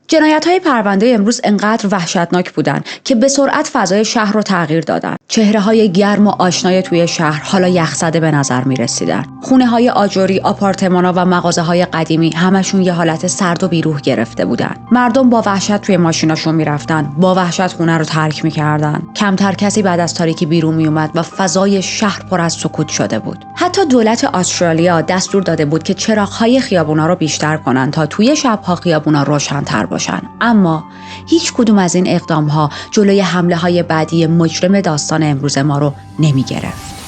جنایت‌های پرونده امروز انقدر وحشتناک بودن که به سرعت فضای شهر رو تغییر دادن. چهره‌های گرم و آشنای توی شهر حالا یخزده به نظر می‌رسیدن. خونه‌های آجری، آپارتمان‌ها و مغازه‌های قدیمی همشون یه حالت سرد و بیروح گرفته بودن. مردم با وحشت توی ماشیناشون می‌رفتن، با وحشت خونه رو ترک می‌کردن. کمتر کسی بعد از تاریکی بیرون میومد و فضای شهر پر از سکوت شده بود. حتی دولت استرالیا دستور داده بود که چراغ‌های خیابونا رو بیشتر کنن تا توی شب‌ها خیابونا روشن‌تر باشن. اما هیچ کدوم از این اقدام‌ها جلوی حمله‌های بعدی مجرم داستان امروز ما رو نمی‌گرفت.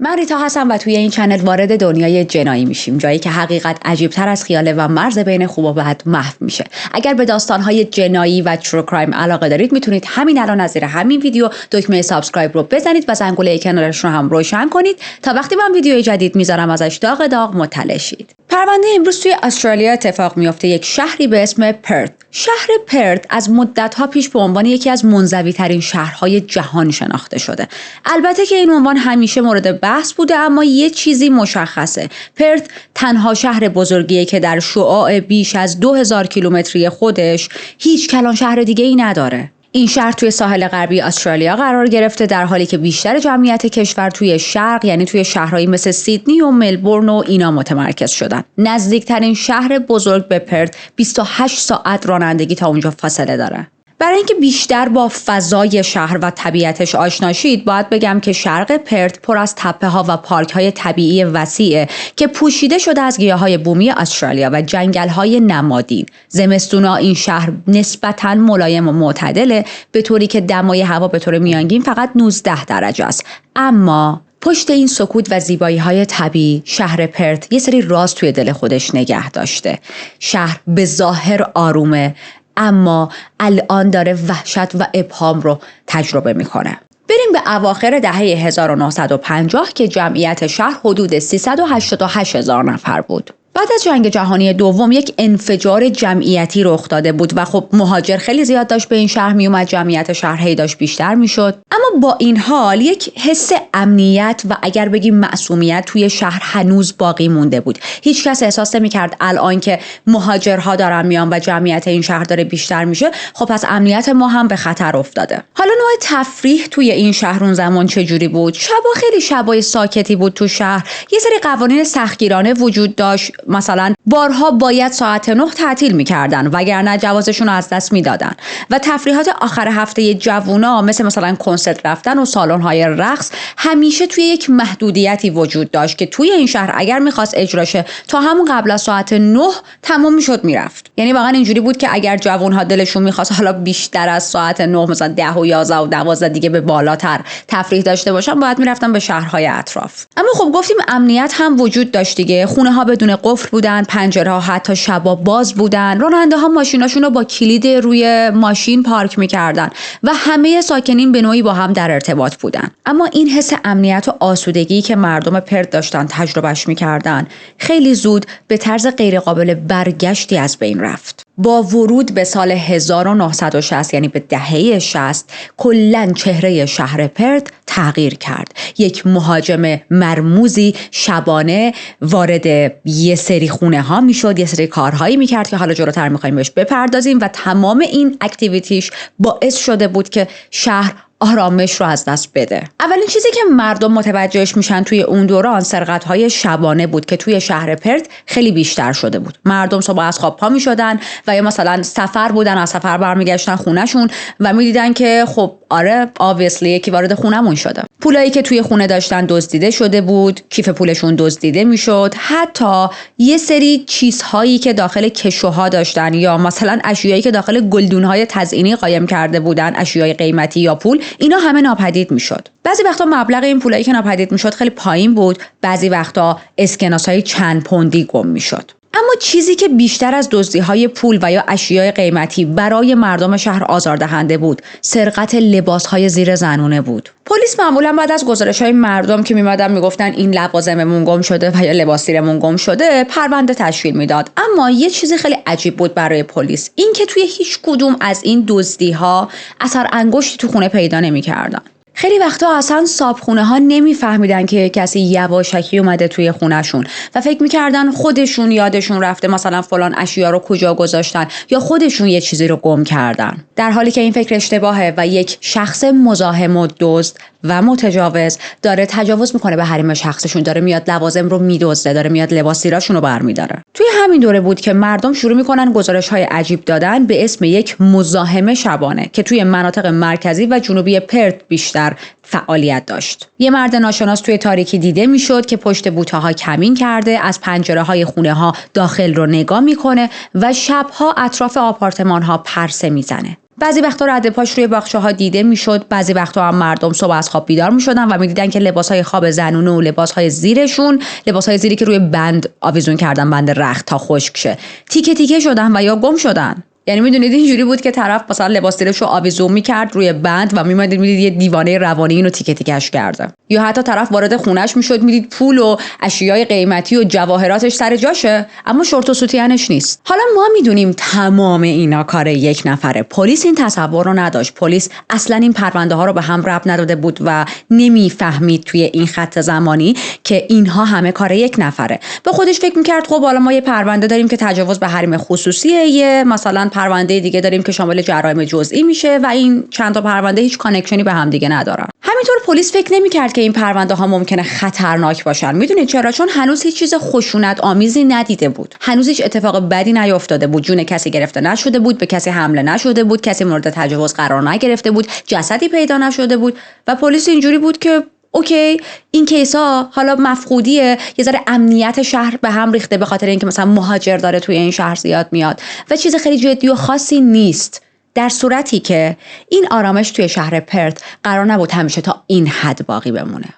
من ریتا هستم و توی این چنل وارد دنیای جنایی میشیم، جایی که حقیقت عجیبتر از خیاله و مرز بین خوب و بد محو میشه. اگر به داستانهای جنایی و ترو کرایم علاقه دارید میتونید همین الان از زیر همین ویدیو دکمه سابسکرایب رو بزنید و زنگوله کنارش رو هم روشن کنید تا وقتی من ویدیوی جدید میذارم ازش داغ داغ مطلع شید. پرونده امروز توی استرالیا اتفاق میفته. یک شهری به اسم پرت. شهر پرت از مدت‌ها پیش به عنوان یکی از منزوی‌ترین شهرهای جهان شناخته شده. البته که این عنوان همیشه مورد بحث بوده، اما یه چیزی مشخصه. پرت تنها شهر بزرگیه که در شعاع بیش از 2000 کیلومتری خودش هیچ کلان شهر دیگه‌ای نداره. این شهر توی ساحل غربی استرالیا قرار گرفته، در حالی که بیشتر جمعیت کشور توی شرق، یعنی توی شهرهایی مثل سیدنی و ملبورن و اینا متمرکز شدن. نزدیکترین شهر بزرگ به پرت 28 ساعت رانندگی تا اونجا فاصله داره. برای اینکه بیشتر با فضای شهر و طبیعتش آشنا شید، باید بگم که شرق پرت پر از تپه‌ها و پارک‌های طبیعی وسیعه که پوشیده شده از گیاهای بومی استرالیا و جنگل‌های نمادین. زمستونا این شهر نسبتاً ملایم و معتدله، به طوری که دمای هوا به طور میانگین فقط 19 درجه است. اما پشت این سکوت و زیبایی‌های طبیعی، شهر پرت یه سری راز توی دل خودش نگه داشته. شهر به ظاهر آرومه، اما الان داره وحشت و ابهام رو تجربه میکنه. بریم به اواخر دهه 1950 که جمعیت شهر حدود 388,000 نفر بود. بعد از جنگ جهانی دوم یک انفجار جمعیتی رخ داده بود و خب مهاجر خیلی زیاد داشت به این شهر می اومد، جمعیت شهر هی داشت بیشتر میشد. اما با این حال یک حس امنیت و اگر بگیم معصومیت توی شهر هنوز باقی مونده بود. هیچ کس احساس نمی‌کرد الان که مهاجرها دارن میان و جمعیت این شهر داره بیشتر میشه، خب پس امنیت ما هم به خطر افتاده. حالا نوع تفریح توی این شهر اون زمان چجوری بود؟ شبا خیلی شبای ساکتی بود تو شهر. یه سری قوانین سختگیرانه وجود داشت. مثلا بارها باید ساعت 9 تعطیل می‌کردن وگرنه جوازشون رو از دست میدادن و تفریحات آخر هفته جوونا مثلا کنسرت رفتن و سالن‌های رقص همیشه توی یک محدودیتی وجود داشت که توی این شهر اگر می‌خواست اجرا شه تا همون قبل از ساعت 9 تمام میشد میرفت. یعنی واقعا اینجوری بود که اگر جوون‌ها دلشون می‌خواست حالا بیشتر از ساعت 9 مثلا 10 و 11 و 12 دیگه به بالاتر تفریح داشته باشن باید میرفتن به شهرهای اطراف. اما خب گفتیم امنیت هم وجود داشت دیگه. خونه‌ها بدون قفل بودن، پنجره‌ها حتی شبا باز بودن، راننده‌ها ماشیناشون رو با کلید روی ماشین پارک می‌کردن و همه ساکنین به نوعی با هم در ارتباط بودن. اما این حس امنیت و آسودگی که مردم پرت داشتن تجربهش می‌کردن خیلی زود به طرز غیرقابل برگشتی از بین رفت. با ورود به سال 1960 یعنی به دهه 60 کلاً چهره شهر پرت تغییر کرد. یک مهاجم مرموزی شبانه وارد یه سری خونه ها میشد، یه سری کارهایی میکرد که حالا جلوتر میخوایم بهش بپردازیم و تمام این اکتیویتیش باعث شده بود که شهر آرامش رو از دست بده. اولین چیزی که مردم متوجهش میشن توی اون دوران سرقت‌های شبانه بود که توی شهر پرت خیلی بیشتر شده بود. مردم صبح از خواب پا میشدن و یا مثلا سفر بودن، از سفر برمیگشتن خونهشون و میدیدن که خب آره obviously یکی وارد خونمون شده. پولایی که توی خونه داشتن دزدیده شده بود، کیف پولشون دزدیده میشد، حتی یه سری چیزهایی که داخل کشوها داشتن یا مثلا اشیایی که داخل گلدون‌های تزئینی قایم کرده بودن، اشیای قیمتی یا پول، اینا همه ناپدید میشد. بعضی وقتا مبلغ این پولایی که ناپدید میشد خیلی پایین بود، بعضی وقتا اسکناسای چند پوندی گم میشد. اما چیزی که بیشتر از دزدی‌های پول و یا اشیاء قیمتی برای مردم شهر آزاردهنده بود، سرقت لباس‌های زیر زنونه بود. پلیس معمولا بعد از گزارش‌های مردم که میمدن میگفتن این لوازممون گم شده و یا لباس زیرمون گم شده، پرونده تشکیل میداد. اما یه چیزی خیلی عجیب بود برای پلیس، این که توی هیچ کدوم از این دزدی‌ها اثر انگشتی تو خونه پیدا نمی‌کردن. خیلی وقتا اصلا صاحبخونه ها نمیفهمیدن که کسی یواشکی اومده توی خونهشون و فکر میکردن خودشون یادشون رفته مثلا فلان اشیا رو کجا گذاشتن یا خودشون یه چیزی رو گم کردن، در حالی که این فکر اشتباهه و یک شخص مزاحم و دزد و متجاوز داره تجاوز میکنه به حریم شخصشون، داره میاد لوازم رو میدزده، داره میاد لباس زیراشون رو برمیداره. توی همین دوره بود که مردم شروع میکنن گزارش‌های عجیب دادن به اسم یک مزاحم شبانه که توی مناطق مرکزی و جنوبی پرت بیشتر فعالیت داشت. یه مرد ناشناس توی تاریکی دیده میشد که پشت بوته‌ها کمین کرده، از پنجره‌های خونه‌ها داخل رو نگاه میکنه و شب‌ها اطراف آپارتمان‌ها پرسه میزنه. بعضی وقتا رد پاش روی باغچه‌ها دیده میشد، بعضی وقتا هم مردم صبح از خواب بیدار میشدن و میدیدن که لباس‌های خواب زنونه و لباس‌های زیرشون، لباس‌های زیری که روی بند آویزون کردن، بند رخت تا خشک شه، تیکه تیکه شدن و یا گم شدن. یعنی میدونید اینجوری بود که طرف مثلا لباس زیرش رو آویزون میکرد روی بند و میدید یه دیوانه روانی اینو تیکه تیکش کرده. یا حتی طرف وارد خونش میشد، میدید پول و اشیای قیمتی و جواهراتش سر جاشه اما شورت و سوتیانش نیست. حالا ما میدونیم تمام اینا کار یک نفره. پلیس این تصور رو نداشت. پلیس اصلا این پرونده ها رو به هم ربط نداده بود و نمیفهمید توی این خط زمانی که اینها همه کار یک نفره. به خودش فکر میکرد خب حالا ما یه پرونده داریم که تجاوز به حریم خصوصیه، یه مثلا پرونده دیگه داریم که شامل جرایم جزئی میشه و این چند تا پرونده هیچ کانکشنی به هم دیگه ندارن. همینطور پلیس فکر نمیکرد که این پرونده ها ممکنه خطرناک باشن. میدونید چرا؟ چون هنوز هیچ چیز خشونت آمیزی ندیده بود. هنوز هیچ اتفاق بدی نیفتاده بود. جون کسی گرفته نشده بود، به کسی حمله نشده بود، کسی مورد تجاوز قرار نگرفته بود، جسدی پیدا نشده بود و پلیس اینجوری بود که اوکی، این کیسا حالا مفقودیه، یه ذره امنیت شهر به هم ریخته به خاطر اینکه مثلا مهاجر داره توی این شهر زیاد میاد و چیز خیلی جدی و خاصی نیست. در صورتی که این آرامش توی شهر پرت قرار نبود همیشه تا این حد باقی بمونه.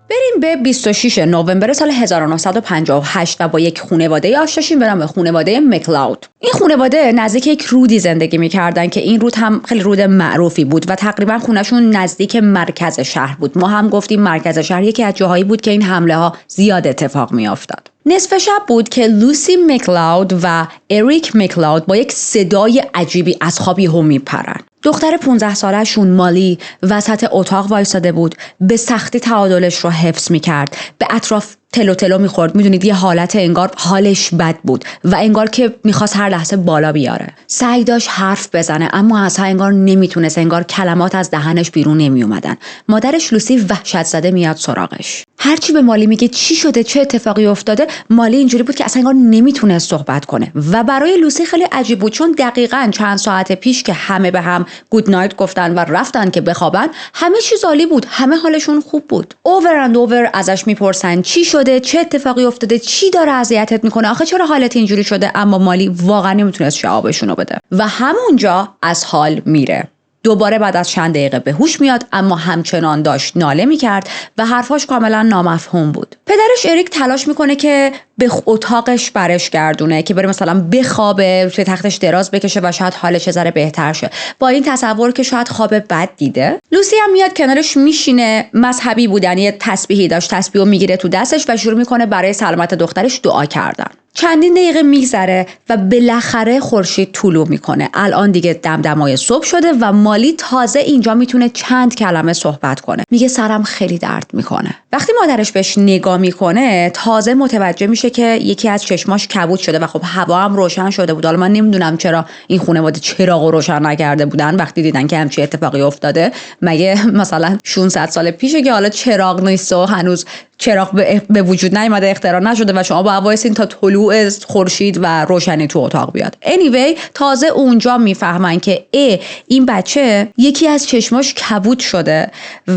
بریم به 26 نوامبر سال 1958 و با یک خانواده آشنا شیم به نام خانواده مکلاود. این خانواده نزدیک یک رودی زندگی می‌کردن که این رود هم خیلی رود معروفی بود و تقریبا خونه‌شون نزدیک مرکز شهر بود. ما هم گفتیم مرکز شهر یکی از جاهایی بود که این حمله ها زیاد اتفاق می‌افتاد. نصف شب بود که لوسی مکلاود و اریک مکلاود با یک صدای عجیبی از خواب یهو میپرن. دختر 15 ساله‌شون مالی وسط اتاق وایساده بود، به سختی تعادلش رو حفظ میکرد، به اطراف تلو تلو میخورد. میدونید یه حالت انگار حالش بد بود و انگار که میخواست هر لحظه بالا بیاره. سعی داشت حرف بزنه اما اصلا انگار نمیتونست، انگار کلمات از دهنش بیرون نمیومدن. مادرش لوسی وحشت زده میاد سراغش. هرچی به مالی میگه چی شده، چه اتفاقی افتاده، مالی اینجوری بود که اصلا انگار نمیتونست صحبت کنه و برای لوسی خیلی عجیب بود چون دقیقاً چند ساعت پیش که همه به هم گود نایت گفتن و رفتن که بخوابن، همه چیز عالی بود، همه حالشون خوب بود. اوور اند اوور ازش میپرسن چی شده، چه اتفاقی افتاده، چی داره اذیتت میکنه، آخه چرا حالت اینجوری شده، اما مالی واقعا نمیتونست جوابشونو بده و همونجا از حال میره. دوباره بعد از چند دقیقه به هوش میاد اما همچنان داشت ناله میکرد و حرفاش کاملا نامفهوم بود. پدرش اریک تلاش میکنه که به اتاقش برش گردونه که بره مثلا بخوابه، توی تختش دراز بکشه و شاید حالش یه ذره بهتر شه، با این تصور که شاید خواب بد دیده. لوسی هم میاد کنارش میشینه. مذهبی بودن، یه تسبیحی داشت، تسبیحو میگیره تو دستش و شروع میکنه برای سلامت دخترش دعا کردن. چندین دقیقه میگذره و بالاخره خورشید طلوع میکنه. الان دیگه دمدمای صبح شده و مالی تازه اینجا میتونه چند کلمه صحبت کنه. میگه سرم خیلی درد میکنه. وقتی مادرش بهش نگاه میکنه تازه متوجه میشه که یکی از چشماش کبود شده و خب هوا هم روشن شده بود. حالا من نمیدونم چرا این خانواده چراغو روشن نکرده بودن وقتی دیدن که همچین اتفاقی افتاده. مگه مثلا 600 سال پیشه که حالا چراغ نیست و هنوز چراغ به وجود نیامده، اختراع نشده و شما باید وایسین تا طلوع خورشید و روشنی تو اتاق بیاد. anyway تازه اونجا میفهمن که این بچه یکی از چشماش کبود شده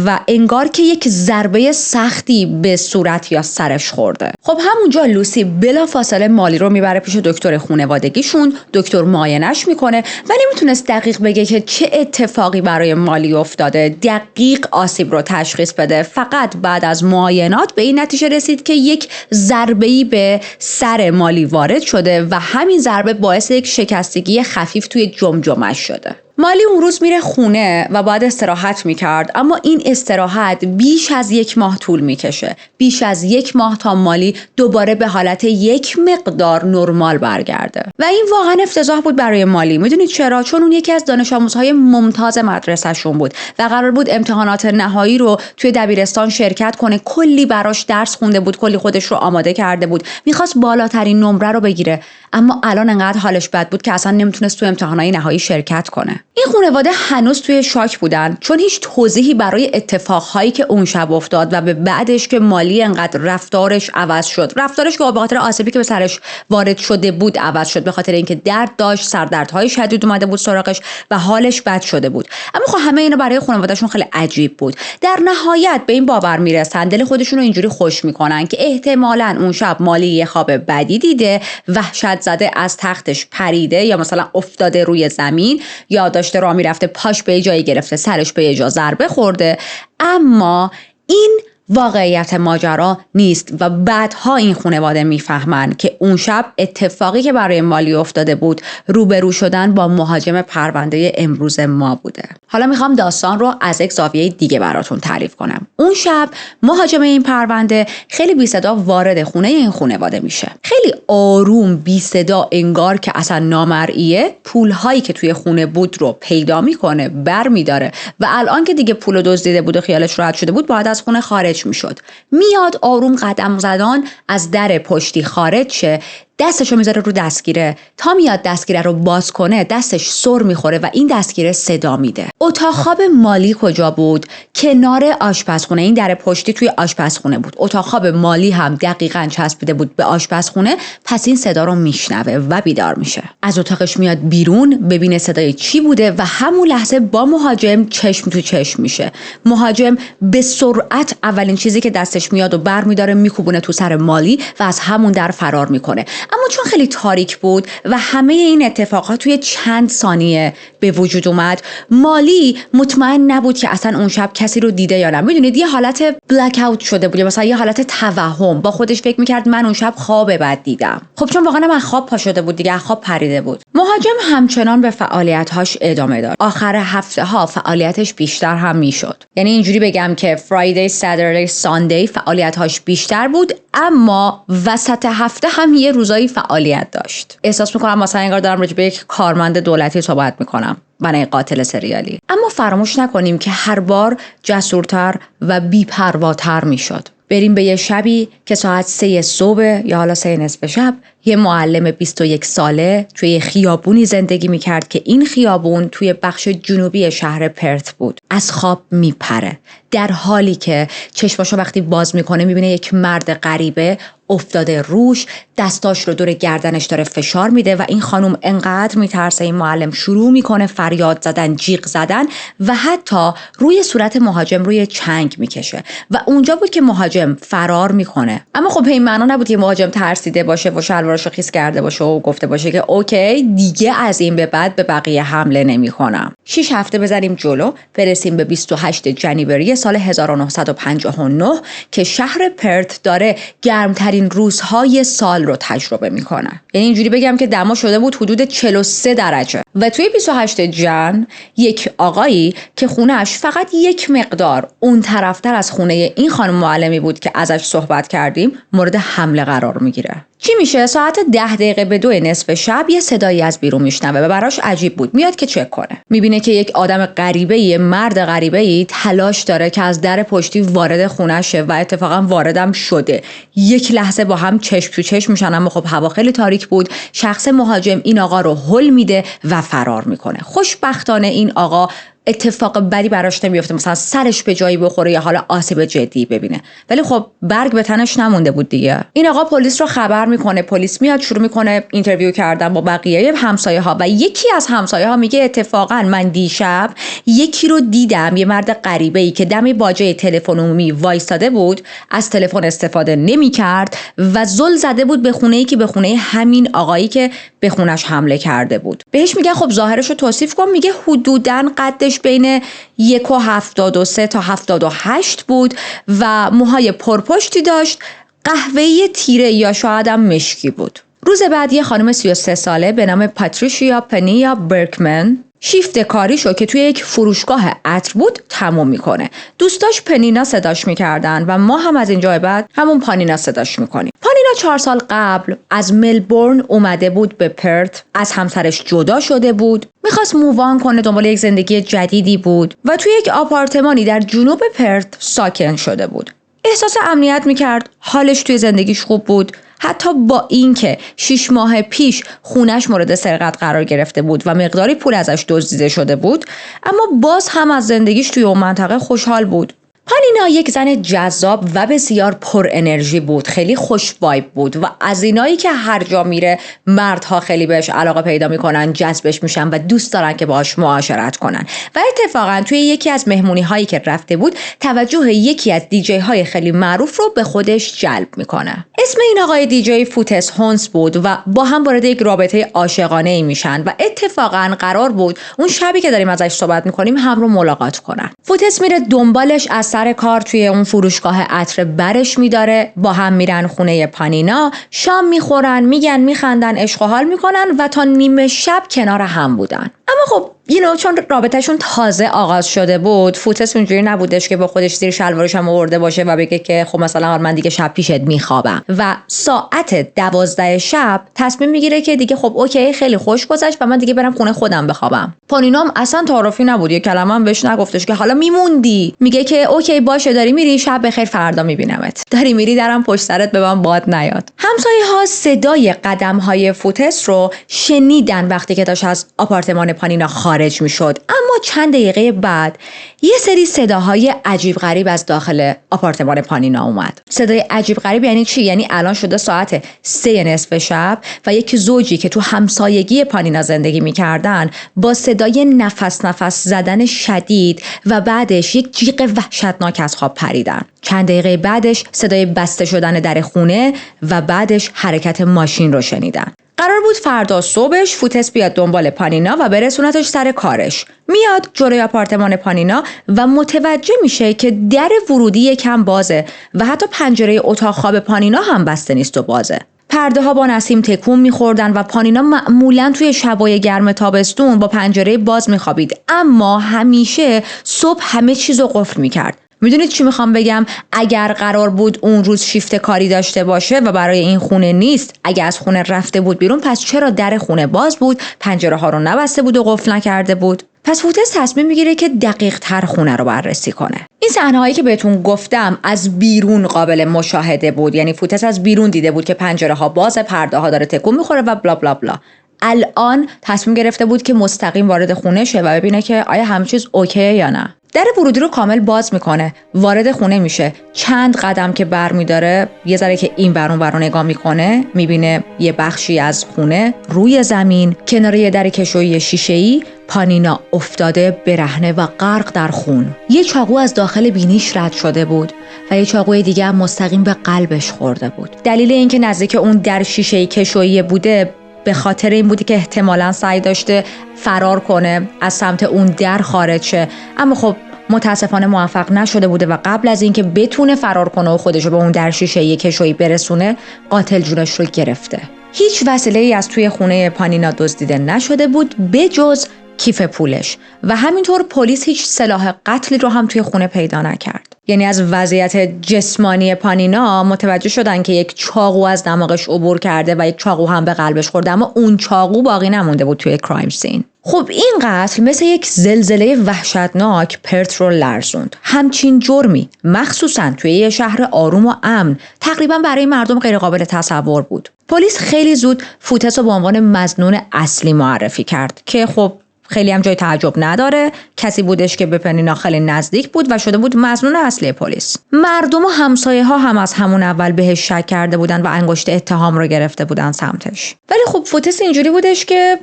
و انگار که یک ضربه سختی به صورت یا سرش خورده. خب همونجا لوسی بلافاصله مالی رو میبره پیش دکتر خانوادگیشون. دکتر معاینش میکنه و نمیتونست دقیق بگه که چه اتفاقی برای مالی افتاده، دقیق آسیب رو تشخیص بده. فقط بعد از معاینات به این نتیجه رسید که یک ضربه‌ای به سر مالی وارد شده و همین ضربه باعث یک شکستگی خفیف توی جمجمه‌اش شده. مالی اون روز میره خونه و باید استراحت میکرد، اما این استراحت بیش از 1 ماه طول میکشه. بیش از 1 ماه تا مالی دوباره به حالت یک مقدار نرمال برگرده و این واقعا افتضاح بود برای مالی. میدونید چرا؟ چون اون یکی از دانش آموزهای ممتاز مدرسه‌شون بود و قرار بود امتحانات نهایی رو توی دبیرستان شرکت کنه. کلی براش درس خونده بود، کلی خودش رو آماده کرده بود، میخواست بالاترین نمره رو بگیره، اما الان انقدر حالش بد بود که اصلا نمیتونست توی امتحانات نهایی شرکت کنه. این خانواده هنوز توی شاک بودن چون هیچ توضیحی برای اتفاقهایی که اون شب افتاد و به بعدش که مالی انقدر رفتارش عوض شد، رفتارش که به خاطر آسیبی که به سرش وارد شده بود عوض شد، به خاطر اینکه درد داشت، سردردهای شدید اومده بود سراغش و حالش بد شده بود. اما خب همه اینا برای خانوادهشون خیلی عجیب بود. در نهایت به این باور میرسن، دل خودشون رو اینجوری خوش میکنن که احتمالاً اون شب مالی یه خواب بدی دیده، وحشت زده از تختش پریده یا مثلا افتاده روی زمین، یا داشته راه میرفته پاش به جایی گرفته، سرش به یه جا ضربه خورده. اما این واقعیت ماجرا نیست و بعدها این خانواده میفهمن که اون شب اتفاقی که برای مالی افتاده بود روبرو شدن با مهاجم پرونده امروز ما بوده. حالا میخوام داستان رو از یک زاویه دیگه براتون تعریف کنم. اون شب مهاجم این پرونده خیلی بی صدا وارد خونه این خانواده میشه. خیلی آروم بی صدا، انگار که اصلا نامرئیه، پولهایی که توی خونه بود رو پیدا میکنه، برمیداره و الان که دیگه پولو دزدیده بود و خیالش راحت شده بود، باید از خونه خارج میشد. میاد آروم قدم زدان از در پشتی خارج شه، دستشو میذاره رو دستگیره. تا میاد دستگیره رو باز کنه دستش سر میخوره و این دستگیره صدا میده. اتاق خواب مالی کجا بود؟ کنار آشپزخونه. این در پشتی توی آشپزخونه بود. اتاق خواب مالی هم دقیقاً چسبیده بود به آشپزخونه. پس این صدا رو میشنوه و بیدار میشه. از اتاقش میاد بیرون ببینه صدای چی بوده و همون لحظه با مهاجم چشم تو چشم میشه. مهاجم به سرعت اولین چیزی که دستش میاد و برمیداره میکوبونه تو سر مالی و از همون در فرار میکنه. اما چون خیلی تاریک بود و همه این اتفاقات توی چند ثانیه به وجود اومد، مالی مطمئن نبود که اصلا اون شب کسی رو دیده یا نه. میدونید یه حالت بلک اوت شده بود، مثلا یه حالت توهم. با خودش فکر میکرد من اون شب خواب بد دیدم. خب چون واقعا من خواب پا شده بود دیگه، خواب پریده بود. مهاجم همچنان به فعالیت‌هاش ادامه داد. آخر هفته ها فعالیتش بیشتر هم میشد. یعنی اینجوری بگم که فرایدی، ساتردی، ساندی فعالیت‌هاش بیشتر بود، اما وسط هفته هم یه روزایی فعالیت داشت. احساس میکنم مثلا انگار دارم راجع به یک کارمند دولتی صحبت میکنم، من قاتل سریالی. اما فراموش نکنیم که هر بار جسورتر و بی‌پرواتر میشد. بریم به یه شبی که ساعت 3 صبح یا حالا 3 نصف شب یه معلم 21 ساله توی یه خیابونی زندگی میکرد که این خیابون توی بخش جنوبی شهر پرت بود. از خواب میپره در حالی که چشماشو وقتی باز میکنه میبینه یک مرد غریبه افتاده روش، دستاش رو دور گردنش داره فشار میده و این خانم انقدر میترسه این معلم شروع میکنه فریاد زدن، جیغ زدن و حتی روی صورت مهاجم روی چنگ میکشه و اونجا بود که مهاجم فرار میکنه. اما خب این معنا نبود که مهاجم ترسیده باشه و شلوارشو خیس کرده باشه و گفته باشه که اوکی دیگه از این به بعد به بقیه حمله نمیکنم. 6 هفته بزنیم جلو، برسیم به 28 جنیوری سال 1959 که شهر پرت داره گرمترین روزهای سال رو تجربه میکنه. یعنی اینجوری بگم که دما شده بود حدود 43 درجه و توی 28 جن یک آقایی که خونهش فقط یک مقدار اون طرفتر از خونه این خانم معلمی بود که ازش صحبت کردیم مورد حمله قرار میگیره. چی میشه؟ ساعت 10 دقیقه به 2 نصف شب یه صدایی از بیرون میشنوه و براش عجیب بود. میاد که چک کنه. میبینه که یک آدم غریبه‌ای، مرد غریبه‌ای تلاش داره که از در پشتی وارد خونه شه و اتفاقا واردم شده. یک لحظه با هم چشم تو چشم میشن، اما خب هوا خیلی تاریک بود. شخص مهاجم این آقا رو هل میده و فرار میکنه. خوشبختانه این آقا اتفاق بدی براش نمیفته، مثلا سرش به جایی بخوره یا حالا آسیب جدی ببینه. ولی خب برگ به تنش نمونده بود دیگه. این آقا پلیس رو خبر میکنه، پلیس میاد شروع میکنه اینترویو کردن با بقیه همسایه ها و یکی از همسایه ها میگه اتفاقا من دیشب یکی رو دیدم، یه مرد غریبه‌ای که دم باجه تلفن عمومی وایستاده بود، از تلفن استفاده نمیکرد و زل زده بود به خونه‌ای که به خونه همین آقایی که به خونش حمله کرده بود. بهش میگن خب ظاهرش رو توصیف کن. میگه حدوداً قدش بین 1.73 تا 78 بود و موهای پرپشتی داشت، قهوه‌ای تیره یا شاید هم مشکی بود. روز بعد یه خانم 33 ساله به نام پاتریشیا پنیا برکمن شیفت کاریشو که توی یک فروشگاه عطر بود تموم میکنه. دوستاش پنینا صداش میکردن و ما هم از اینجا بعد همون پانینا صداش میکنیم. پانینا 4 سال قبل از ملبورن اومده بود به پرت، از همسرش جدا شده بود، میخواست مووان کنه، دنبال یک زندگی جدیدی بود و توی یک آپارتمانی در جنوب پرت ساکن شده بود. احساس امنیت میکرد، حالش توی زندگیش خوب بود، حتی با اینکه 6 ماه پیش خونش مورد سرقت قرار گرفته بود و مقداری پول ازش دزدیده شده بود، اما باز هم از زندگیش توی اون منطقه خوشحال بود. پانینا یک زن جذاب و بسیار پر انرژی بود، خیلی خوش وایب بود و از اینایی که هر جا میره مردها خیلی بهش علاقه پیدا میکنن، جذبش میشن و دوست دارن که باهاش معاشرت کنن. و اتفاقا توی یکی از مهمونی هایی که رفته بود توجه یکی از دیجی های خیلی معروف رو به خودش جلب میکنه. اسم این آقای دیجی فوتس هونس بود و با هم وارد یک رابطه عاشقانه ای میشن و اتفاقا قرار بود اون شبی که داریم ازش صحبت میکنیم هم رو ملاقات کنن. فوتس میره دنبالش، از سر کار توی اون فروشگاه عطر برش میداره، با هم میرن خونه پانینا، شام میخورن، میگن، میخندن، عشق و حال میکنن و تا نیمه شب کنار هم بودن. اما خب چون رابطهشون تازه آغاز شده بود، فوتس اونجوری نبودش که با خودش زیر شلوارش هم آورده باشه و بگه که خب مثلا من دیگه شب پیشت میخوابم و ساعت 12 شب تصمیم میگیره که دیگه خب اوکی خیلی خوش گذشت و من دیگه برم خونه خودم بخوابم. پانینا هم اصلا تعارفی نبود، یه کلمه هم بهش نگفتش که حالا میموندی. میگه که اوکی باشه، داری میری، شب بخیر، فردا میبینمت. داری میری، درم پشت سرت به من باد نیاد. همسایه ها صدای قدم های فوتس رو شنیدن وقتی که داشت از آپارتمان پانینا خارج میشد، اما چند دقیقه بعد یه سری صداهای عجیب غریب از داخل آپارتمان پانینا اومد. صدای عجیب غریب یعنی چی؟ یعنی الان شده ساعت 3 نصف شب و یک زوجی که تو همسایگی پانینا زندگی میکردن با صدای نفس زدن شدید و بعدش یک جیغ وحشتناک از خواب پریدن. چند دقیقه بعدش صدای بسته شدن در خونه و بعدش حرکت ماشین رو شنیدن. قرار بود فردا صبحش فوتس بیاد دنبال پانینا و برسونتش سر کارش. میاد جلوی آپارتمان پانینا و متوجه میشه که در ورودی یکم بازه و حتی پنجره اتاق خواب پانینا هم بسته نیست و بازه. پرده ها با نسیم تکون میخوردن و پانینا معمولاً توی شبای گرم تابستون با پنجره باز میخوابید، اما همیشه صبح همه چیزو قفل میکرد. میدونید چی میخوام بگم؟ اگر قرار بود اون روز شیفت کاری داشته باشه و برای این خونه نیست، اگر از خونه رفته بود بیرون، پس چرا در خونه باز بود، پنجره ها رو نبسته بود و قفل نکرده بود؟ پس فوتس تصمیم میگیره که دقیق تر خونه رو بررسی کنه. این صحنه هایی که بهتون گفتم از بیرون قابل مشاهده بود، یعنی فوتس از بیرون دیده بود که پنجره ها بازه، پرده ها داره تکون میخوره و بلا بلا بلا. الان تصمیم گرفته بود که مستقیم وارد خونه شه و ببینه که آیا همه چیز اوکیه یا نه. در ورودی رو کامل باز میکنه، وارد خونه میشه، چند قدم که برمیداره، یه ذره که این ور اون ور رو نگاه میکنه، میبینه یه بخشی از خونه روی زمین کنار یه در کشویی شیشه‌ای پانینا افتاده برهنه و غرق در خون. یه چاقو از داخل بینیش رد شده بود و یه چاقوی دیگه هم مستقیم به قلبش خورده بود. دلیل اینکه نزدیک اون در شیشه‌ای کشویی بوده به خاطر این بودی که احتمالاً سعی داشته فرار کنه، از سمت اون در خارج شه، اما خب متاسفانه موفق نشده بوده و قبل از اینکه بتونه فرار کنه و خودش رو به اون در شیشه‌ای کشویی برسونه، قاتل جونش رو گرفته. هیچ وسیله‌ای از توی خونه پانینا دزدیده نشده بود بجز کیف پولش و همینطور پلیس هیچ سلاح قتلی رو هم توی خونه پیدا نکرد. یعنی از وضعیت جسمانی پانینا متوجه شدن که یک چاقو از دماغش عبور کرده و یک چاقو هم به قلبش خورده، اما اون چاقو باقی نمونده بود توی کرایم سین. خب این قتل مثل یک زلزله وحشتناک پرت رو لرزوند. همچین جرمی مخصوصاً توی یه شهر آروم و امن تقریباً برای مردم غیر قابل تصور بود. پلیس خیلی زود فوتس رو به عنوان مظنون اصلی معرفی کرد که خب خیلی هم جای تعجب نداره، کسی بودش که به پنینا خیلی نزدیک بود و شده بود مظنون اصلی پلیس. مردم و همسایه ها هم از همون اول بهش شک کرده بودن و انگشت اتهام رو گرفته بودن سمتش. ولی خب فوتس اینجوری بودش که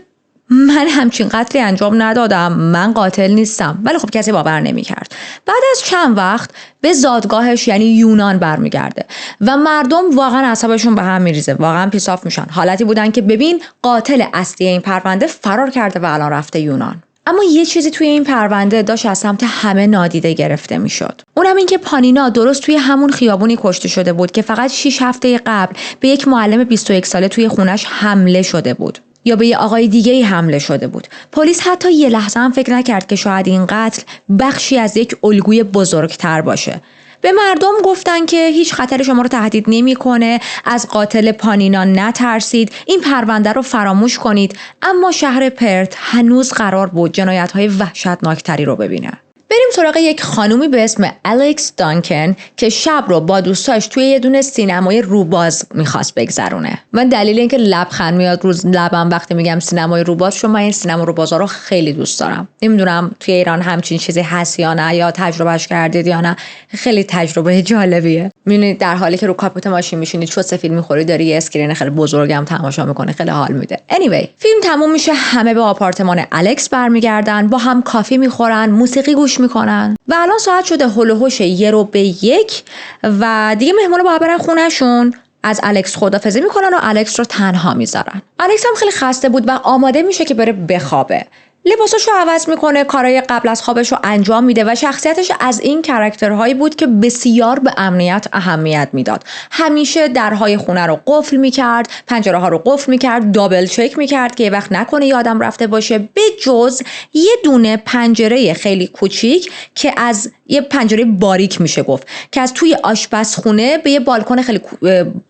من همچین قتلی انجام ندادم، من قاتل نیستم. ولی خب کسی باور نمی‌کرد. بعد از چند وقت به زادگاهش یعنی یونان برمیگرده و مردم واقعا اعصابشون به هم میریزه، واقعا پیساف میشن. حالتی بودن که ببین قاتل اصلی این پرونده فرار کرده و الان رفته یونان. اما یه چیزی توی این پرونده داشت از سمت همه نادیده گرفته میشد. اونم این که پانینا درست توی همون خیابونی کشته شده بود که فقط 6 هفته قبل به یک معلم 21 ساله توی خونش حمله شده بود. یا به یه آقای دیگه‌ای حمله شده بود. پلیس حتی یه لحظه هم فکر نکرد که شاید این قتل بخشی از یک الگوی بزرگتر باشه. به مردم گفتن که هیچ خطر شما رو تهدید نمی‌کنه، از قاتل پانینا نترسید، این پرونده رو فراموش کنید. اما شهر پرت هنوز قرار بود جنایت‌های وحشتناکتری رو ببینه. بریم سراغ یک خانومی به اسم الکس دانکن که شب رو با دوستاش توی یه دونه سینمای روباز میخواست بگذرونه. من دلیل اینکه لبخند میاد روز لبم وقتی میگم سینمای روباز، چون من این سینما روبازا رو خیلی دوست دارم. نمیدونم توی ایران همچین چیزی هست یا نه، یا تجربهش کردید یا نه. خیلی تجربه جالبیه. میبینید در حالی که رو کاپوت ماشین میشینید چوت سفید میخوری، داری یه اسکرین خیلی بزرگم تماشا میکنه، خیلی حال میده. anyway فیلم تموم میشه، همه به آپارتمان الکس برمیگردن، با هم کافی میخورن، موسیقی گوش میکنن و الان ساعت شده هول و هوش 1:01 و دیگه مهمونا باید برن خونهشون. از الکس خدافظی میکنن و الکس رو تنها میذارن. الکس هم خیلی خسته بود و آماده میشه که بره بخوابه. لباساشو عوض میکنه، کارهای قبل از خوابش رو انجام میده و شخصیتش از این کاراکترهایی بود که بسیار به امنیت اهمیت میداد. همیشه درهای خونه رو قفل میکرد، پنجره ها رو قفل میکرد، دابل چک میکرد که یه وقت نکنه یادم رفته باشه، به جز یه دونه پنجره خیلی کوچیک که از یه پنجره باریک میشه گفت که از توی آشپزخونه به یه بالکن خیلی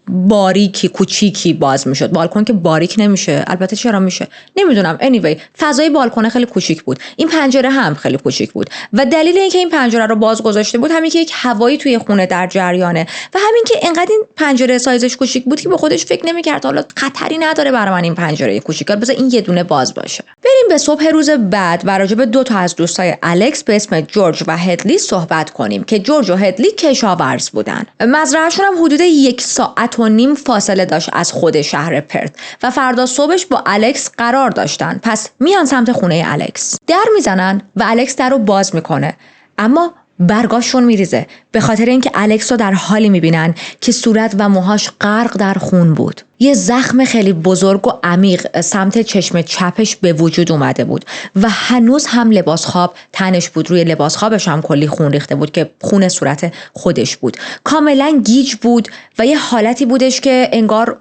باریکی کوچیکی باز میشد. بالکن که باریک نمیشه، البته چرا میشه نمیدونم. anyway فضای بالکن خیلی کوچیک بود. این پنجره هم خیلی کوچیک بود و دلیل اینکه این پنجره رو باز گذاشته بود همین که یک هوایی توی خونه در جریانه و همین که انقدر این پنجره سایزش کوچیک بود که به خودش فکر نمی‌کرد حالا خطری نداره برای من این پنجره کوچیکه، بذار این یه دونه باز باشه. بریم به صبح روز بعد و راجع به 2 تا از دوستای الکس به اسم جورج و هدلی صحبت کنیم که جورج و هدلی کشاورز بودن. مزرعه‌شون هم حدود 1.5 ساعت فاصله داشت از خود شهر پرت و فردا صبحش با الکس قرار داشتن. پس میان سمت خونه الکس، در میزنن و الکس در رو باز میکنه، اما برگاشون میریزه به خاطر اینکه الکس رو در حالی میبینن که صورت و موهاش غرق در خون بود. یه زخم خیلی بزرگ و عمیق سمت چشم چپش به وجود اومده بود و هنوز هم لباس خواب تنش بود. روی لباس خوابش هم کلی خون ریخته بود که خون صورت خودش بود. کاملا گیج بود و یه حالتی بودش که انگار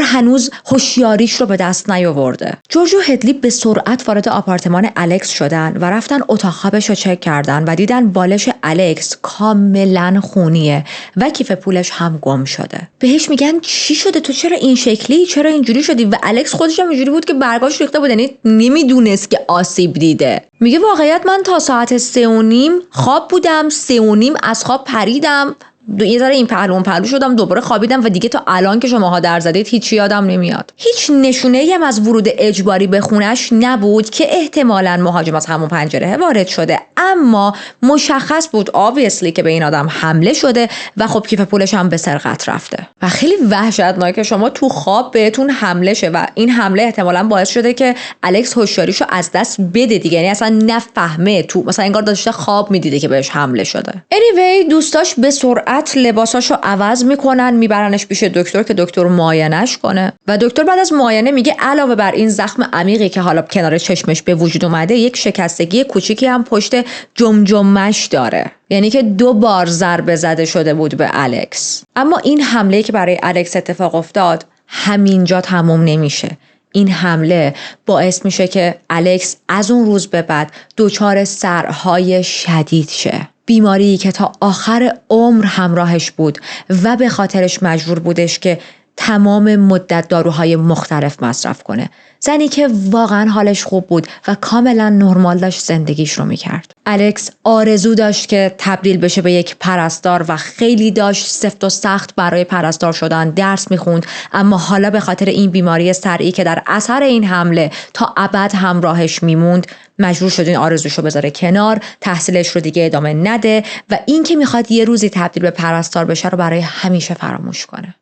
هنوز هوشیاریش رو به دست نیاورده. جورج و هدلی به سرعت وارد آپارتمان الکس شدن و رفتن اتاق خوابش رو چک کردن و دیدن بالش الکس کاملا خونیه و کیف پولش هم گم شده. بهش میگن چی شده؟ تو چرا این شکلی؟ چرا اینجوری شدی؟ و الکس خودش هم اینجوری بود که برگاش ریخته بود، یعنی نمیدونست که آسیب دیده. میگه واقعیت من تا ساعت 3:30 خواب بودم، 3:30 از خواب پریدم، یه ذره این پهلو اون پهلو شدم، دوباره خوابیدم و دیگه تا الان که شماها در زدید هیچی یادم نمیاد. هیچ نشونه‌ای هم از ورود اجباری به خونش نبود که احتمالاً مهاجم از همون پنجره وارد شده، اما مشخص بود obviously که به این آدم حمله شده و خب کیف پولش هم به سرقت رفته. و خیلی وحشتناکه شما تو خواب بهتون حمله شه و این حمله احتمالاً باعث شده که الکس هوشیاریشو از دست بده دیگه، یعنی اصلا نفهمه، تو مثلا انگار داشته خواب میدیده که بهش حمله شده. anyway دوستاش به سرعت لباساشو عوض میکنن، میبرنش پیش دکتر که دکتر معاینش کنه و دکتر بعد از معاینه میگه علاوه بر این زخم عمیقی که حالا کنار چشمش به وجود اومده، یک شکستگی کوچیکی هم پشت جمجمش داره، یعنی که 2 بار ضربه زده شده بود به الکس. اما این حمله که برای الکس اتفاق افتاد همینجا تموم نمیشه. این حمله باعث میشه که الکس از اون روز به بعد دچار سرهای شدید شه، بیماری که تا آخر عمر همراهش بود و به خاطرش مجبور بودش که تمام مدت داروهای مختلف مصرف کنه. زنی که واقعا حالش خوب بود و کاملا نرمال داشت زندگیش رو میکرد. الکس آرزو داشت که تبدیل بشه به یک پرستار و خیلی داشت سفت و سخت برای پرستار شدن درس میخوند، اما حالا به خاطر این بیماری سرعی که در اثر این حمله تا ابد همراهش میموند مجبور شد این آرزوشو بذاره کنار، تحصیلش رو دیگه ادامه نده و این که میخواد یه روزی تبدیل به پرستار بشه رو برای همیشه فراموش کنه.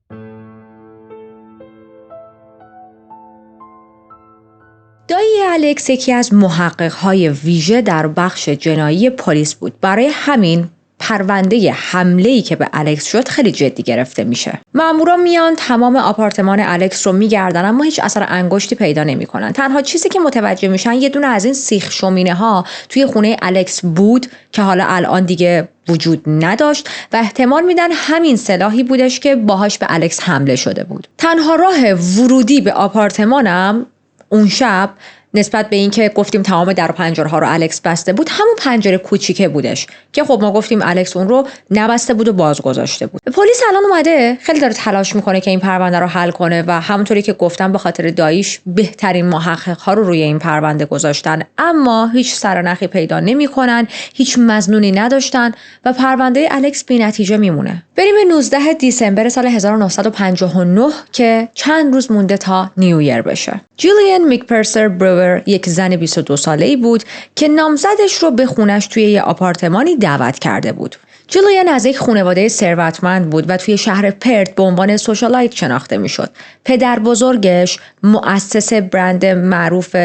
دایی الکس یکی از محقق‌های ویژه در بخش جنایی پلیس بود. برای همین پرونده حمله‌ای که به الکس شد خیلی جدی گرفته میشه. مامورا میان تمام آپارتمان الکس رو میگردن اما هیچ اثر انگشتی پیدا نمیکنن. تنها چیزی که متوجه میشن یه دونه از این سیخ شومینه‌ها توی خونه الکس بود که حالا الان دیگه وجود نداشت و احتمال میدن همین سلاحی بودش که باهاش به الکس حمله شده بود. تنها راه ورودی به آپارتمانم اون شب نسبت به این که گفتیم تمام در و پنجره ها رو الکس بسته بود، همون پنجره کوچیکه بودش که خب ما گفتیم الکس اون رو نبسته بود و باز گذاشته بود. پلیس الان اومده خیلی داره تلاش میکنه که این پرونده رو حل کنه و همونطوری که گفتم به خاطر داییش بهترین محقق ها رو روی این پرونده گذاشتن، اما هیچ سرنخی پیدا نمیکنن، هیچ مظنونی نداشتن و پرونده الکس بی‌نتیجه میمونه. بریم به 19 دیسمبر سال 1959 که چند روز مونده تا نیویر بشه. جولین میکپرسر برور یک زن 22 ساله‌ای بود که نامزدش رو به خونش توی یه آپارتمانی دعوت کرده بود. جولین از یک خانواده ثروتمند بود و توی شهر پرت به عنوان سوشالایت شناخته میشد. پدر بزرگش مؤسس برند معروف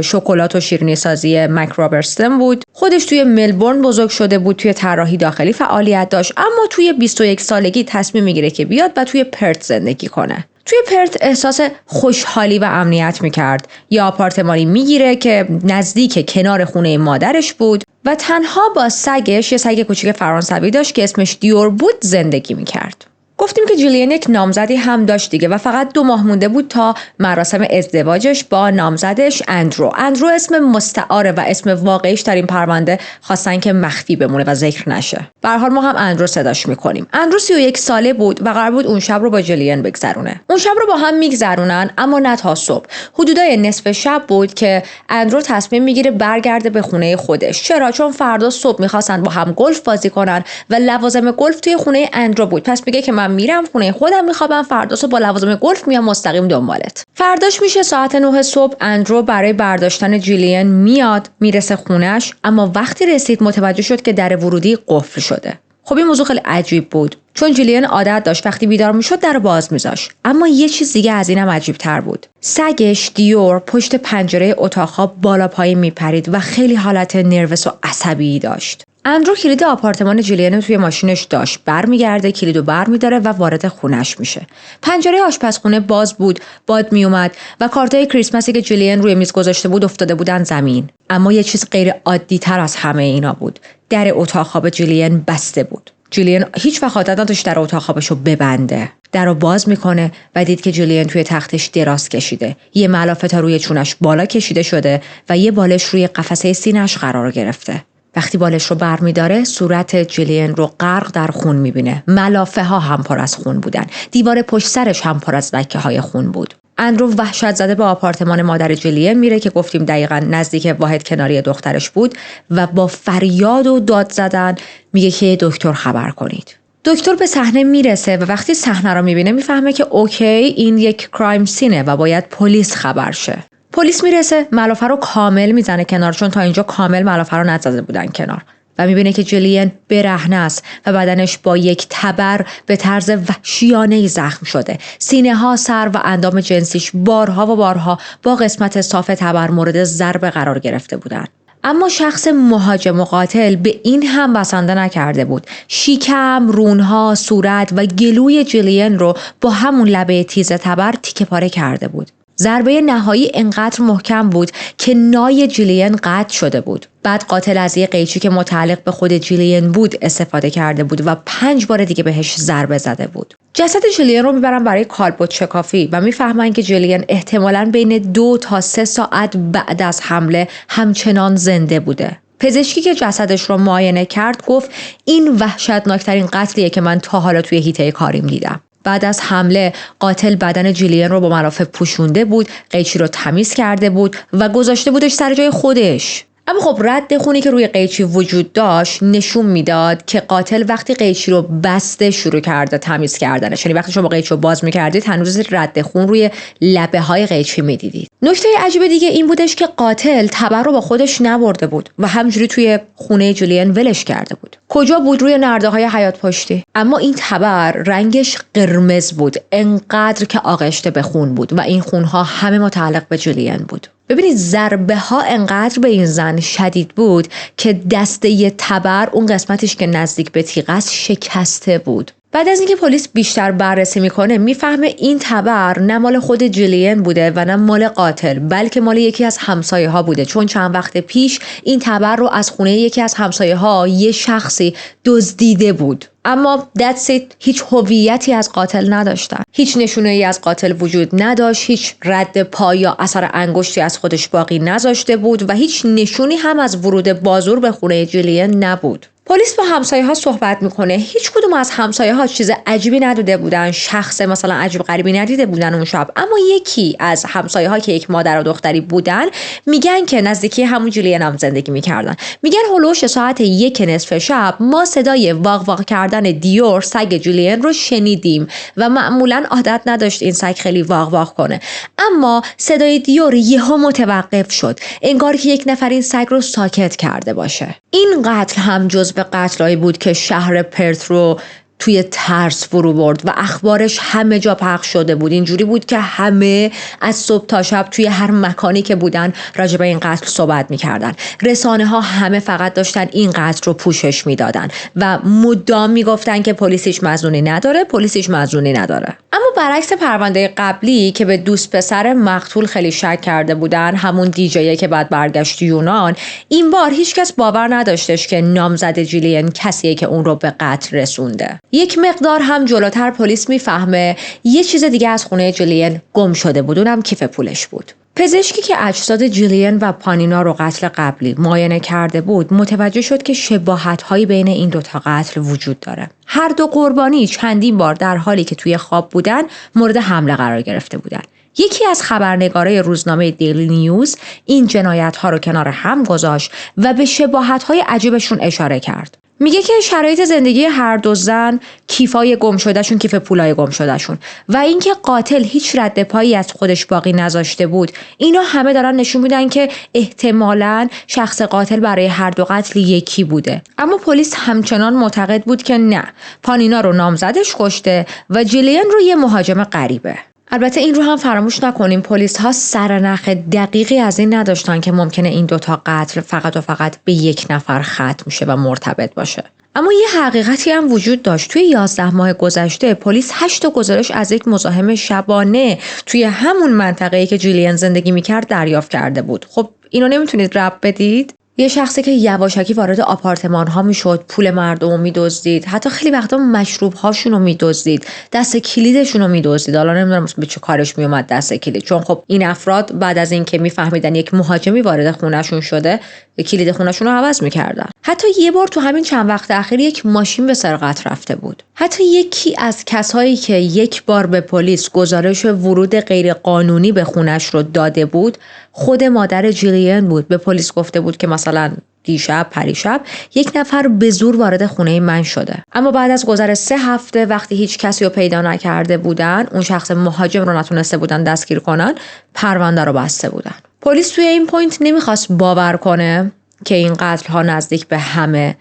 شکلات و شیرینی سازی مک رابرستن بود. خودش توی ملبورن بزرگ شده بود، توی طراحی داخلی فعالیت داشت، اما توی 21 سالگی تصمیم میگیره که بیاد و توی پرت زندگی کنه. توی پرت احساس خوشحالی و امنیت میکرد. یه آپارتمانی میگیره که نزدیک کنار خونه مادرش بود و تنها با سگش، یه سگ کوچیک فرانسوی داشت که اسمش دیور بود، زندگی میکرد. گفتیم که جولین یک نامزدی هم داشت دیگه و فقط 2 ماه مونده بود تا مراسم ازدواجش با نامزدش اندرو. اندرو اسم مستعاره و اسم واقعیش در این پرونده خواستن که مخفی بمونه و ذکر نشه. به هر حال ما هم اندرو صداش میکنیم. اندرو 31 ساله بود و قرار بود اون شب رو با جولین بگذرونه. اون شب رو با هم میگذرونن اما نه تا صبح. حدودای نصف شب بود که اندرو تصمیم میگیره برگرده به خونه خودش. چرا؟ چون فردا صبح میخواستن با هم گلف بازی کنن و لوازم گلف توی خونه اندرو بود. پس میگه که من میرم خونه خودم میخوابم، فردا صبح با لوازم گلف میام مستقیم دنبالت. فرداش میشه ساعت 9 صبح اندرو برای برداشتن جولین میاد، میرسه خونش، اما وقتی رسید متوجه شد که در ورودی قفل شده. خب این موضوع خیلی عجیب بود چون جولین عادت داشت وقتی بیدار میشد در باز میذاشت. اما یه چیز دیگه از اینم عجیب تر بود. سگش دیور پشت پنجره اتاق بالا پایین میپرید و خیلی حالت نروس و عصبی داشت. اندرو کلید آپارتمان جولین رو توی ماشینش داشت. برمیگرده، کلیدو برمیداره و وارد خونش میشه. پنجره آشپزخونه باز بود، باد میومد و کارتای کریسمسی که جولین روی میز گذاشته بود افتاده بودن زمین. اما یه چیز غیر عادی تر از همه اینا بود. در اتاق خواب جولین بسته بود. جولین هیچ وقت عادت نداشت در اتاق خوابشو ببنده. درو باز میکنه و دید که جولین توی تختش دراز کشیده. یه ملافه تا روی چونش بالا کشیده شده و یه بالش روی قفسه سینه‌اش قرار گرفته. وقتی بالش رو برمی‌داره صورت جولین رو غرق در خون می‌بینه. ملافه ها هم پر از خون بودن. دیوار پشت سرش هم پر از لکه‌های خون بود. اندرو وحشت زده به آپارتمان مادر جولین میره که گفتیم دقیقاً نزدیک واحد کناری دخترش بود و با فریاد و داد زدن میگه که دکتر خبر کنید. دکتر به صحنه میرسه و وقتی صحنه رو میبینه میفهمه که اوکی این یک کرایم سینه و باید پلیس خبر شه. پلیس میرسه، ملافه رو کامل میزنه کنار چون تا اینجا کامل ملافه رو نزده بودن کنار و میبینه که جولین برهنه است و بدنش با یک تبر به طرز وحشیانه‌ای زخم شده. سینه ها، سر و اندام جنسیش بارها و بارها با قسمت صاف تبر مورد ضربه قرار گرفته بودن. اما شخص مهاجم و قاتل به این هم بسنده نکرده بود. شکم، رونها، صورت و گلوی جولین رو با همون لبه تیز تبر تیکه پاره کرده بود. ضربه نهایی انقدر محکم بود که نای جولین قطع شده بود. بعد قاتل از یه قیچی که متعلق به خود جولین بود استفاده کرده بود و 5 بار دیگه بهش ضربه زده بود. جسد جولین رو میبرن برای کالبد شکافی و میفهمن که جولین احتمالاً بین 2 تا 3 ساعت بعد از حمله همچنان زنده بوده. پزشکی که جسدش رو معاینه کرد گفت این وحشتناکترین قتلیه که من تا حالا توی حیطه کاریم دیدم. بعد از حمله قاتل بدن جیلین رو با ملافه پوشونده بود، قیچی رو تمیز کرده بود و گذاشته بودش سر جای خودش. اما خب رد خونی که روی قیچی وجود داشت نشون میداد که قاتل وقتی قیچی رو بسته شروع کرده تمیز کردنش. یعنی وقتی شما قیچی رو باز می‌کردید هنوز رد خون روی لبه‌های قیچی می‌دیدید. نکته عجیب دیگه این بودش که قاتل تبر رو با خودش نبرده بود و همجوری توی خونه جولین ولش کرده بود. کجا بود؟ روی نرده‌های حیاط پشتی. اما این تبر رنگش قرمز بود، انقدر که آغشته به خون بود و این خونها همه متعلق به جولین بود. ببینید ضربه ها انقدر به این زن شدید بود که دسته تبر اون قسمتش که نزدیک به تیغ است شکسته بود. بعد از اینکه پلیس بیشتر بررسی میکنه میفهمه این تبر نه مال خود جولین بوده و نه مال قاتل، بلکه مال یکی از همسایه ها بوده، چون چند وقت پیش این تبر رو از خونه یکی از همسایه ها یه شخصی دزدیده بود. اما that's it، هیچ هویتی از قاتل نداشتن، هیچ نشونه‌ای از قاتل وجود نداشت، هیچ رد پا یا اثر انگشتی از خودش باقی نذاشته بود و هیچ نشونی هم از ورود بازور به خونه جولین نبود. پلیس با همسایه ها صحبت میکنه، هیچ کدوم از همسایه ها چیز عجیبی ندیده بودن، شخص مثلا عجیب غریبی ندیده بودن اون شب. اما یکی از همسایه ها که یک مادر و دختری بودن میگن که نزدیکی همون جولین هم زندگی میکردن. میگن هلوش ساعت 1 نصف شب ما صدای واق واق کردن دیور سگ جولین رو شنیدیم و معمولا عادت نداشت این سگ خیلی واق واق کنه، اما صدای دیور یهو متوقف شد، انگار که یک نفر این سگ رو ساکت کرده باشه. این قتل هم جزو قتلایی بود که شهر پرت رو توی ترس فرو برد و اخبارش همه جا پخش شده بود. اینجوری بود که همه از صبح تا شب توی هر مکانی که بودن راجع به این قتل صحبت می‌کردن. رسانه ها همه فقط داشتن این قتل رو پوشش میدادن و مدام میگفتن که پلیس هیچ مظنونی نداره. اما برعکس پرونده قبلی که به دوست پسر مقتول خیلی شک کرده بودن، همون دیجیه که بعد برگشت یونان، این بار هیچکس باور نداشتش که نامزد جولین کسیه که اون رو به قتل رسونده. یک مقدار هم جلوتر پلیس میفهمه یه چیز دیگه از خونه جولین گم شده بود، اونم کیف پولش بود. پزشکی که اجساد جولین و پانینا رو قتل قبلی معاینه کرده بود متوجه شد که شباهت‌هایی بین این دوتا قتل وجود داره. هر دو قربانی چندین بار در حالی که توی خواب بودن مورد حمله قرار گرفته بودن. یکی از خبرنگارای روزنامه دیلی نیوز این جنایت‌ها رو کنار هم گذاشت و به شباهت‌های عجیبشون اشاره کرد. میگه که شرایط زندگی هر دو زن، کیفای گم شدهشون، کیف پولای گم شدهشون و اینکه قاتل هیچ رد پایی از خودش باقی نذاشته بود، اینا همه دارن نشون میدن که احتمالاً شخص قاتل برای هر دو قتل یکی بوده. اما پلیس همچنان معتقد بود که نه، پانینا رو نامزدش کشته و جولین رو یه مهاجم غریبه. البته این رو هم فراموش نکنیم پلیس ها سرنخ دقیقی از این نداشتن که ممکنه این دوتا قتل فقط و فقط به یک نفر ختم شه و مرتبط باشه. اما یه حقیقتی هم وجود داشت. توی 11 ماه گذشته پلیس 8 تا گزارش از یک مزاحم شبانه توی همون منطقه‌ای که جولین زندگی میکرد دریافت کرده بود. خب اینو نمیتونید ربط بدید؟ یه شخصی که یواشکی وارد آپارتمان ها میشد، پول مردم رو میدزدید، حتی خیلی وقتا مشروب هاشون رو میدزدید، دست کلیدشون رو میدزدید. حالا نمیدونم به چه کارش میومد دست کلید، چون خب این افراد بعد از اینکه میفهمیدن یک مهاجمی وارد خونهشون شده کلید خونهشون رو عوض میکردن. حتی یه بار تو همین چند وقت اخیر یک ماشین به سرقت رفته بود. حتی یکی از کسایی که یک بار به پلیس گزارش ورود غیر قانونی به خونش رو داده بود خود مادر جولین بود. به پلیس گفته بود که مثلا دیشب پریشب یک نفر به زور وارد خونه من شده. اما بعد از گذر 3 هفته وقتی هیچ کسی رو پیدا نکرده بودن، اون شخص مهاجم رو نتونسته بودن دستگیر کنن، پرونده رو بسته بودن. پلیس توی این پوینت نمیخواست باور کنه که این قتل ها نزدیک به همه،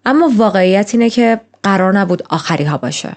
اما واقعیت اینه که قرار نبود آخری ها باشه.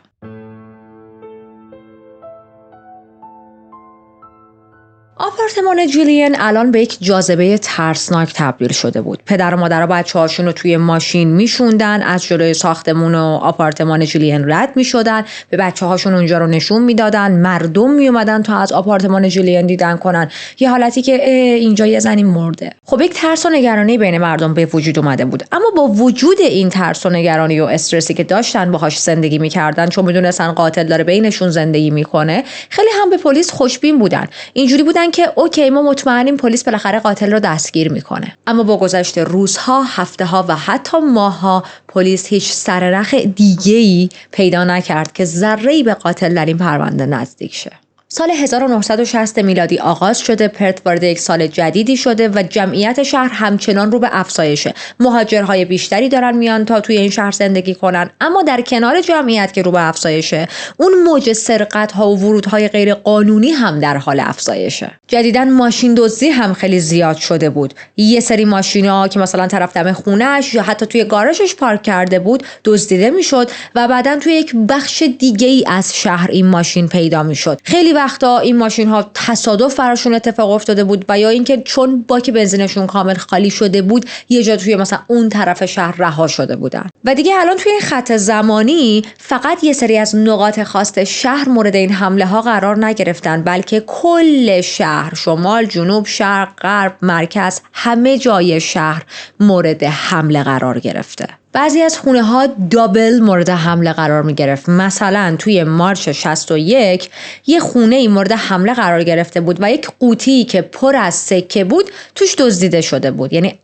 آپارتمان جولین الان به یک جاذبه ترسناک تبدیل شده بود. پدر و مادر بچه‌هاشون رو توی ماشین میشوندن، از جلوی ساختمون و آپارتمان جولین رد میشدن، به بچه‌هاشون اونجا رو نشون میدادن، مردم میومدن تا از آپارتمان جولین دیدن کنن، یه حالتی که اینجا یه زنی مرده. خب یک ترس و نگرانی بین مردم به وجود اومده بود. اما با وجود این ترس و نگرانی و استرسی که داشتن باهاش زندگی میکردن، چون میدونستن قاتل داره بینشون زندگی میکنه، خیلی هم به پلیس خوشبین بودن. اینجوری بودن گفتن که اوکی ما مطمئنیم پلیس بالاخره قاتل رو دستگیر میکنه. اما با گذشت روزها، هفته‌ها و حتی ماه‌ها پلیس هیچ سررخ دیگه‌ای پیدا نکرد که ذره‌ای به قاتل در این پرونده نزدیک شه. سال 1960 میلادی آغاز شده، پرت وارد یک سال جدیدی شده و جمعیت شهر همچنان رو به افزایشه. مهاجرهای بیشتری دارن میان تا توی این شهر زندگی کنن، اما در کنار جمعیت که رو به افزایشه، اون موج سرقت‌ها و ورودهای غیر قانونی هم در حال افزایشه. جدیداً ماشین دزدی هم خیلی زیاد شده بود. یه سری ماشینا که مثلا طرف دم خونه‌اش یا حتی توی گاراژش پارک کرده بود، دزدیده میشد و بعداً توی یک بخش دیگه‌ای از شهر این ماشین پیدا میشد. خیلی وقتا این ماشین ها تصادف براشون اتفاق افتاده بود و یا اینکه چون باک بنزینشون کامل خالی شده بود یه جا توی مثلا اون طرف شهر رها شده بودن. و دیگه الان توی این خط زمانی فقط یه سری از نقاط خاص شهر مورد این حمله ها قرار نگرفتن، بلکه کل شهر، شمال، جنوب، شرق، غرب، مرکز، همه جای شهر مورد حمله قرار گرفته. بعضی از خونه ها دابل مورد حمله قرار می گرفت. مثلا توی مارچ 61 یه خونه ای مورد حمله قرار گرفته بود و یک قوطی که پر از سکه بود توش دزدیده شده بود، یعنی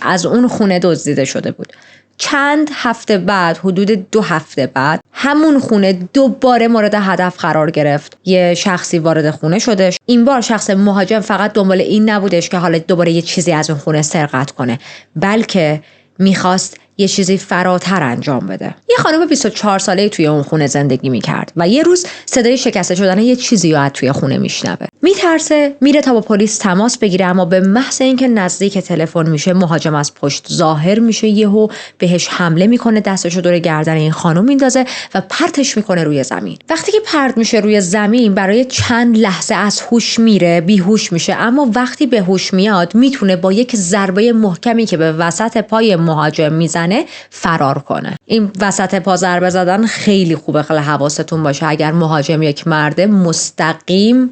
از اون خونه دزدیده شده بود. چند هفته بعد، حدود 2 هفته بعد، همون خونه دوباره مورد هدف قرار گرفت. یه شخصی وارد خونه شدش. این بار شخص مهاجم فقط دنبال این نبودش که حالا دوباره یه چیزی از اون خونه سرقت کنه، بلکه میخواست یه چیزی فراتر انجام بده. یه خانم 24 ساله‌ای توی اون خونه زندگی میکرد و یه روز صدای شکسته شدن یه چیزی رو توی خونه میشنوه. میترسه، میره تا با پلیس تماس بگیره، اما به محض اینکه نزدیک تلفن میشه مهاجم از پشت ظاهر میشه، یهو بهش حمله میکنه، دستشو دور گردن این خانم میندازه و پرتش میکنه روی زمین. وقتی که پرت میشه روی زمین برای چند لحظه از هوش میره، بیهوش میشه، اما وقتی به هوش میاد میتونه با یک ضربه محکمی که به وسط پای مهاجم میزنه فرار کنه. این وسط پا ضربه زدن خیلی خوبه، خیلی حواستون باشه. اگر مهاجم یک مرده مستقیم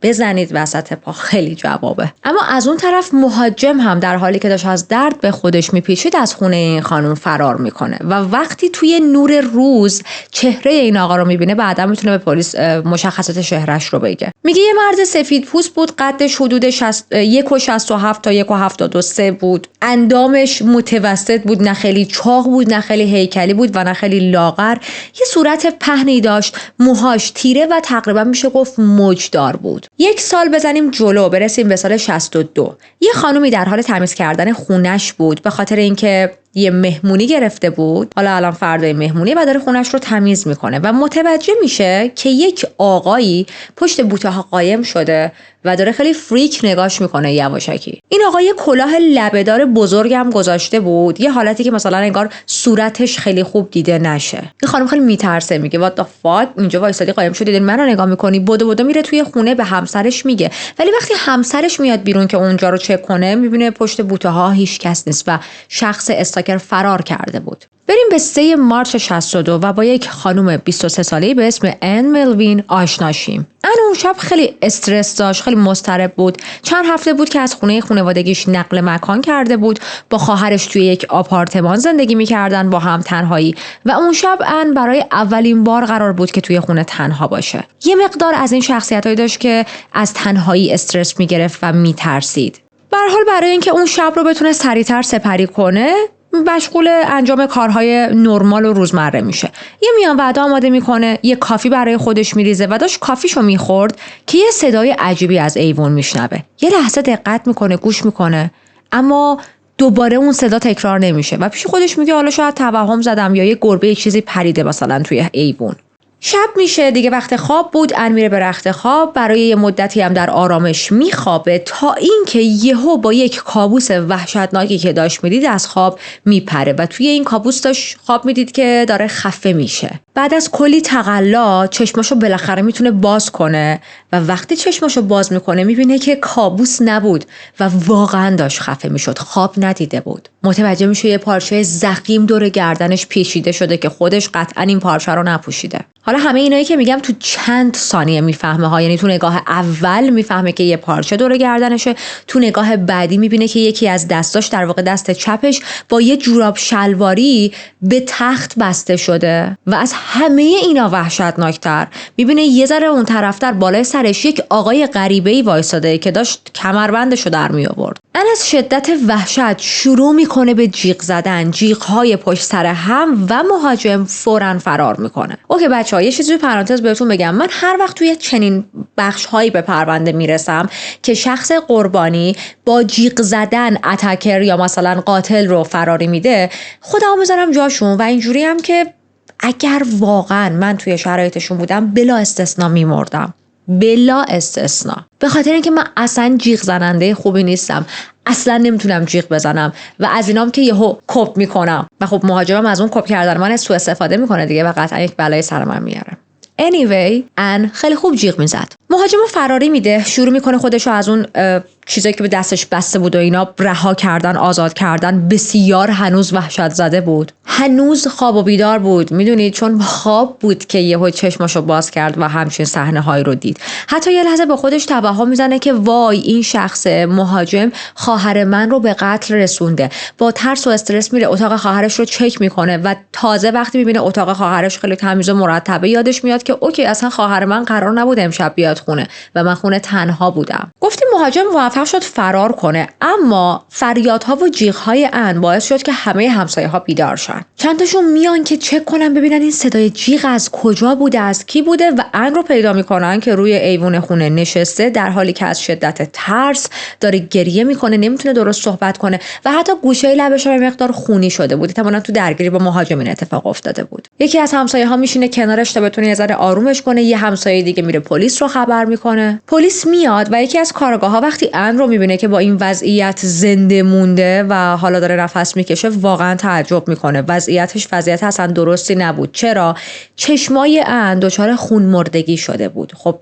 بزنید وسط پا، خیلی جوابه. اما از اون طرف مهاجم هم در حالی که داشت از درد به خودش میپیچید از خونه این خانم فرار میکنه و وقتی توی نور روز چهره این آقا رو میبینه بعدا میتونه به پلیس مشخصات چهرهش رو بگه. میگه یه مرد سفید پوست بود، قدش حدود 1.67 تا 1.73 بود، اندامش متوسط بود، نه خیلی چاق بود نه خیلی هیکلی بود و نه خیلی لاغر، یه صورت پهنی داشت، موهاش تیره و تقریبا میشه گفت موجدار بود. 1 سال بزنیم جلو برسیم به سال 62. یه خانومی در حال تمیز کردن خونش بود به خاطر اینکه یه مهمونی گرفته بود. حالا الان فردای مهمونی و داره خونش رو تمیز میکنه و متوجه میشه که یک آقایی پشت بوته‌ها قایم شده و داره خیلی فریک نگاش میکنه یواشکی. این آقا یه کلاه لبه‌دار بزرگم گذاشته بود، یه حالتی که مثلا انگار صورتش خیلی خوب دیده نشه. این خانم خیلی میترسه، میگه وات د فاک، اینجا وایسادی قایم شدی داری منو نگاه میکنی؟ بدو میره توی خونه به همسرش میگه. ولی وقتی همسرش میاد بیرون که اونجا رو چک کنه میبینه پشت بوته‌ها هیچ کس نیست و شخص استاکر فرار کرده بود. بریم به 3 مارچ 62 و با یک خانم 23 ساله‌ای به اسم ان ملوین آشنا شیم. اون شب خیلی استرس داشت، خیلی مضطرب بود. چند هفته بود که از خونه خانوادگیش نقل مکان کرده بود. با خواهرش توی یک آپارتمان زندگی می‌کردن با هم تنهایی و اون شب ان برای اولین بار قرار بود که توی خونه تنها باشه. یه مقدار از این شخصیتایی داشت که از تنهایی استرس می‌گرفت و می‌ترسید. به هر حال برای اینکه اون شب رو بتونه سریعتر سپری کنه مشغول انجام کارهای نرمال و روزمره میشه. یه میان وعده آماده میکنه، یه کافی برای خودش میریزه و داشت کافیشو میخورد که یه صدای عجیبی از ایوون میشنوه. یه لحظه دقت میکنه، گوش میکنه، اما دوباره اون صدا تکرار نمیشه و پیش خودش میگه حالا شاید توهم زدم یا یه گربه چیزی پریده مثلا توی ایوون. شب میشه دیگه، وقت خواب بود. ان میره به رخت خواب، برای یه مدتی هم در آرامش میخوابه تا اینکه یهو با یک کابوس وحشتناکی که داشت میدید از خواب میپره و توی این کابوس داشت خواب میدید که داره خفه میشه. بعد از کلی تقلا چشماشو بالاخره میتونه باز کنه و وقتی چشماشو باز میکنه میبینه که کابوس نبود و واقعا داشت خفه میشد، خواب ندیده بود. متوجه میشه یه پارچه ضخیم دور گردنش پیچیده شده که خودش قطعا این پارچه رو نپوشیده. حالا همه اینایی که میگم تو چند ثانیه میفهمه ها، یعنی تو نگاه اول میفهمه که یه پارچه دور گردنشه، تو نگاه بعدی میبینه که یکی از دستاش، در واقع دست چپش، با یه جوراب شلواری به تخت بسته شده و از همه اینا وحشتناکتر میبینه یه ذره اون طرفتر بالای سرش یک آقای غریبه‌ای وایساده که داشت کمربندشو در می آورد. از شدت وحشت شروع میکنه به جیغ زدن، جیغ‌های پشت سر هم، و مهاجم فوراً فرار میکنه. اوکی بچه‌ها، یه چیزی پرانتز بهتون بگم، من هر وقت توی چنین بخش‌هایی به پرونده میرسم که شخص قربانی با جیغ زدن اتکر یا مثلا قاتل رو فراری میده، خودمو میذارم جاشون و اینجوری هم که اگر واقعا من توی شرایطشون بودم بلا استثنا میمردم، بلا استثنا. به خاطر اینکه من اصلا جیغ زننده خوبی نیستم، اصلا نمیتونم جیغ بزنم و از اینام که یهو کپ میکنم و خب مهاجمم از اون کپ کردن من سوء استفاده میکنه دیگه و قطعا یک بلای سر من میاره. anyway ان خیلی خوب جیغ میزد. مهاجمو فراری میده، شروع میکنه خودشو از اون چیزایی که به دستش بسته بود و اینا رها کردن، آزاد کردن. بسیار هنوز وحشت زده بود، هنوز خواب و بیدار بود، میدونید، چون خواب بود که یهو چشماشو باز کرد و همچین صحنه هایی رو دید. حتی یه لحظه با خودش توهم میزنه که وای این شخص مهاجم خواهر من رو به قتل رسونده. با ترس و استرس میره اتاق خواهرش رو چک میکنه و تازه وقتی میبینه اتاق خواهرش خیلی تمیز و مرتبه یادش میاد که اوکی اصلا خواهر من قرار نبود امشب بیاد خونه و من خونه تنها بودم. گفتیم مهاجم موفق شد فرار کنه، اما فریادها و جیغ‌های ان باعث شد که همه همسایه‌ها بیدار شن. چند تاشون میان که چک کنن ببینن این صدای جیغ از کجا بوده، از کی بوده، و ان رو پیدا میکنن که روی ایوون خونه نشسته در حالی که از شدت ترس داره گریه میکنه، نمیتونه درست صحبت کنه و حتی گوشه لبش هم مقدار خونی شده بود. احتمالاً تو درگیری با مهاجمین اتفاق افتاده بود. یکی از همسایه‌ها میشینه کنارش تا بتونه یه ذره آرومش کنه، یه همسایه دیگه میره پلیس رو خبر میکنه. پلیس میاد و یکی از کارآگاه‌ها وقتی ان رو میبینه که با این وضعیت زنده مونده و حالا داره نفس میکشه واقعا تعجب میکنه. وضعیتش وضعیت اصلا درستی نبود. چرا؟ چشمای ان دچار خون مردگی شده بود. خب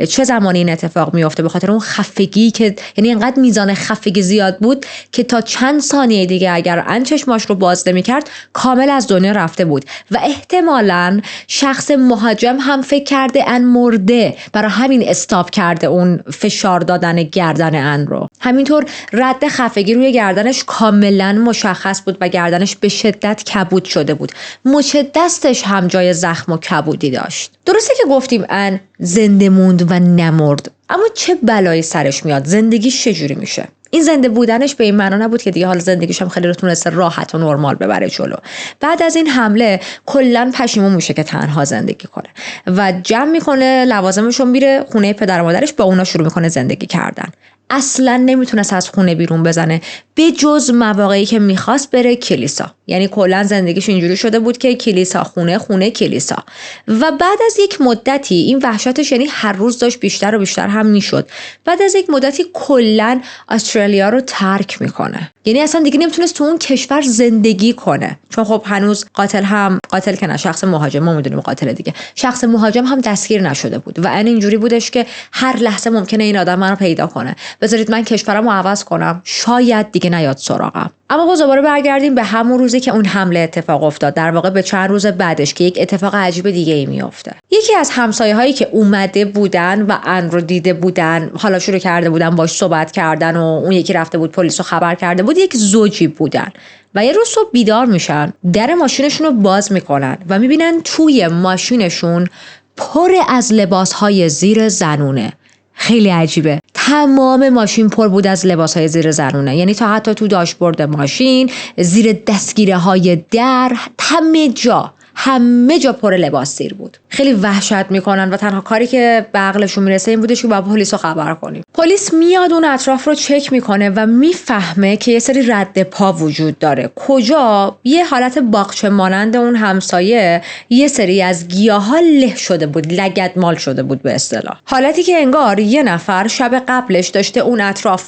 چه زمانی این اتفاق میفته؟ به خاطر اون خفگی که یعنی اینقدر میزان خفگی زیاد بود که تا چند ثانیه دیگه اگر ان چشماش رو باز نمیکرد کامل از دنیا رفته بود و احتمالاً شخص مهاجم هم فکر کرده ان مرده، برای همین استاپ کرده اون فشار دادن گردن ان رو. همینطور رد خفگی روی گردنش کاملا مشخص بود و گردنش به شدت کبود شده بود. مچ دستش هم جای زخم و کبودی داشت. درسته که گفتیم ان زنده موند و نمرد، اما چه بلایی سرش میاد؟ زندگیش چجوری میشه؟ این زنده بودنش به این معنا نبود که دیگه حال زندگیش هم خیلی رو تونسته راحت و نرمال ببره جلو. بعد از این حمله کلاً پشیمون میشه که تنها زندگی کنه و جمع میکنه لوازمشو، میره خونه پدر و مادرش، با اونا شروع میکنه زندگی کردن. اصلا نمیتونست از خونه بیرون بزنه به جز مواقعی که میخواست بره کلیسا. یعنی کلا زندگیش اینجوری شده بود که کلیسا خونه، خونه کلیسا. و بعد از یک مدتی این وحشتش یعنی هر روز داشت بیشتر و بیشتر هم میشد. بعد از یک مدتی کلا استرالیا رو ترک میکنه. یعنی اصلا دیگه نمیتونست تو اون کشور زندگی کنه، چون خب هنوز قاتل که نه، شخص مهاجم، ما میدونیم قاتل دیگه، شخص مهاجم هم دستگیر نشده بود و این اینجوری بودش که هر لحظه ممکنه این آدم منو پیدا کنه، بذارید من کشورمو عوض کنم، شاید دیگه نیاد سراغم. اما باز دوباره برگردیم به همون روزی که اون حمله اتفاق افتاد، در واقع به چند روز بعدش که یک اتفاق عجیب دیگه ای میفته. یکی از همسایه‌هایی که اومده بودن و ان رو دیده بودن، حالا شروع کرده بودن باش صحبت کردن و اون یکی رفته بود پلیس رو خبر کرده بود، یک زوجی بودن و یه روز صبح بیدار میشن، در ماشینشون رو باز میکنن و میبینن توی ماشینشون پر از لباسهای زیر زنونه. خیلی عجیبه. تمام ماشین پر بود از لباسهای زیر زنونه، یعنی تا حتی تو داشبورد ماشین، زیر دستگیره های در، همه جا پر لباس زیر بود. خیلی وحشت میکنن و تنها کاری که به عقلشون میرسه این بودش که با پلیس رو خبر کنیم. پلیس میاد اون اطراف رو چک میکنه و میفهمه که یه سری رد پا وجود داره. کجا؟ یه حالت باغچه مانند اون همسایه یه سری از گیاها له شده بود، لگدمال شده بود به اصطلاح. حالتی که انگار یه نفر شب قبلش داشته اون اطراف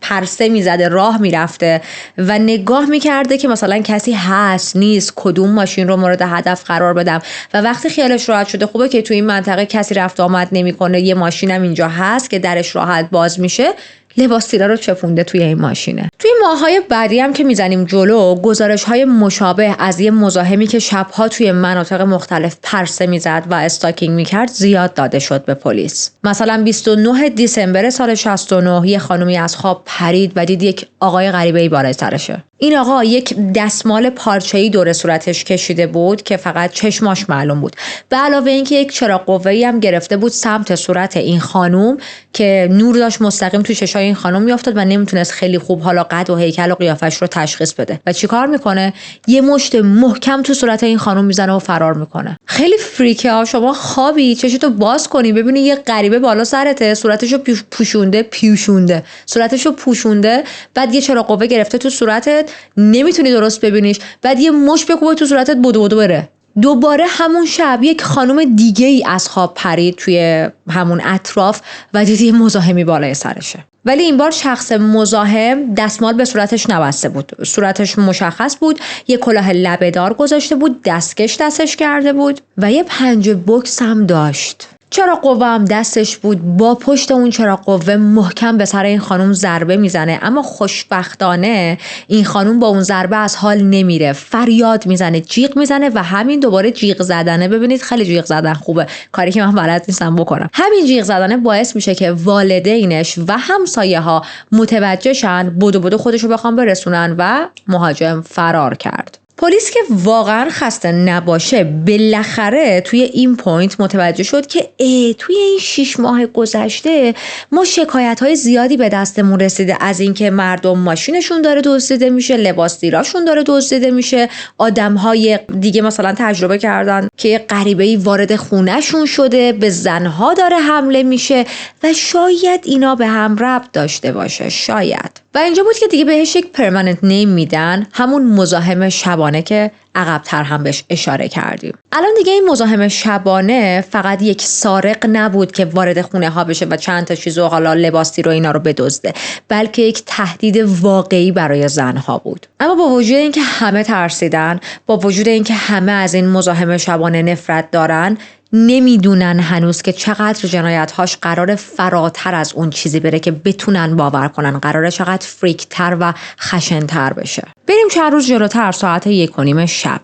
پرسه میزده، راه میرفته و نگاه میکرده که مثلا کسی هست نیست، کدوم ماشین رو مورد هدف قرار بدم، و وقتی خیالش راحت شده خوبه که توی این منطقه کسی رفت آمد نمیکنه، یه ماشینم اینجا هست که درش راحت باز میشه، لباس تیره رو چپونده توی این ماشینه. توی ماه‌های بعدی هم که میزنیم جلو، گزارش‌های مشابه از یه مزاحمی که شب‌ها توی مناطق مختلف پرسه میزد و استاکینگ میکرد زیاد داده شد به پلیس. مثلا 29 دیسمبر سال 69 یه خانومی از خواب پرید و دید یک آقای غریبه‌ای بالای سرشه. این آقا یک دستمال پارچه‌ای دور صورتش کشیده بود که فقط چشماش معلوم بود. به علاوه اینکه یک چراغ قوه‌ای هم گرفته بود سمت صورت این خانم که نور داشت مستقیم تو چشای این خانم میافتاد و نمیتونست خیلی خوب حالا قد و هیکل و قیافش رو تشخیص بده. و چیکار میکنه؟ یه مشت محکم تو صورت این خانم میزنه و فرار میکنه. خیلی فریکه ها. شما خوابی چشتو باز کنی ببینی یه غریبه بالا سرته، صورتشو پوشونده صورتشو پوشونده، بعد یه چراغ قوه گرفته تو صورتت، نمیتونی درست ببینیش، بعد یه مشت بکوبه تو صورتت بدو بره. دوباره همون شب یک خانم دیگه ای از خواب پرید توی همون اطراف و دید یه مزاحمی بالای سرشه. ولی این بار شخص مزاحم دستمال به صورتش نبسته بود. صورتش مشخص بود، یه کلاه لبه‌دار گذاشته بود، دستکش دستش کرده بود و یه پنجه بوکس هم داشت. چراغ قوه هم دستش بود. با پشت اون چراغ قوه محکم به سر این خانم ضربه میزنه، اما خوشبختانه این خانم با اون ضربه از حال نمیره، فریاد میزنه، جیغ میزنه و همین دوباره جیغ زدنه، ببینید خیلی جیغ زدن خوبه، کاری که من بلد نیستم بکنم، همین جیغ زدنه باعث میشه که والدینش و همسایه ها متوجه شن، بدو خودشو بخوام برسونن و مهاجم فرار کرد. پلیس که واقعا خسته نباشه بالاخره توی این پوینت متوجه شد که توی این 6 ماه گذشته ما شکایت‌های زیادی به دستمون رسیده از اینکه مردم ماشینشون داره دزدیده میشه، لباس دیراشون داره دزدیده میشه، آدم‌های دیگه مثلا تجربه کردن که یه غریبه‌ای وارد خونه‌شون شده، به زنها داره حمله میشه و شاید اینا به هم ربط داشته باشه، شاید. و اینجا بود که دیگه بهش یک پرمننت نیم میدن، همون مزاحم شبانه که عقب‌تر هم بهش اشاره کردیم. الان دیگه این مزاحم شبانه فقط یک سارق نبود که وارد خونه ها بشه و چند تا چیزو حالا لباسی رو اینا رو بدزده، بلکه یک تهدید واقعی برای زنها بود. اما با وجود اینکه همه ترسیدن، با وجود اینکه همه از این مزاحم شبانه نفرت دارن، نمیدونن هنوز که چقدر جنایت‌هاش قرار فراتر از اون چیزی بره که بتونن باور کنن، قراره چقدر فریکتر و خشن‌تر بشه. بریم چند روز جلوتر، ساعت 1:30 شب.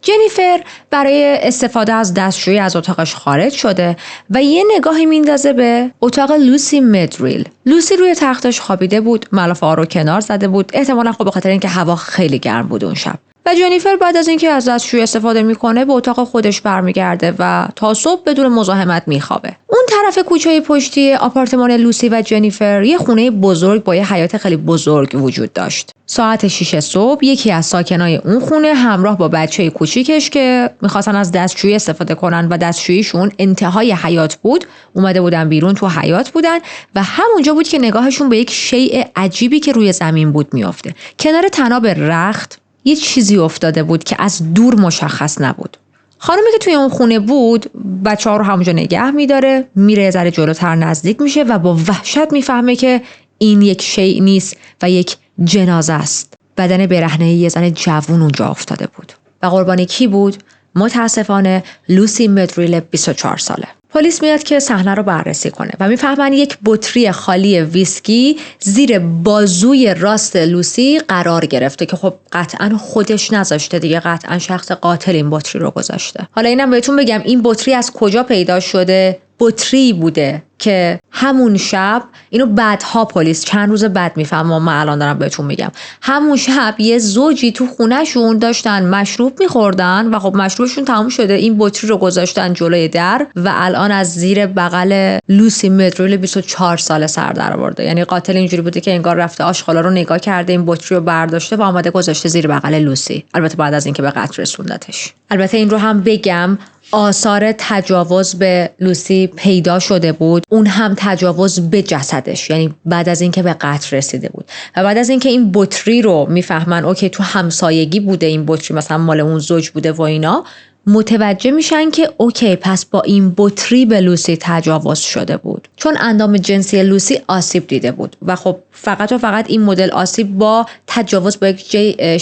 جنیفر برای استفاده از دستشویی از اتاقش خارج شده و یه نگاهی میندازه به اتاق لوسی مدریل. لوسی روی تختش خوابیده بود، ملافه‌ها رو کنار زده بود، احتمالاً خب به خاطر اینکه هوا خیلی گرم بود اون شب. و جنیفر بعد از اینکه از دستشویی استفاده میکنه به اتاق خودش برمیگرده و تا صبح بدون مزاحمت میخوابه. اون طرف کوچه پشتی آپارتمان لوسی و جنیفر یه خونه بزرگ با یه حیاط خیلی بزرگ وجود داشت. ساعت 6 صبح یکی از ساکنای اون خونه همراه با بچه کوچیکش که میخواستن از دستشویی استفاده کنن و دستشوییشون انتهای حیاط بود، اومده بودن بیرون، تو حیاط بودن و همونجا بود که نگاهشون به یک شیء عجیبی که روی زمین بود میافته. کنار طناب رخت یه چیزی افتاده بود که از دور مشخص نبود. خانمی که توی اون خونه بود بچه‌ها رو همونجا نگه میداره، میره یه ذره جلوتر نزدیک میشه و با وحشت میفهمه که این یک شیء نیست و یک جنازه است. بدن برهنه یه زن جوون اونجا افتاده بود. و قربانی کی بود؟ متاسفانه لوسی مدریل 24 ساله. پلیس میاد که صحنه رو بررسی کنه و میفهمن یک بطری خالی ویسکی زیر بازوی راست لوسی قرار گرفته که خب قطعا خودش نذاشته دیگه، قطعا شخص قاتل این بطری رو گذاشته. حالا اینم بهتون بگم این بطری از کجا پیدا شده؟ بطری بوده که همون شب، اینو بعدها پلیس چند روز بعد میفهمم، من الان دارم بهتون میگم، همون شب یه زوجی تو خونهشون داشتن مشروب میخوردن و خب مشروبشون تموم شده، این بطری رو گذاشتن جلوی در و الان از زیر بغل لوسی مدریل 24 ساله سر در آورده. یعنی قاتل اینجوری بوده که انگار رفته آشغالا رو نگاه کرده، این بطری رو برداشته و اومده گذاشته زیر بغل لوسی، البته بعد از اینکه به قتل رسوندتش. البته این رو هم بگم آثار تجاوز به لوسی پیدا شده بود، اون هم تجاوز به جسدش، یعنی بعد از اینکه به قتل رسیده بود و بعد از اینکه این بطری رو میفهمن اوکی تو همسایگی بوده این بطری، مثلا مال اون زوج بوده و اینا، متوجه میشن که اوکی پس با این بطری به لوسی تجاوز شده بود، چون اندام جنسی لوسی آسیب دیده بود و خب فقط و فقط این مدل آسیب با تجاوز با یک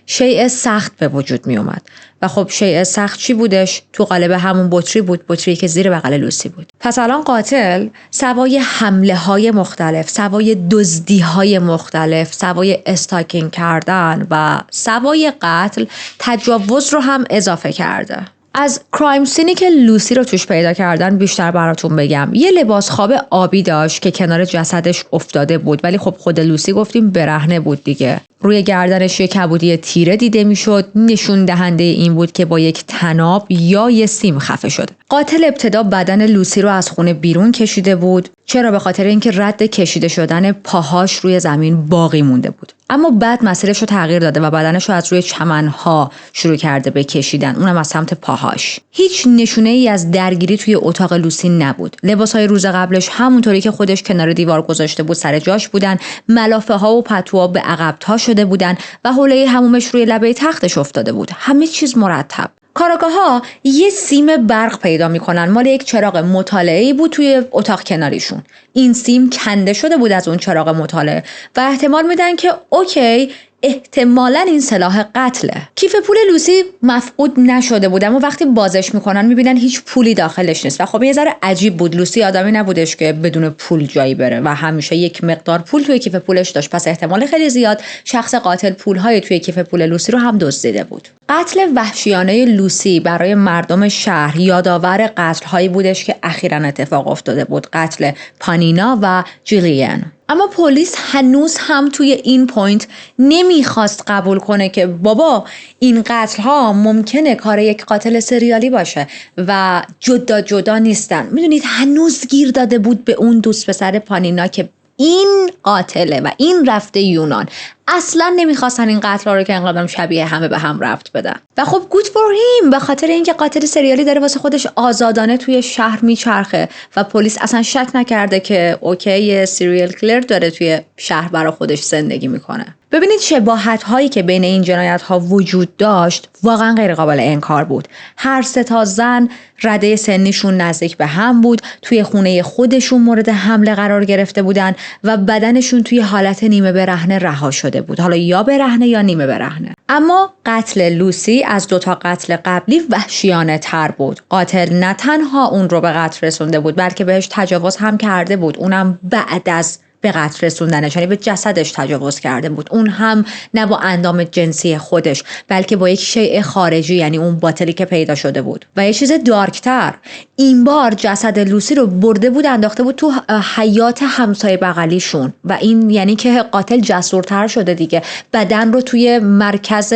شیء سخت به وجود می اومد و خب شیء سخت چی بودش؟ تو قالب همون بطری بود، بطری که زیر بغل لوسی بود. پس الان قاتل سوای حمله های مختلف، سوای دزدی های مختلف، سوای استاکینگ کردن و سوای قتل تجاوز رو هم اضافه کرده. از کرایم سینی که لوسی رو توش پیدا کردن بیشتر براتون بگم. یه لباس خواب آبی داشت که کنار جسدش افتاده بود، ولی خب خود لوسی گفتیم برهنه بود دیگه. روی گردنش یه کبودی تیره دیده میشد، نشون دهنده این بود که با یک طناب یا یه سیم خفه شده. قاتل ابتدا بدن لوسی رو از خونه بیرون کشیده بود. چرا؟ به خاطر اینکه رد کشیده شدن پاهاش روی زمین باقی مونده بود. اما بعد مسیرش رو تغییر داده و بدنش رو از روی چمنها شروع کرده به کشیدن، اونم از سمت پاهاش. هیچ نشونه ای از درگیری توی اتاق لوسی نبود. لباسهای روز قبلش همونطوری که خودش کنار دیوار گذاشته بود سر جاش بودن، ملافه ها و پتوها به عقب تا شده بودن و حوله حمومش روی لبه تختش افتاده بود. همه چیز مرتب. کاراگاه‌ها یه سیم برق پیدا میکنن، مال یک چراغ مطالعه‌ای بود توی اتاق کناریشون. این سیم کنده شده بود از اون چراغ مطالعه و احتمال میدن که اوکی احتمالاً این سلاح قتله. کیف پول لوسی مفقود نشده بود، اما وقتی بازش میکنن میبینن هیچ پولی داخلش نیست و خب یه ذره عجیب بود. لوسی آدمی نبودش که بدون پول جایی بره و همیشه یک مقدار پول توی کیف پولش داشت، پس احتمال خیلی زیاد شخص قاتل پولهای توی کیف پول لوسی رو هم دزدیده بود. قتل وحشیانه لوسی برای مردم شهر یادآور قتل‌هایی بودش که اخیراً اتفاق افتاده بود، قتل پانینا و جیلیان. اما پلیس هنوز هم توی این پوینت نمیخواست قبول کنه که بابا این قتل ها ممکنه کار یک قاتل سریالی باشه و جدا جدا نیستن. میدونید هنوز گیر داده بود به اون دوست پسر پانینا که این قاتله و این رفته یونان. اصلا نمیخواستن این قتل رو که انقدر شبیه همه به هم ربط بدن و خب گود فور هیم، به خاطر اینکه قاتل سریالی داره واسه خودش آزادانه توی شهر میچرخه و پلیس اصلا شک نکرده که اوکی سریال کلر داره توی شهر برای خودش زندگی میکنه. ببینید شباهت هایی که بین این جنایت ها وجود داشت واقعا غیر قابل انکار بود. هر سه تا زن رده سنیشون نزدیک به هم بود، توی خونه خودشون مورد حمله قرار گرفته بودن و بدنشون توی حالت نیمه برهنه رها شده بود، حالا یا برهنه یا نیمه برهنه. اما قتل لوسی از دوتا قتل قبلی وحشیانه تر بود. قاتل نه تنها اون رو به قتل رسونده بود بلکه بهش تجاوز هم کرده بود، اونم بعد از به قتل رسوندنش، یعنی به جسدش تجاوز کرده بود. اون هم نه با اندام جنسی خودش بلکه با یک شیء خارجی، یعنی اون باطلی که پیدا شده بود. و یه چیز دارکتر، این بار جسد لوسی رو برده بود انداخته بود تو حیاط همسایه بغلیشون و این یعنی که قاتل جسورتر شده دیگه. بدن رو توی مرکز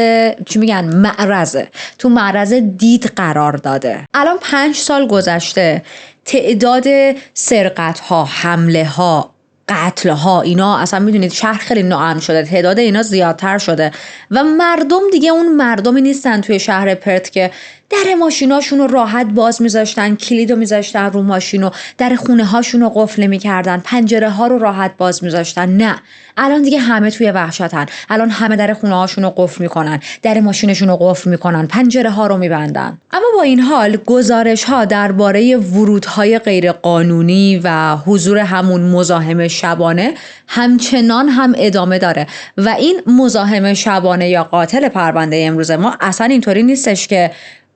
تو معرض دید قرار داده. الان 5 سال گذشته، تعداد سرقت ها، حمله ها، قتل ها، اینا اصلا میدونید شهر خیلی ناامن شده، تعداد اینا زیادتر شده و مردم دیگه اون مردمی نیستن توی شهر پرت که در ماشیناشون رو راحت باز میذاشتن، کلیدو میذاشتن رو ماشینو، در خونه هاشون رو قفل نمیکردن، پنجره ها رو راحت باز میذاشتن. نه، الان دیگه همه توی وحشتن. الان همه در خونه هاشون رو قفل میکنن، در ماشینشون رو قفل میکنن، پنجره ها رو میبندن. اما با این حال گزارش ها درباره ورودهای غیر قانونی و حضور همون مزاحم شبانه همچنان هم ادامه داره و این مزاحم شبانه یا قاتل پرونده امروز ما اصلا اینطوری نیستش که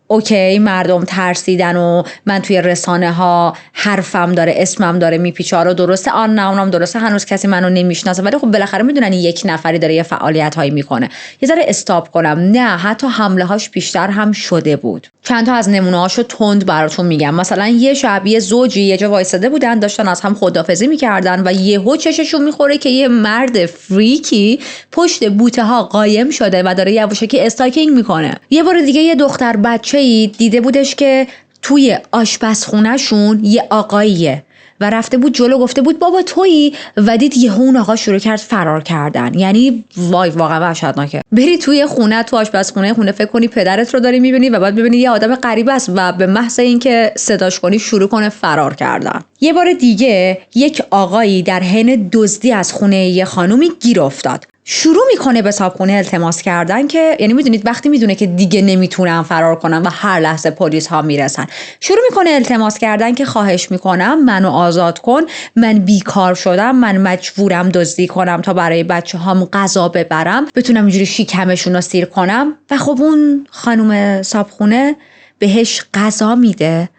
اوکی مردم ترسیدن و من توی رسانه ها حرفم داره، اسمم داره میپیچه، رو درسته، آن نه اونم درسته، هنوز کسی منو نمیشناسه، ولی خب بالاخره میدونن یک نفری داره یه فعالیت هایی میکنه، یه ذره استاپ کنم. نه، حتی حمله هاش بیشتر هم شده بود. چند تا از نمونه هاشو تند براتون میگم. مثلا یه شب یه زوجی یه جا وایساده بودن، داشتن از هم خداحافظی میکردن و یهو چششون میخوره که یه مرد فریکی پشت بوته ها قایم شده و داره یواشکی استاکینگ میکنه. یه بار دیگه یه دختر بچه دیده بودش که توی آشپزخونه‌شون یه آقاییه و رفته بود جلو گفته بود بابا تویی و دید یه اون آقا شروع کرد فرار کردن. یعنی وای واقعا وحشتناکه. بری توی خونه، تو آشپزخونه خونه فکر کنی پدرت رو داری میبینی و بعد ببینی یه آدم غریب است و به محض اینکه صداش کنی شروع کنه فرار کردن. یه بار دیگه یک آقایی در حین دزدی از خونه یه خانومی گیر افتاد شروع میکنه به صاحبخونه التماس کردن که یعنی میدونید وقتی میدونه که دیگه نمیتونن فرار کنن و هر لحظه پلیس ها میرسن، شروع میکنه التماس کردن که خواهش میکنم منو آزاد کن، من بیکار شدم، من مجبورم دزدی کنم تا برای بچه هام غذا ببرم، بتونم اینجوری شکمشون رو سیر کنم. و خب اون خانم صاحبخونه بهش غذا میده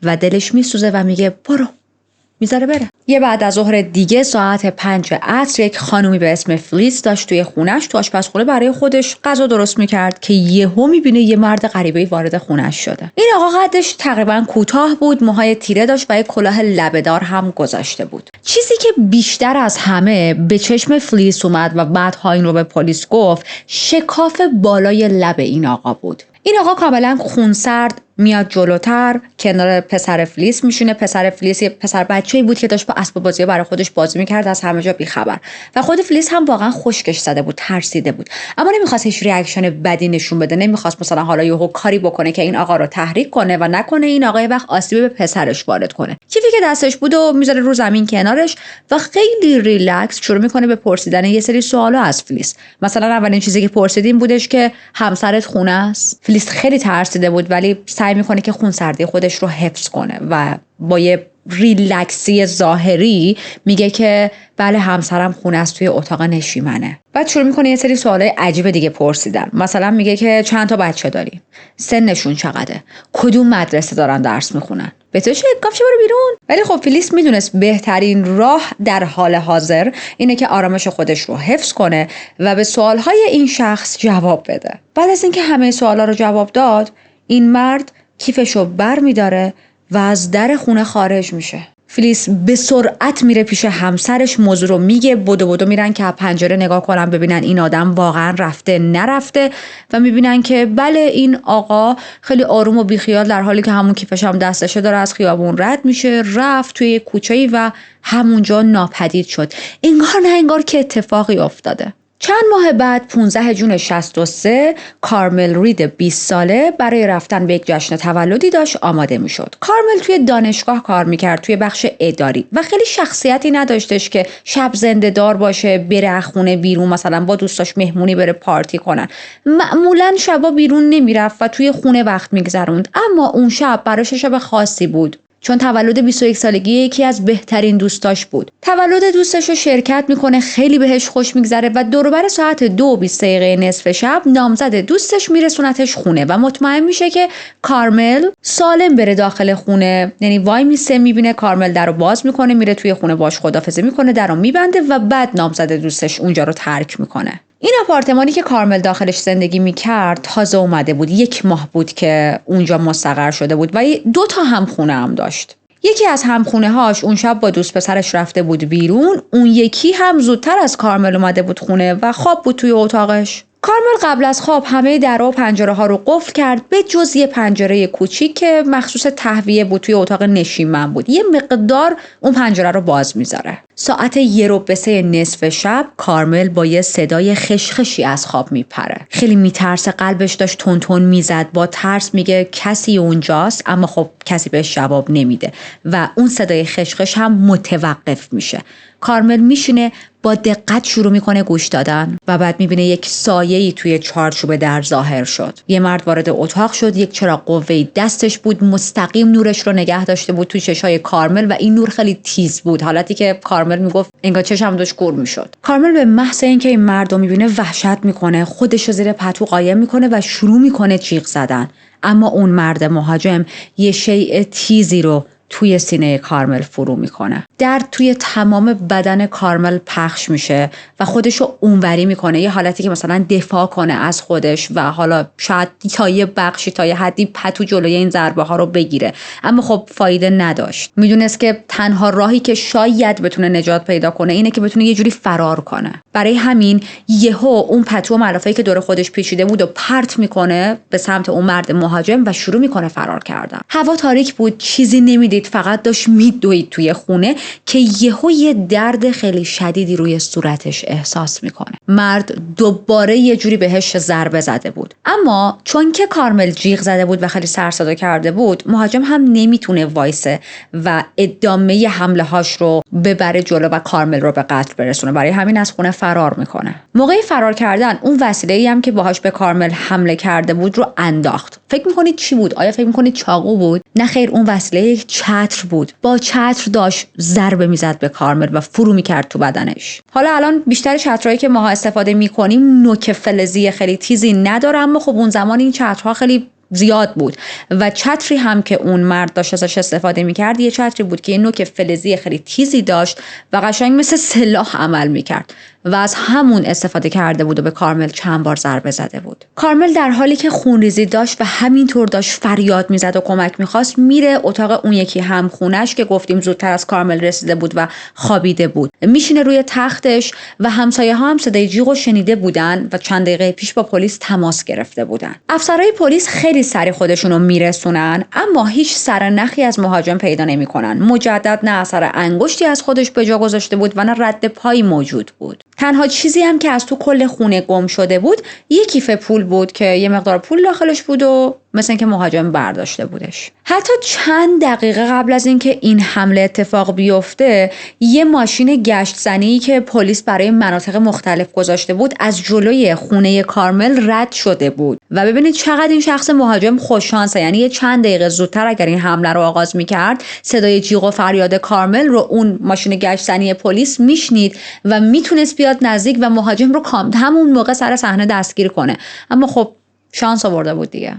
و دلش میسوزه و میگه برو، میذاره بره. یه بعد از ظهر دیگه ساعت 5 عصر یک خانومی به اسم فلیس داشت توی خونش تو آشپزخونه برای خودش غذا درست میکرد که یهو میبینه یه مرد غریبه‌ای وارد خونش شده. این آقا قدش تقریبا کوتاه بود، موهای تیره داشت و یک کلاه لبه‌دار هم گذاشته بود. چیزی که بیشتر از همه به چشم فلیس اومد و بعدها این رو به پلیس گفت، شکاف بالای لب این آقا بود. این آقا کاملا خونسرد میاد جلوتر، کنار پسر فلیس میشونه. پسر فلیس یه پسر بچه‌ای بود که داشت با اسباب بازی برای خودش بازی میکرد، از همه جا بیخبر. و خود فلیس هم واقعا خشکش زده بود، ترسیده بود، اما نمیخواست هیچ ریاکشن بدی نشون بده. نمیخواست مثلا حالا یهو کاری بکنه که این آقا رو تحریک کنه و نکنه این آقا وقت آسیب به پسرش وارد کنه. کیفی که دستش بود و میذاره رو زمین کنارش و خیلی ریلکس شروع میکنه به پرسیدن یه سری سوالا از فلیس. مثلا اولین چیزی که پرسیدیم بودش که همسرت خونه است؟ فلیس خیلی ترسیده بود ولی سعی میکنه که خونسردی خودش رو حفظ کنه و با یه ریلکسی ظاهری میگه که بله همسرم خونه است، توی اتاق نشیمنه. بعد شروع میکنه یه سری سوالای عجیب دیگه پرسیدن. مثلا میگه که چند تا بچه داری؟ سنشون چقدره؟ کدوم مدرسه دارن درس میخونن؟ بهتره گفت برو بیرون. ولی خب فلیس میدونست بهترین راه در حال حاضر اینه که آرامش خودش رو حفظ کنه و به سوالهای این شخص جواب بده. بعد از اینکه همه سوالا رو جواب داد، این مرد کیفشو بر میداره و از در خونه خارج میشه. فلیس به سرعت میره پیش همسرش، موضوع رو میگه. بدو میرن که از پنجره نگاه کنن ببینن این آدم واقعا رفته نرفته و میبینن که بله این آقا خیلی آروم و بیخیال در حالی که همون کیفش هم دستشه داره از خیابون رد میشه، رفت توی کوچه‌ای و همونجا ناپدید شد. انگار نه انگار که اتفاقی افتاده. چند ماه بعد 15 جون 63 کارمل رید 20 ساله برای رفتن به یک جشن تولدی داشت آماده می شد. کارمل توی دانشگاه کار میکرد، توی بخش اداری و خیلی شخصیتی نداشتش که شب زنده دار باشه، بره خونه بیرون مثلا با دوستاش مهمونی بره پارتی کنن. معمولا شبا بیرون نمیرفت و توی خونه وقت میگذروند، اما اون شب براش شب خاصی بود چون تولد 21 سالگی یکی از بهترین دوستاش بود. تولد دوستش رو شرکت میکنه، خیلی بهش خوش میگذره و دور و بر ساعت 2:20 نصف شب نامزد دوستش میرسونتش خونه و مطمئن میشه که کارمل سالم بره داخل خونه. یعنی وای میسه، میبینه کارمل درو باز میکنه، میره توی خونه باش خدافظی میکنه، درو میبنده و بعد نامزد دوستش اونجا رو ترک میکنه. این آپارتمانی که کارمل داخلش زندگی میکرد تازه اومده بود، 1 ماه بود که اونجا مستقر شده بود و 2 تا همخونه هم داشت. یکی از همخونه هاش اون شب با دوست پسرش رفته بود بیرون، اون یکی هم زودتر از کارمل اومده بود خونه و خواب بود توی اتاقش. کارمل قبل از خواب همه در و پنجره ها رو قفل کرد به جز یه پنجره کوچیک که مخصوص تهویه بود، توی اتاق نشیمن بود. یه مقدار اون پنجره رو باز میذاره. ساعت 1:03 نصف شب کارمل با یه صدای خشخشی از خواب میپره. خیلی میترسه، قلبش داشت تون تون میزد. با ترس میگه کسی اونجاست، اما خب کسی بهش جواب نمیده و اون صدای خشخش هم متوقف میشه. کارمل میشینه، با دقت شروع میکنه گوش دادن و بعد میبینه یک سایه‌ای توی چارچوب در ظاهر شد. یه مرد وارد اتاق شد، یک چراغ قوه‌ای دستش بود، مستقیم نورش رو نگه داشته بود توی چشای کارمل و این نور خیلی تیز بود، حالتی که کارمل میگفت انگار چشم داشت کور میشد. کارمل به محض اینکه این مرد رو میبینه وحشت میکنه، خودش رو زیر پتو قایم میکنه و شروع میکنه جیغ زدن. اما اون مرد مهاجم یه شیء تیزی رو توی سینه کارمل فرو میکنه. درد توی تمام بدن کارمل پخش میشه و خودشو اونوری میکنه، یه حالتی که مثلا دفاع کنه از خودش و حالا شاید تا یه بخشی تا یه حدی پتو جلوی این ضربه ها رو بگیره، اما خب فایده نداشت. میدونست که تنها راهی که شاید بتونه نجات پیدا کنه اینه که بتونه یه جوری فرار کنه. برای همین یهو اون پتو و ملافه‌ای که دور خودش پیچیده بود و پرت میکنه به سمت اون مرد مهاجم و شروع میکنه فرار کردن. هوا تاریک بود، چیزی نمیدید دید فقط داشت میدوید توی خونه که یهو یه درد خیلی شدیدی روی صورتش احساس میکنه. مرد دوباره یه جوری بهش ضربه زده بود، اما چون که کارمل جیغ زده بود و خیلی سر صدا کرده بود، مهاجم هم نمیتونه وایسه و ادامه حمله هاش رو ببره جلو و کارمل رو به قتل برسونه. برای همین از خونه فرار میکنه. موقع فرار کردن اون وسیله‌ای هم که باهاش به کارمل حمله کرده بود رو انداخت. فکر میکنید چی بود؟ آیا فکر میکنید چاقو بود؟ نه خیر، اون وسیله یک چتر بود. با چتر داشت ضربه میزد به کارمل و فرو میکرد تو بدنش. حالا الان بیشتر چترهایی که ماها استفاده میکنیم نوک فلزی خیلی تیزی نداره، اما خب اون زمان این چترها خیلی زیاد بود و چتری هم که اون مرد داشت ازش استفاده میکرد یه چتری بود که یه نوک فلزی خیلی تیزی داشت و قشنگ مثل سلاح عمل میکرد و از همون استفاده کرده بود و به کارمل چند بار ضربه زده بود. کارمل در حالی که خونریزی داشت و همینطور داشت فریاد میزد و کمک میخواست، میره اتاق اون یکی هم خونش که گفتیم زودتر از کارمل رسیده بود و خوابیده بود. میشینه روی تختش و همسایه ها هم صدای جیغو شنیده بودن و چند دقیقه پیش با پلیس تماس گرفته بودن. افسرهای پلیس خیلی سریع خودشونو میرسونن، اما هیچ سرنخی از مهاجم پیدا نمیکنن. مجدد نه اثر انگشتی از خودش به جا گذاشته بود و نه رد پایی موجود بود. تنها چیزی هم که از تو کل خونه گم شده بود یه کیف پول بود که یه مقدار پول داخلش بود و مثل اینکه مهاجم برداشته بودش. حتی چند دقیقه قبل از اینکه این حمله اتفاق بیفته، یه ماشین گشت زنی که پلیس برای مناطق مختلف گذاشته بود از جلوی خونه کارمل رد شده بود و ببینید چقدر این شخص مهاجم خوش شانسه. یعنی یه چند دقیقه زودتر اگر این حمله رو آغاز می‌کرد، صدای جیغ و فریاد کارمل رو اون ماشین گشت زنی پلیس میشنید و میتونست بیاد نزدیک و مهاجم رو همون موقع سر صحنه دستگیر کنه. اما خب شانس آورده بود دیگه.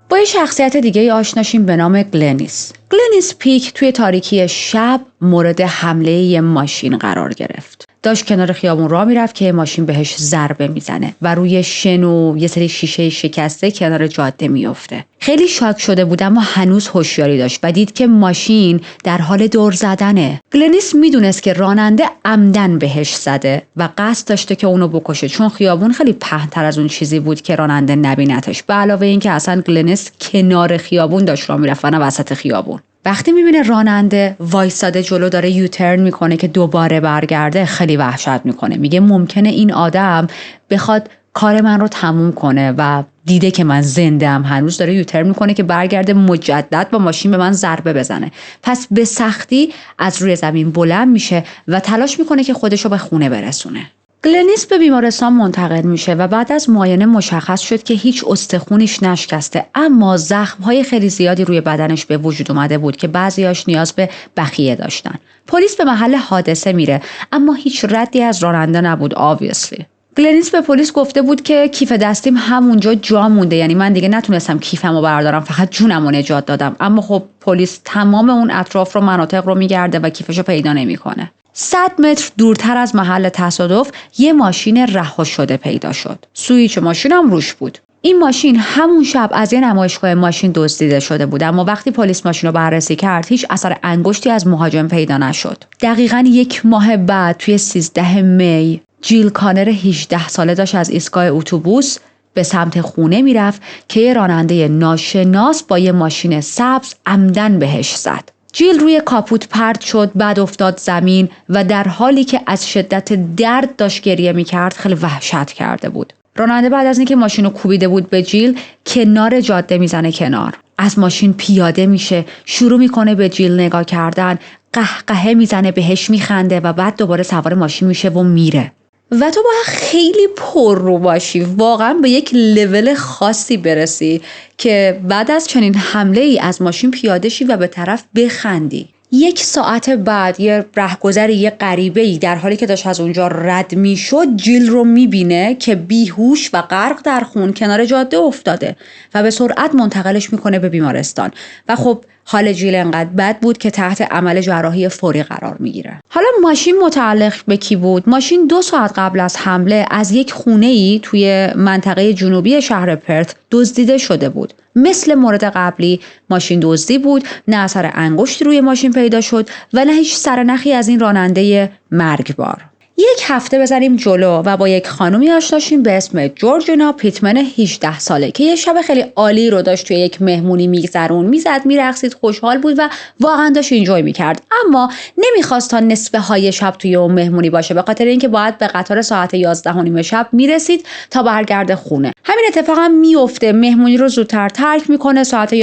با یه شخصیت دیگه آشناشیم به نام گلنیس. گلنیس پیک توی تاریکی شب مورد حمله یه ماشین قرار گرفت. داشت کنار خیابون راه میرفت که ماشین بهش ضربه میزنه و روی شن و یه سری شیشه شکسته کنار جاده میفته. خیلی شاک شده بود اما هنوز هوشیاری داشت و دید که ماشین در حال دور زدنه. گلنیس میدونست که راننده عمدن بهش زده و قصد داشته که اونو بکشه، چون خیابون خیلی پهن‌تر از اون چیزی بود که راننده نبینتش. به علاوه این که اصلا گلنیس کنار خیابون داشت راه میرفت و نه وسط خیابون. وقتی میبینه راننده وایساده جلو داره یوترن میکنه که دوباره برگرده، خیلی وحشت میکنه. میگه ممکنه این آدم بخواد کار من رو تموم کنه و دیده که من زنده‌ام، هنوز داره یوترن میکنه که برگرده مجدد با ماشین به من ضربه بزنه. پس به سختی از روی زمین بلند میشه و تلاش میکنه که خودشو به خونه برسونه. گلنیس به بیمارستان منتقل میشه و بعد از معاینه مشخص شد که هیچ استخونیش نشکسته، اما زخم‌های خیلی زیادی روی بدنش به وجود اومده بود که بعضیاش نیاز به بخیه داشتن. پلیس به محل حادثه میره اما هیچ ردی از راننده نبود obviously. گلنیس به پلیس گفته بود که کیف دستیم همونجا جا مونده، یعنی من دیگه نتونستم کیفمو بردارم، فقط جونمو نجات دادم. اما خب پلیس تمام اون اطراف رو مناطق رو میگرده و کیفشو پیدا نمیکنه. 100 متر دورتر از محل تصادف یه ماشین رها شده پیدا شد. سوئیچ ماشین هم روش بود. این ماشین همون شب از یه نمایشگاه ماشین دزدیده شده بود، اما وقتی پلیس ماشین رو بررسی کرد هیچ اثر انگشتی از مهاجم پیدا نشد. دقیقاً 1 ماه بعد توی 13 می جیل کانر 18 ساله داشت از ایستگاه اتوبوس به سمت خونه میرفت که یه راننده ناشناس با یه ماشین سبز عمدن بهش زد. جیل روی کاپوت پرت شد، بعد افتاد زمین و در حالی که از شدت درد داشت گریه میکرد خیلی وحشت کرده بود. راننده بعد از اینکه ماشین رو کوبیده بود به جیل، کنار جاده میزنه کنار. از ماشین پیاده میشه، شروع میکنه به جیل نگاه کردن، قهقهه میزنه، بهش میخنده و بعد دوباره سوار ماشین میشه و میره. و تو باید خیلی پر رو باشی، واقعا به یک لول خاصی برسی که بعد از چنین حمله ای از ماشین پیاده شی و به طرف بخندی. 1 ساعت بعد یه رهگذر یه غریبه‌ای در حالی که داشت از اونجا رد میشد جیل رو میبینه که بیهوش و غرق در خون کنار جاده افتاده و به سرعت منتقلش میکنه به بیمارستان و خب حال جیل انقدر بد بود که تحت عمل جراحی فوری قرار میگیره. حالا ماشین متعلق به کی بود؟ ماشین 2 ساعت قبل از حمله از یک خونه‌ای توی منطقه جنوبی شهر پرت دزدیده شده بود. مثل مورد قبلی ماشین دزدی بود، نه اثر انگشتی روی ماشین پیدا شد و نه هیچ سرنخی از این راننده مرگبار. یک هفته بزنیم جلو و با یک خانومی آشنا شیم به اسم جورجینا پیتمن 18 ساله که یه شب خیلی عالی رو داشت توی یک مهمونی میزد میرقصید، خوشحال بود و واقعا داشت اینجوی میکرد، اما نمیخواست تا نصف های شب توی اون مهمونی باشه به خاطر اینکه باید به قطار ساعت 11:30 شب میرسید تا برگرده خونه. همین اتفاق هم میفته، مهمونی رو زودتر ترک میکنه، ساعت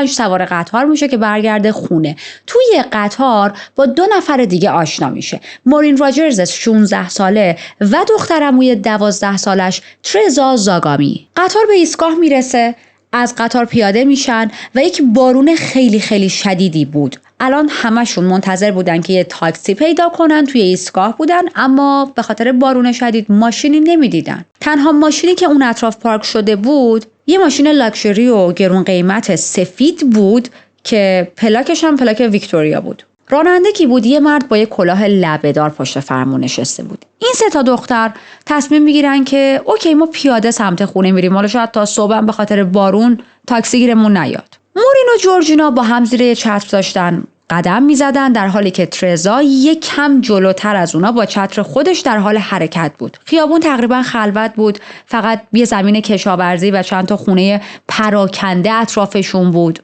11:35 سوار قطار میشه که برگرده خونه. توی قطار با 2 نفر دیگه آشنا میشه، مورین راجرز 16 ساله و دخترعموی 12 سالش ترزا زاگامی. قطار به ایستگاه میرسه، از قطار پیاده میشن و یک بارون خیلی خیلی شدیدی بود. الان همشون منتظر بودن که یه تاکسی پیدا کنن، توی ایستگاه بودن اما به خاطر بارون شدید ماشینی نمیدیدن. تنها ماشینی که اون اطراف پارک شده بود یه ماشین لاکچری و گرون قیمت سفید بود که پلاکش هم پلاک ویکتوریا بود. راننده کی بود؟ یه مرد با یه کلاه لبه‌دار پشت فرمون نشسته بود. این 3 دختر تصمیم میگیرن که اوکی ما پیاده سمت خونه میریم، حالا شاید تا صبح به خاطر بارون تاکسی گیرمون نیاد. مورین و جورجینا با هم زیر چتر داشتن قدم میزدن در حالی که ترزا یک کم جلوتر از اونا با چتر خودش در حال حرکت بود. خیابون تقریبا خلوت بود، فقط یه زمین کشاورزی و چند تا خونه پراکنده اطرافشون بود.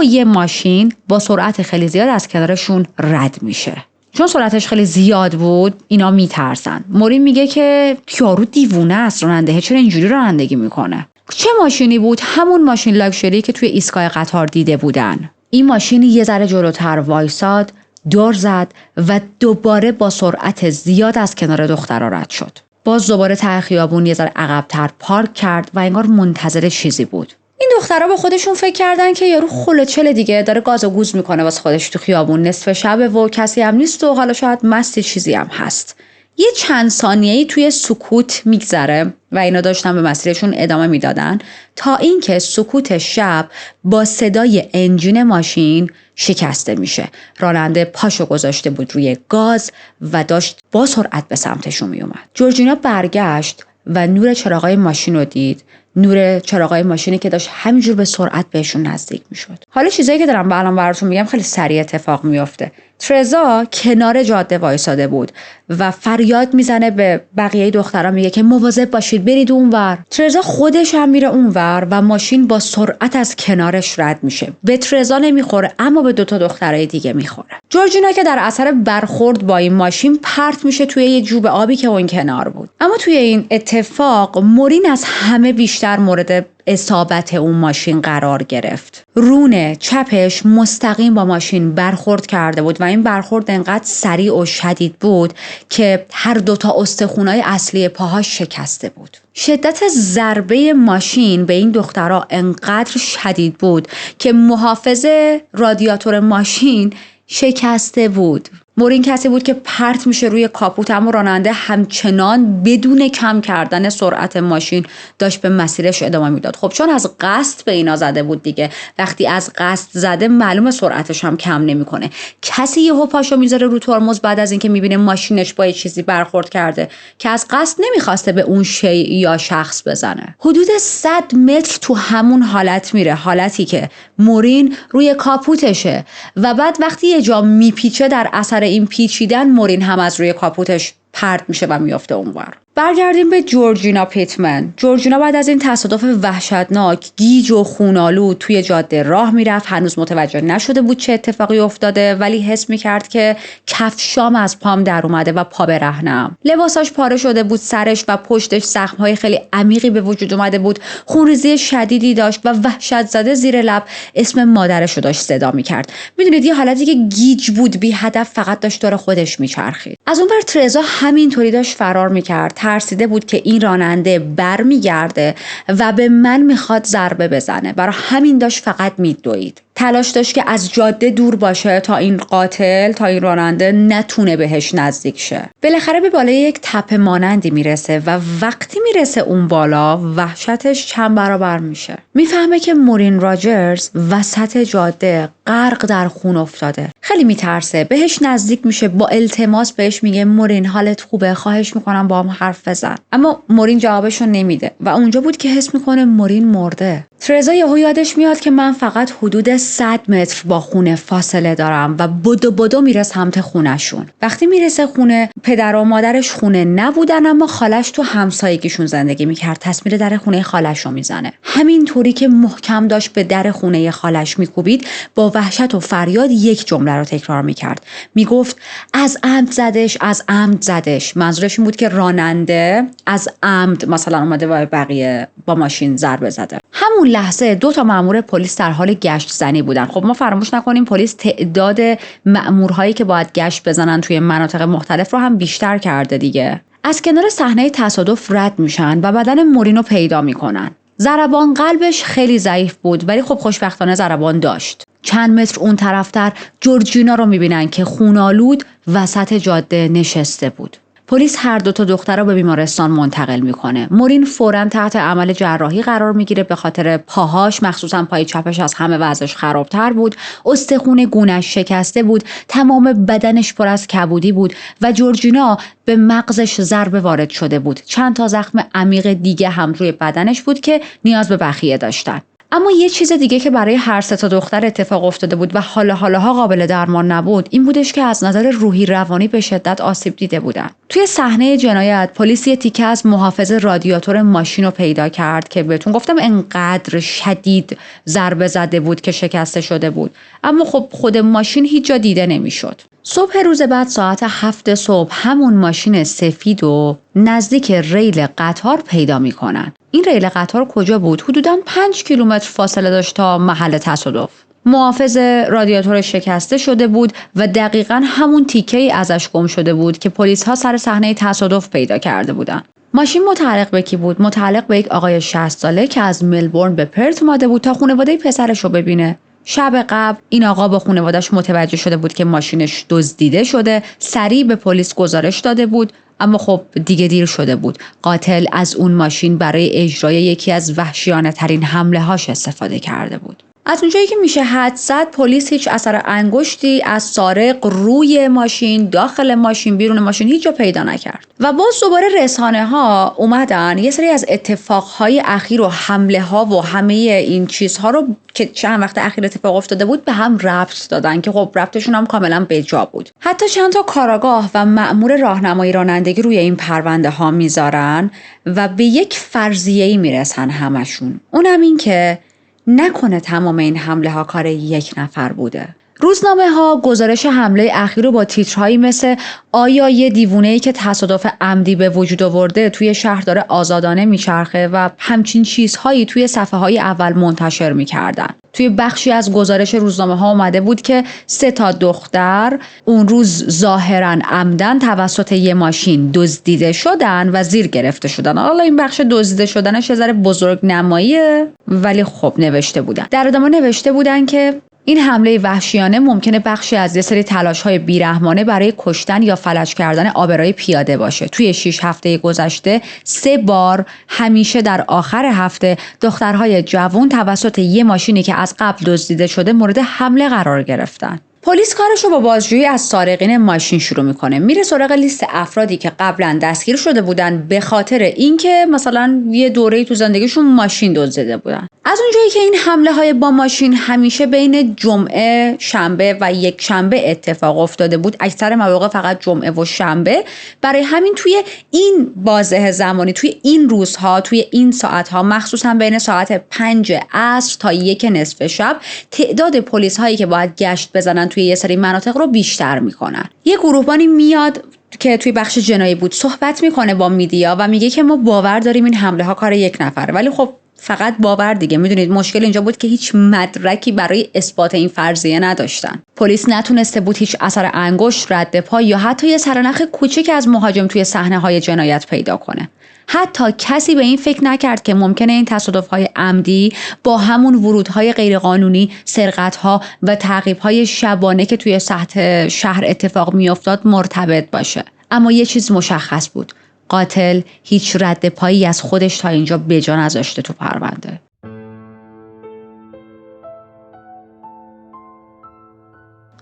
یه ماشین با سرعت خیلی زیاد از کنارشون رد میشه. چون سرعتش خیلی زیاد بود اینا میترسن. مورین میگه که یارو دیوونه است، راننده چرا اینجوری رانندگی میکنه؟ چه ماشینی بود؟ همون ماشین لاکچری که توی ایستگاه قطار دیده بودن. این ماشین یه ذره جلوتر وایساد، دور زد و دوباره با سرعت زیاد از کنار دخترها رد شد. باز دوباره ته خیابون یه ذره عقب‌تر پارک کرد و انگار منتظر چیزی بود. این دخترها با خودشون فکر کردن که یارو خلوچله دیگه، داره گاز و گوز میکنه واسه خودش تو خیابون، نصف شبه و کسی هم نیست و حالا شاید مستی چیزی هم هست. یه چند ثانیه‌ای توی سکوت میگذره و اینا داشتن به مسیرشون ادامه میدادن تا اینکه سکوت شب با صدای انجین ماشین شکسته میشه. راننده پاشو گذاشته بود روی گاز و داشت با سرعت به سمتشون میومد. جورجینا برگشت و نور چراغای ماشین رو دید، نور چراغای ماشینی که داشت همینجور به سرعت بهشون نزدیک میشد. حالا چیزایی که دارم الان براتون میگم خیلی سریع اتفاق میفته. ترزا کنار جاده وایساده بود و فریاد میزنه به بقیه دخترها، میگه که مواظب باشید برید اونور. ترزا خودش هم میره اونور و ماشین با سرعت از کنارش رد میشه. به ترزا نمیخوره اما به 2 دخترای دیگه میخوره. جورجینا که در اثر برخورد با این ماشین پرت میشه توی یه جوب آبی که اون کنار بود. اما توی این اتفاق مورین از همه بیشتر مورد اصابت اون ماشین قرار گرفت. رون چپش مستقیم با ماشین برخورد کرده بود و این برخورد انقدر سریع و شدید بود که هر 2 استخونای اصلی پاهاش شکسته بود. شدت ضربه ماشین به این دخترها انقدر شدید بود که محافظ رادیاتور ماشین شکسته بود. مورین کسی بود که پرت میشه روی کاپوت، اما راننده همچنان بدون کم کردن سرعت ماشین داشت به مسیرش ادامه میداد. خب چون از قصد به اینا زده بود دیگه، وقتی از قصد زده معلومه سرعتش هم کم نمیکنه. کسی یهو پاشو میذاره رو ترمز بعد از اینکه میبینه ماشینش با یه چیزی برخورد کرده که از قصد نمیخواسته به اون شیء یا شخص بزنه. حدود 100 متر تو همون حالت میره، حالتی که مورین روی کاپوتشه و بعد وقتی یه جا میپیچه در اثر این پیچیدن مورین هم از روی کاپوتش پرت میشه و میافته اونور. برگردیم به جورجینا پیتمن. جورجینا بعد از این تصادف وحشتناک گیج و خونالود توی جاده راه میرفت. هنوز متوجه نشده بود چه اتفاقی افتاده ولی حس میکرد که کفشام از پام در اومده و پا برهنم. لباساش پاره شده بود، سرش و پشتش زخم‌های خیلی عمیقی به وجود اومده بود، خونریزی شدیدی داشت و وحشت زده زیر لب اسم مادرش رو داشت صدا میکرد. میدونید یه حالتی که گیج بود، بی هدف فقط داشت دور خودش میچرخید. از اونور ترزا همینطوری داشت فرار میکرد. ترسیده بود که این راننده برمیگرده و به من میخواد ضربه بزنه. برای همین داشت فقط میدوید. تلاش داشت که از جاده دور باشه تا این قاتل، تا این راننده نتونه بهش نزدیک شه. بالاخره به بالای یک تپه مانندی میرسه و وقتی میرسه اون بالا وحشتش چند برابر میشه. میفهمه که مورین راجرز وسط جاده غرق در خون افتاده. خیلی میترسه، بهش نزدیک میشه، با التماس بهش میگه مورین حالت خوبه؟ خواهش میکنم با هم حرف بزن. اما مورین جوابشو نمیده و اونجا بود که حس میکنه مورین مرده. ترزا یهو یادش میاد که من فقط حدود 100 متر با خونه فاصله دارم و بدو میره سمت خونهشون. وقتی میرسه خونه، پدر و مادرش خونه نبودن، اما خالش تو همسایگیشون زندگی میکرد. تصویر در خونه خالش رو میزنه. همینطوری که محکم داشت به در خونه خالش میکوبید، با وحشت و فریاد یک جمله رو تکرار میکرد. میگفت از عمد زدش، از عمد زدش. منظورش این بود که راننده از عمد مثلا اومده و بقیه با ماشین ضربه زده. همون لحظه 2 مأمور پلیس در حال گشت زنی بودن. خب ما فراموش نکنیم پلیس تعداد مأمورهایی که باید گشت بزنن توی مناطق مختلف رو هم بیشتر کرده دیگه. از کنار صحنه تصادف رد میشن و بدن مورینو پیدا میکنن. ضربان قلبش خیلی ضعیف بود، ولی خب خوشبختانه ضربان داشت. چند متر اون طرفتر جورجینا رو میبینن که خونالود وسط جاده نشسته بود. پلیس هر 2 دختر رو به بیمارستان منتقل میکنه. مورین فوراً تحت عمل جراحی قرار میگیره به خاطر پاهاش، مخصوصا پای چپش از همه وضعش خرابتر بود. استخون گونه‌اش شکسته بود، تمام بدنش پر از کبودی بود و جورجینا به مغزش ضربه وارد شده بود. چند تا زخم عمیق دیگه هم روی بدنش بود که نیاز به بخیه داشتن. اما یه چیز دیگه که برای هر 3 دختر اتفاق افتاده بود و حالاها قابل درمان نبود، این بودش که از نظر روحی روانی به شدت آسیب دیده بودن. توی صحنه جنایت پلیس یه تیکه از محافظ رادیاتور ماشین رو پیدا کرد که بهتون گفتم انقدر شدید ضربه زده بود که شکسته شده بود، اما خب خود ماشین هیچ جا دیده نمیشد. صبح روز بعد ساعت 7 صبح همون ماشین سفید و نزدیک ریل قطار پیدا میکنن. این ریل قطار کجا بود؟ حدوداً 5 کیلومتر فاصله داشت تا محل تصادف. محافظ رادیاتور شکسته شده بود و دقیقاً همون تیکه‌ای ازش گم شده بود که پلیس‌ها سر صحنه تصادف پیدا کرده بودن. ماشین متعلق به کی بود؟ متعلق به یک آقای 60 ساله که از ملبورن به پرت اومده بود تا خانواده پسرش رو ببینه. شب قبل این آقا با خانواده‌اش متوجه شده بود که ماشینش دزدیده شده، سریع به پلیس گزارش داده بود، اما خب دیگه دیر شده بود. قاتل از اون ماشین برای اجرای یکی از وحشیانه ترین حمله هاش استفاده کرده بود. از اونجایی که میشه حد زد، پلیس هیچ اثر انگشتی از سارق روی ماشین، داخل ماشین، بیرون ماشین هیچ جا پیدا نکرد. و باز دوباره رسانه ها اومدن یه سری از اتفاقهای اخیر و حمله ها و همه این چیزها رو که چند وقت اخیر اتفاق افتاده بود به هم ربط دادن که خب ربطشون هم کاملا بی‌جا بود. حتی چند تا کاراگاه و مأمور راهنمایی رانندگی روی این پرونده ها میذارن و به یک فرضیه‌ای میرسن همشون. اونم این که نکنه تمام این حمله ها کار یک نفر بوده. روزنامه ها گزارش حمله اخیر رو با تیترهایی مثل آیا یه دیوونه‌ای که تصادف عمدی به وجود آورده توی شهر داره آزادانه میچرخه و همچین چیزهایی توی صفحه های اول منتشر میکردن. توی بخشی از گزارش روزنامه ها اومده بود که 3 دختر اون روز ظاهراً عمدن توسط یه ماشین دزدیده شدن و زیر گرفته شدن. حالا این بخش دزدیده شدنش یه ذره بزرگ نماییه، ولی خب نوشته بودن. در ادامه نوشته بودن که این حمله وحشیانه ممکنه بخشی از یه سری تلاش‌های بیرحمانه برای کشتن یا فلج کردن آبرای پیاده باشه. توی 6 هفته گذشته 3 بار همیشه در آخر هفته دخترهای جوان توسط یه ماشینی که از قبل دزدیده شده مورد حمله قرار گرفتن. پلیس کارش رو با بازجویی از سارقین ماشین شروع میکنه. میره سراغ لیست افرادی که قبلا دستگیر شده بودن به خاطر اینکه مثلا یه دوره‌ای تو زندگیشون ماشین دزدیده بودن. از اونجایی که این حمله های با ماشین همیشه بین جمعه، شنبه و یک شنبه اتفاق افتاده بود، اکثر مواقع فقط جمعه و شنبه، برای همین توی این بازه زمانی، توی این روزها، توی این ساعتها، مخصوصا بین ساعت 5 عصر تا 1 نصف شب، تعداد پلیس هایی که باید گشت بزنن توی یه سری مناطق رو بیشتر میکنن. یه گروهبانی میاد که توی بخش جنایی بود صحبت میکنه با میدیا و میگه که ما باور داریم این حمله ها کار یک نفره، ولی خب فقط باور دیگه. میدونید مشکل اینجا بود که هیچ مدرکی برای اثبات این فرضیه نداشتن. پلیس نتونسته بود هیچ اثر انگشت، رد پا یا حتی یه سرنخ کوچیک از مهاجم توی صحنه‌های جنایت پیدا کنه. حتی کسی به این فکر نکرد که ممکنه این تصادف‌های عمدی با همون ورودهای غیرقانونی، سرقت‌ها و تعقیب‌های شبانه که توی سطح شهر اتفاق می‌افتاد مرتبط باشه. اما یه چیز مشخص بود: قاتل هیچ رد پایی از خودش تا اینجا بجا نذاشته تو پرونده.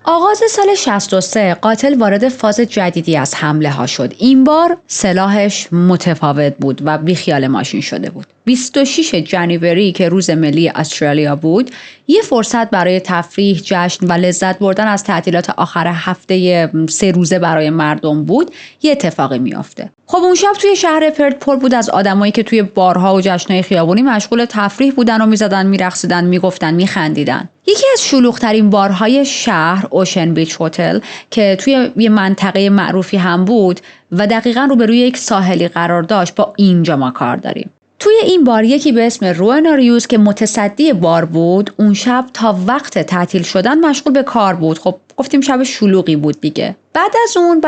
آغاز سال 63 قاتل وارد فاز جدیدی از حمله ها شد. این بار سلاحش متفاوت بود و بیخیال ماشین شده بود. 26 جنوری که روز ملی استرالیا بود، یه فرصت برای تفریح، جشن و لذت بردن از تعطیلات آخر هفته 3 روزه برای مردم بود، یه اتفاقی میافته. خب اون شب توی شهر پرت پر بود از آدمایی که توی بارها و جشن‌های خیابونی مشغول تفریح بودن و میزدن، میرقصیدن، میگفتن، میخندیدن. یکی از شلوغ‌ترین بارهای شهر، اوشن بیچ هتل، که توی یه منطقه معروفی هم بود و دقیقاً روبروی یک ساحلی قرار داشت، با اینجا ما کار داریم. توی این بار یکی به اسم روئنا ریوز که متصدی بار بود، اون شب تا وقت تعطیل شدن مشغول به کار بود. خب گفتیم شب شلوغی بود دیگه. بعد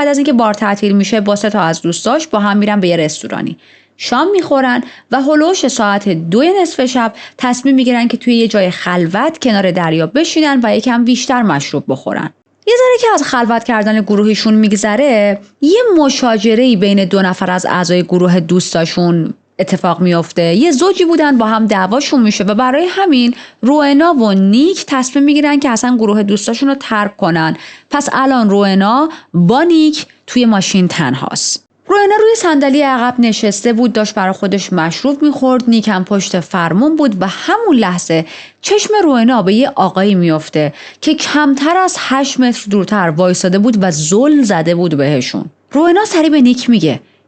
از اینکه بار تعطیل میشه، با 3 تا از دوستاش با هم میرن به یه رستورانی. شام میخورن و هلوش ساعت 2 نصف شب تصمیم میگیرن که توی یه جای خلوت کنار دریا بشینن و یکم بیشتر مشروب بخورن. یه ذره که از خلوت کردن گروهشون میگذره، یه مشاجره‌ای بین 2 نفر از اعضای گروه دوستاشون اتفاق میفته. یه زوجی بودن، با هم دعواشون میشه و برای همین روئنا و نیک تصمیم میگیرن که اصلا گروه دوستاشون رو ترک کنن. پس الان روئنا با نیک توی ماشین تنهاست. روئنا روی صندلی عقب نشسته بود، داشت برای خودش مشروب میخورد. نیک هم پشت فرمون بود و همون لحظه چشم روئنا به یه آقایی میفته که کمتر از 8 متر دورتر وایساده بود و زل زده بود بهشون. روئنا سریع به نیک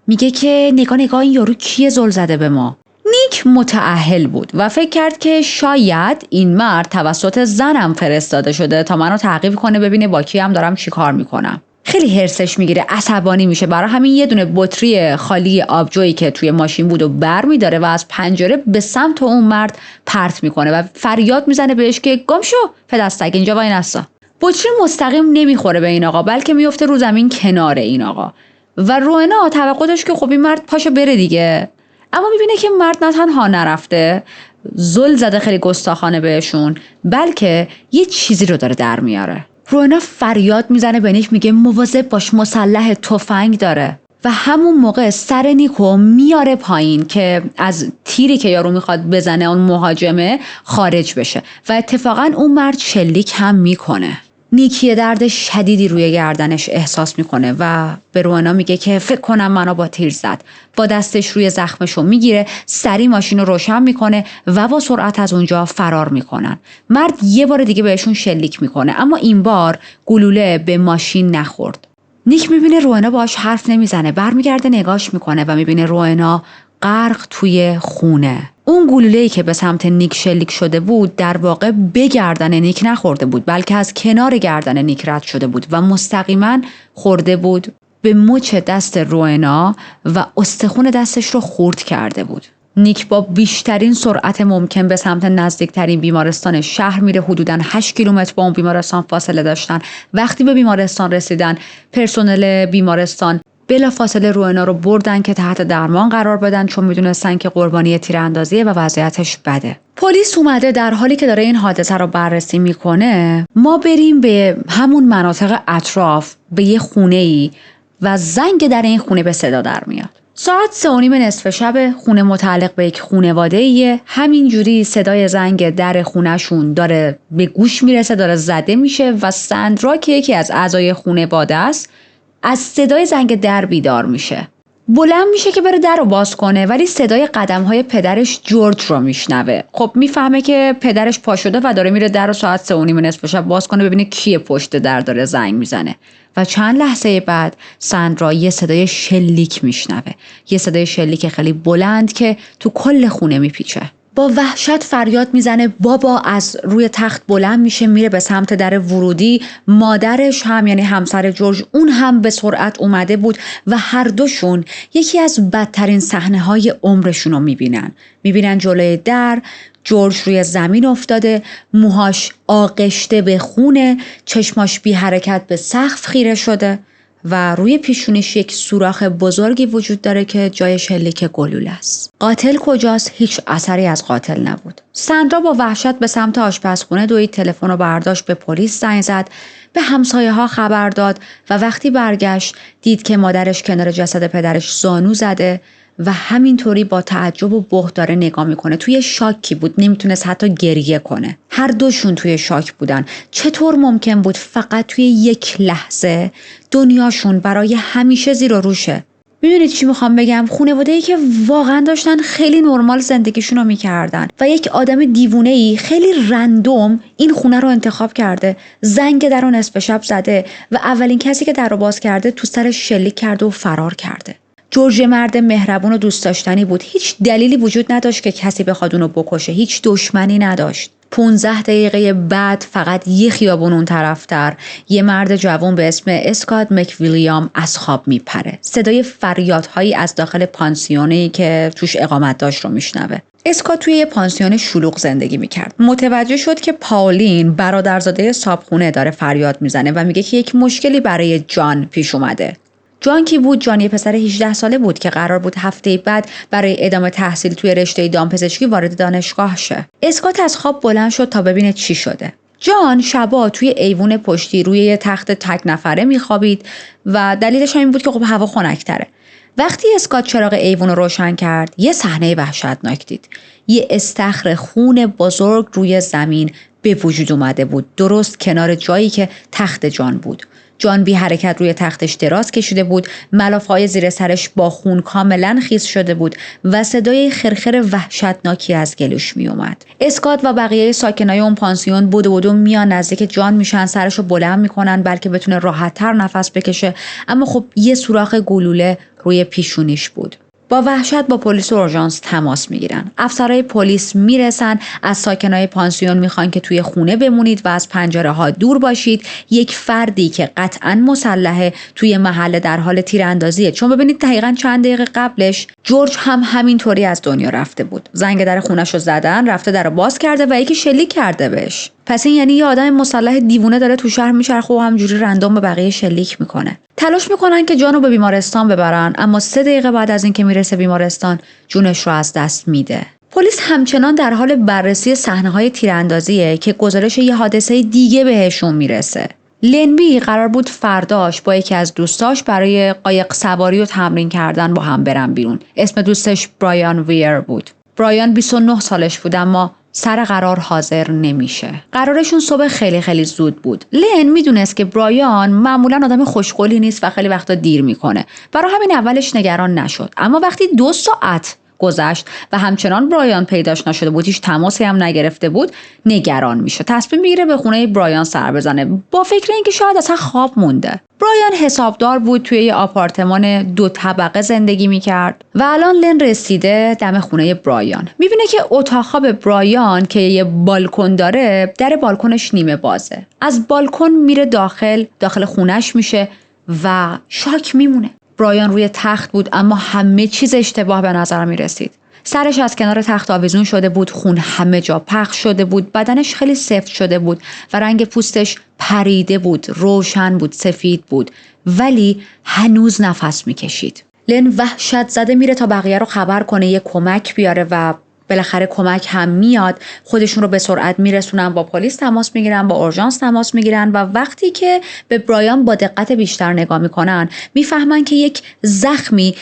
میگه که نگاه این یارو کیه زل زده به ما. نیک متأهل بود و فکر کرد که شاید این مرد توسط زنم فرستاده شده تا منو تعقیب کنه، ببینه با کی هم دارم چی کار میکنم. خیلی هرسش میگیره، عصبانی میشه. برای همین یه دونه بطری خالی آبجویی که توی ماشین بود و برمی‌داره و از پنجره به سمت اون مرد پرت میکنه و فریاد میزنه بهش که گم شو پدستک، اینجا وای نستا. بطری مستقیم نمیخوره به این آقا، بلکه میفته رو زمین کنار این آقا و روئنا توقع داشت که خب این مرد پاشو بره دیگه، اما میبینه که مرد نه تنها نرفته، زل زده خیلی گستاخانه بهشون، بلکه یه چیزی رو داره در میاره. روئنا فریاد میزنه به نیک، میگه مواظب باش، مسلح، تفنگ داره. و همون موقع سر نیکو میاره پایین که از تیری که یارو میخواد بزنه اون مهاجمه خارج بشه و اتفاقا اون مرد شلیک هم میکنه. نیکی درد شدیدی روی گردنش احساس میکنه و به روئنا میگه که فکر کنم منو با تیر زد. با دستش روی زخمشو میگیره، سری ماشین رو روشن میکنه و با سرعت از اونجا فرار میکنن. مرد یه بار دیگه بهشون شلیک میکنه، اما این بار گلوله به ماشین نخورد. نیک میبینه روئنا باهاش حرف نمیزنه، برمیگرده نگاش میکنه و میبینه روئنا غرق توی خونه. اون گلوله‌ای که به سمت نیک شلیک شده بود در واقع به گردن نیک نخورده بود، بلکه از کنار گردن نیک رد شده بود و مستقیما خورده بود به مچ دست روئنا و استخوان دستش رو خورد کرده بود. نیک با بیشترین سرعت ممکن به سمت نزدیکترین بیمارستان شهر میره. حدوداً 8 کیلومتر با اون بیمارستان فاصله داشتن. وقتی به بیمارستان رسیدن، پرسنل بیمارستان بلافاصله روئنا رو بردن که تحت درمان قرار بدن، چون میدونستن که قربانی تیراندازیه و وضعیتش بده. پلیس اومده، در حالی که داره این حادثه رو بررسی میکنه. ما بریم به همون مناطق اطراف، به یه خونه‌ای و زنگ در این خونه به صدا در میاد. ساعت 3:30 نصف شب، خونه متعلق به یک خانواده‌ایه. همینجوری صدای زنگ در خونه‌شون داره به گوش میرسه، داره زده میشه و سندرا که یکی از اعضای خانواده است، از صدای زنگ در بیدار میشه. بلند میشه که بره در رو باز کنه، ولی صدای قدم‌های پدرش جورج رو میشنوه. خب میفهمه که پدرش پا شده و داره میره در رو ساعت 3:30 نصف شب باز کنه، ببینه کیه پشت در داره زنگ میزنه. و چند لحظه بعد سندرا یه صدای شلیک میشنوه، یه صدای شلیک خیلی بلند که تو کل خونه میپیچه. با وحشت فریاد میزنه بابا، از روی تخت بلند میشه، میره به سمت در ورودی. مادرش هم، یعنی همسر جورج، اون هم به سرعت اومده بود و هر دوشون یکی از بدترین صحنه‌های عمرشون رو میبینن جلوی در جورج روی زمین افتاده، موهاش آغشته به خونه، چشماش بی حرکت به سقف خیره شده و روی پیشونیش یک سوراخ بزرگی وجود داره که جای شلیک گلوله است. قاتل کجاست؟ هیچ اثری از قاتل نبود. سندرا با وحشت به سمت آشپزخونه دوید، تلفن رو برداشت، به پلیس زنگ زد، به همسایه‌ها خبر داد و وقتی برگشت دید که مادرش کنار جسد پدرش زانو زده و همینطوری با تعجب و بهت داره نگاه میکنه. توی شاکی بود، نمیتونست حتی گریه کنه. هر دوشون توی شاک بودن. چطور ممکن بود فقط توی یک لحظه دنیاشون برای همیشه زیر و روشه؟ میدونید چی میخوام بگم؟ خانواده‌ای که واقعا داشتن خیلی نرمال زندگیشون رو میکردن و یک آدم دیوونه‌ای خیلی رندوم این خونه رو انتخاب کرده، زنگ در رو نصف شب زده و اولین کسی که در رو باز کرده تو سرش شلیک کرده و فرار کرده. جورج مرد مهربون و دوست داشتنی بود. هیچ دلیلی وجود نداشت که کسی بخواد اونو بکشه. هیچ دشمنی نداشت. 15 دقیقه بعد فقط یه خیابون اون طرفتر یه مرد جوان به اسم اسکات مکویلیام از خواب میپره. صدای فریادهایی از داخل پانسیونی که توش اقامت داشت رو میشنوه. اسکات توی یه پانسیون شلوغ زندگی میکرد. متوجه شد که پاولین برادرزاده صاحبخونه داره فریاد میزنه و میگه که یک مشکلی برای جان پیش اومده. جان کی بود؟ جان یه پسر 18 ساله بود که قرار بود هفته بعد برای ادامه تحصیل توی رشته دامپزشکی وارد دانشگاه شه. اسکات از خواب بلند شد تا ببینه چی شده. جان شبا توی ایوون پشتی روی یه تخت تک نفره میخوابید و دلیلش این بود که خب هوا خنک‌تره. وقتی اسکات چراغ ایوون رو روشن کرد، یه صحنه وحشتناک دید. یه استخر خون بزرگ روی زمین به وجود اومده بود، درست کنار جایی که تخت جان بود. جان بی حرکت روی تختش دراز کشیده بود، ملافه‌های زیر سرش با خون کاملا خیس شده بود و صدای خرخر وحشتناکی از گلوش می اومد. اسکات و بقیه ساکنای اون پانسیون بودو میان نزدیک جان میشن، سرشو بلند میکنن بلکه بتونه راحت‌تر نفس بکشه، اما خب یه سوراخ گلوله روی پیشونیش بود. با وحشت با پلیس و اورژانس تماس میگیرن. افسرهای پلیس میرسن، از ساکنای پانسیون میخوان که توی خونه بمونید و از پنجره ها دور باشید. یک فردی که قطعاً مسلحه توی محله در حال تیراندازیه، چون ببینید دقیقاً چند دقیقه قبلش جورج هم همینطوری از دنیا رفته بود. زنگ در خونه‌شو زدن، رفته درو باز کرده و یکی شلیک کرده بهش. پس این یعنی یه آدم مسلح دیوونه داره تو شهر میچرخه و همجوری رندوم به بقیه شلیک میکنه. تلاش میکنن که جانو به بیمارستان ببرن، اما 3 دقیقه بعد از اینکه میرسه بیمارستان جونش رو از دست میده. پلیس همچنان در حال بررسی صحنه‌های تیراندازیه که گزارش یه حادثه دیگه بهشون میرسه. لنبی قرار بود فرداش با یکی از دوستاش برای قایق سواری و تمرین کردن با هم برن بیرون. اسم دوستش برایان ویر بود. برایان 29 سالش بود اما سر قرار حاضر نمیشه. قرارشون صبح خیلی زود بود. لن میدونست که برایان معمولا آدم خوشقولی نیست و خیلی وقتا دیر میکنه. برای همین اولش نگران نشد. اما وقتی 2 ساعت گذشت و همچنان برایان پیداش نشده بود، هیچ تماسی هم نگرفته بود، نگران میشه. تصمیم میگیره به خونه برایان سر بزنه با فکر اینکه شاید اصلا خواب مونده. برایان حسابدار بود، توی یه آپارتمان 2 طبقه زندگی میکرد و الان لن رسیده دم خونه برایان. میبینه که اتاق خواب برایان که یه بالکن داره، در بالکنش نیمه بازه. از بالکن میره داخل خونش میشه و شاک میمونه. برایان روی تخت بود اما همه چیز اشتباه به نظر می رسید. سرش از کنار تخت آویزون شده بود، خون همه جا پخش شده بود، بدنش خیلی سفت شده بود و رنگ پوستش پریده بود، روشن بود، سفید بود، ولی هنوز نفس می کشید. لن وحشت زده میره تا بقیه رو خبر کنه، یه کمک بیاره و بالاخره کمک هم میاد. خودشون رو به سرعت میرسونن، با پلیس تماس میگیرن، با اورژانس تماس میگیرن و وقتی که به برایان با دقت بیشتر نگاه میکنن میفهمن که یک زخمی،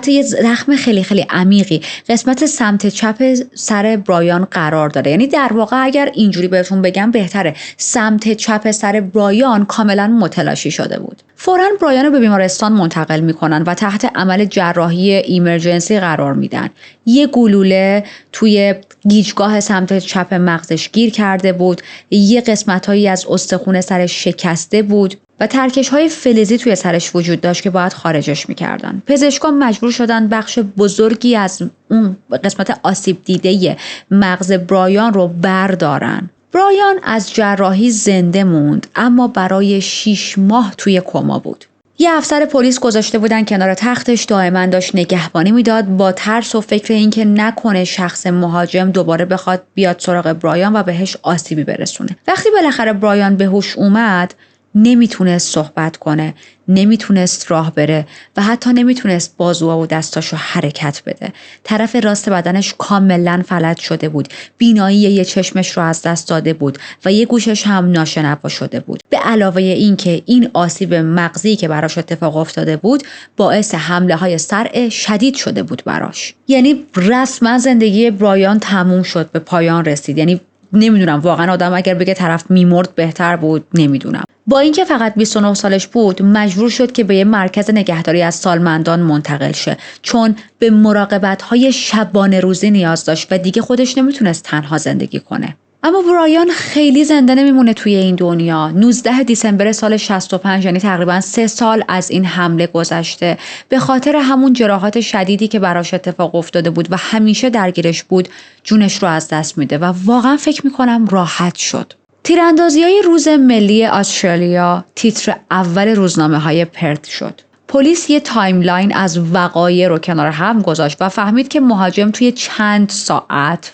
یه زخم خیلی عمیقی قسمت سمت چپ سر برایان قرار داره. یعنی در واقع اگر اینجوری بهتون بگم بهتره، سمت چپ سر برایان کاملا متلاشی شده بود. فوراً برایان رو به بیمارستان منتقل میکنن و تحت عمل جراحی ایمرجنسی قرار میدن. یه گلوله توی گیجگاه سمت چپ مغزش گیر کرده بود، یه قسمت‌هایی از استخوان سرش شکسته بود و ترکش‌های فلزی توی سرش وجود داشت که باید خارجش می‌کردن. پزشکان مجبور شدن بخش بزرگی از اون قسمت آسیب دیده مغز برایان رو بردارن. برایان از جراحی زنده موند اما برای 6 ماه توی کما بود. یه افسر پلیس گذاشته بودن کنار تختش، دائما داشت نگهبانی میداد با ترس و فکر اینکه نکنه شخص مهاجم دوباره بخواد بیاد سراغ برایان و بهش آسیبی برسونه. وقتی بالاخره برایان به هوش اومد، نمیتونست صحبت کنه، نمیتونست راه بره و حتی نمیتونست بازوها و دستاشو حرکت بده. طرف راست بدنش کاملا فلج شده بود. بینایی یه چشمش رو از دست داده بود و یه گوشش هم ناشنوا شده بود. به علاوه این که این آسیب مغزی که براش اتفاق افتاده بود باعث حمله های صرع شدید شده بود براش. یعنی رسما زندگی برایان تموم شد، به پایان رسید. یعنی نمیدونم واقعا آدم اگر بگه طرف میمرد بهتر بود، نمیدونم. با اینکه فقط 29 سالش بود مجبور شد که به یه مرکز نگهداری از سالمندان منتقل شه، چون به مراقبت‌های شبانه روزی نیاز داشت و دیگه خودش نمیتونست تنها زندگی کنه. اما برایان خیلی زنده نمیمونه توی این دنیا. 19 دیسمبر سال 65، یعنی تقریبا 3 سال از این حمله گذشته، به خاطر همون جراحات شدیدی که براش اتفاق افتاده بود و همیشه درگیرش بود جونش رو از دست میده و واقعا فکر میکنم راحت شد. تیراندازی‌های روز ملی استرالیا تیتر اول روزنامه‌های پرت شد. پلیس یه تایملاین از وقایع رو کنار هم گذاشت و فهمید که مهاجم توی